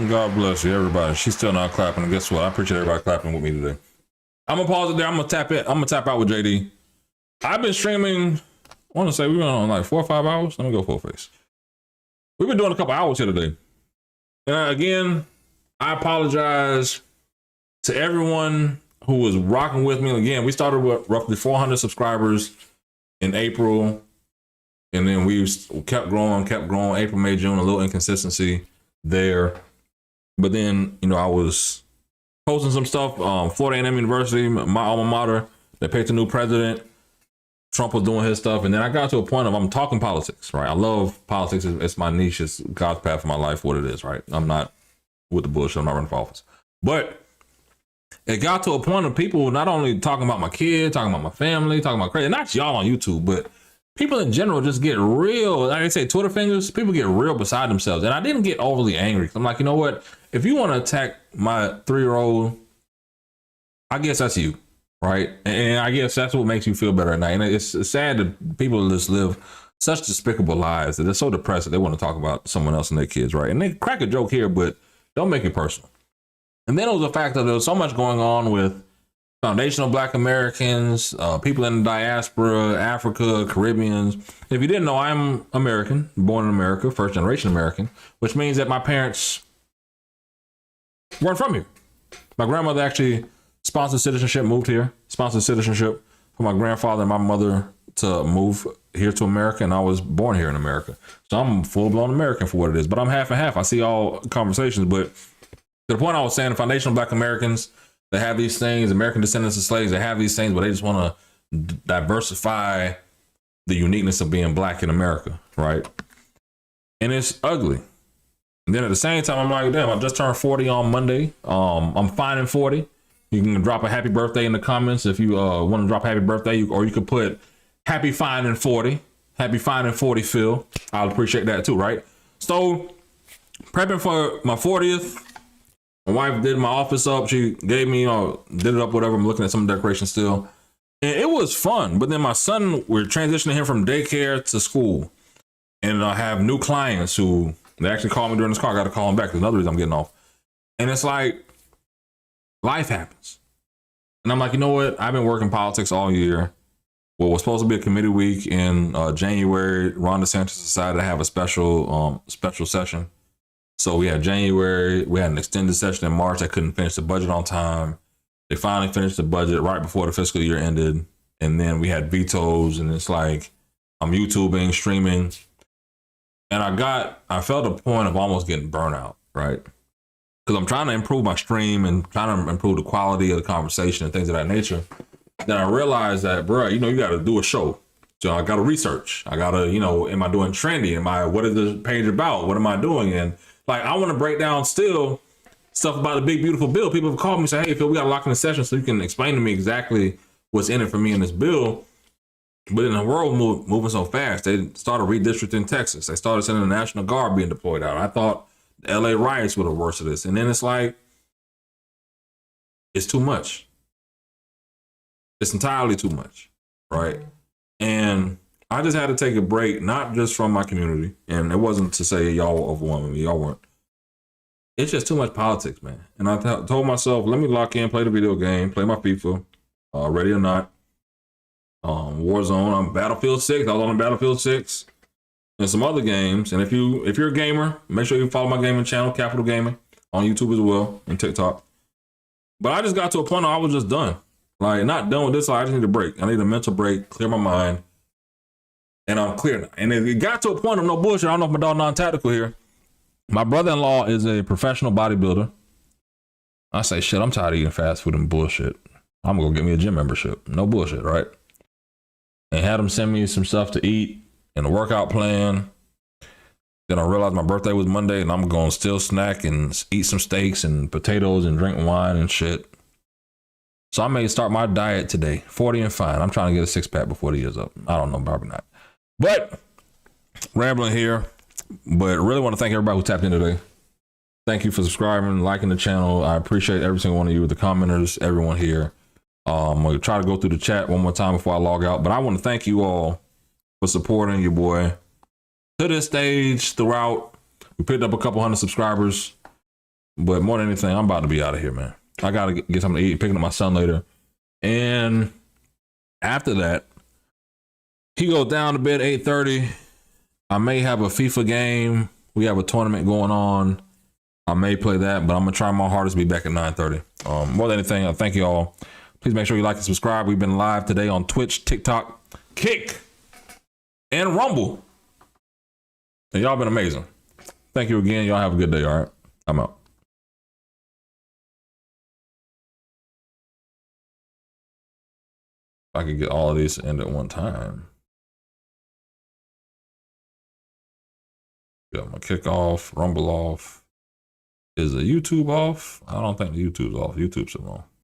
God bless you, everybody. She's still not clapping, and guess what? I appreciate everybody clapping with me today. I'm gonna pause it there. I'm gonna tap in. I'm gonna tap out with JD. I've been streaming, I want to say we've been on like 4 or 5 hours. Let me go full face. We've been doing a couple hours here today. Again, I apologize to everyone who was rocking with me. Again, we started with roughly 400 subscribers in April, and then we kept growing. April, May, June, a little inconsistency there. But then, you know, I was posting some stuff. Florida A&M University, my alma mater, they picked a new president. Trump was doing his stuff. And then I got to a point of I'm talking politics, right? I love politics. It's my niche. It's God's path for my life, what it is, right? I'm not with the bullshit. I'm not running for office. But it got to a point of people not only talking about my kids, talking about my family, talking about crazy, not y'all on YouTube, but people in general just get real, like I say, Twitter fingers, people get real beside themselves. And I didn't get overly angry. I'm like, you know what? If you want to attack my 3-year-old, I guess that's you, right? And I guess that's what makes you feel better at night. And it's sad that people just live such despicable lives that they're so depressed that they want to talk about someone else and their kids, right? And they crack a joke here, but don't make it personal. And then it was the fact that there was so much going on with foundational Black Americans, people in the diaspora, Africa, Caribbeans. If you didn't know, I'm American, born in America, first generation American, which means that my parents weren't from here. My grandmother actually sponsored citizenship, moved here, sponsored citizenship for my grandfather and my mother to move here to America, and I was born here in America. So I'm full-blown American for what it is, but I'm half and half. I see all conversations, but to the point I was saying, the foundational Black Americans, They have these things, American descendants of slaves, they have these things, but they just want to diversify the uniqueness of being black in America, right? And it's ugly. And then at the same time, I'm like, damn, I just turned 40 on Monday. I'm fine in 40. You can drop a happy birthday in the comments if you want to drop happy birthday, or you could put happy fine in 40. Happy fine in 40, Phil. I'll appreciate that too, right? So, prepping for my 40th. My wife did my office up. She gave me, did it up, whatever. I'm looking at some decorations still. And it was fun. But then my son, we're transitioning him from daycare to school. And I have new clients who, they actually called me during this call. I got to call them back. There's another reason I'm getting off. And it's like, life happens. And I'm like, you know what? I've been working politics all year. What was supposed to be a committee week in January, Ron DeSantis decided to have a special session. So we had January, we had an extended session in March. I couldn't finish the budget on time. They finally finished the budget right before the fiscal year ended. And then we had vetoes, and it's like, I'm YouTubing, streaming. And I felt a point of almost getting burnout, right? Because I'm trying to improve my stream and trying to improve the quality of the conversation and things of that nature. Then I realized that, bro, you got to do a show. So I got to research. I got to, am I doing trendy? What is the page about? What am I doing? And like, I want to break down still stuff about the big, beautiful bill. People have called me and say, hey, Phil, we got to lock in a session so you can explain to me exactly what's in it for me in this bill. But in the world moving so fast, they started redistricting Texas. They started sending the National Guard being deployed out. I thought the LA riots would have worse of this. And then it's like, it's too much. It's entirely too much, right? And I just had to take a break, not just from my community. And it wasn't to say y'all were overwhelming me. Y'all weren't. It's just too much politics, man. And I told myself, let me lock in, play the video game, play my FIFA, ready or not. Warzone, I'm Battlefield 6. I was on Battlefield 6 and some other games. And if you're a gamer, make sure you follow my gaming channel, Capital Gaming, on YouTube as well and TikTok. But I just got to a point where I was just done. Like, not done with this. I just need a break. I need a mental break, clear my mind. And I'm clear now. And it got to a point of no bullshit. I don't know if my dog non-tactical here. My brother-in-law is a professional bodybuilder. I say, shit, I'm tired of eating fast food and bullshit. I'm going to go get me a gym membership. No bullshit, right? And had him send me some stuff to eat and a workout plan. Then I realized my birthday was Monday and I'm going to still snack and eat some steaks and potatoes and drink wine and shit. So I may start my diet today, 40 and fine. I'm trying to get a six-pack before the year's up. I don't know, probably not. But rambling here, but really want to thank everybody who tapped in today. Thank you for subscribing, liking the channel. I appreciate every single one of you, the commenters, everyone here. I'm going to try to go through the chat one more time before I log out. But I want to thank you all for supporting your boy to this stage throughout. We picked up a couple hundred subscribers. But more than anything, I'm about to be out of here, man. I got to get something to eat, picking up my son later. And after that, he goes down to bed 8:30. I may have a FIFA game. We have a tournament going on. I may play that, but I'm going to try my hardest to be back at 9:30. More than anything, I thank you all. Please make sure you like and subscribe. We've been live today on Twitch, TikTok, Kick, and Rumble. And y'all been amazing. Thank you again. Y'all have a good day, all right? I'm out. If I could get all of these to end at one time. Got my kick off, Rumble off. Is the YouTube off? I don't think the YouTube's off. YouTube's still on.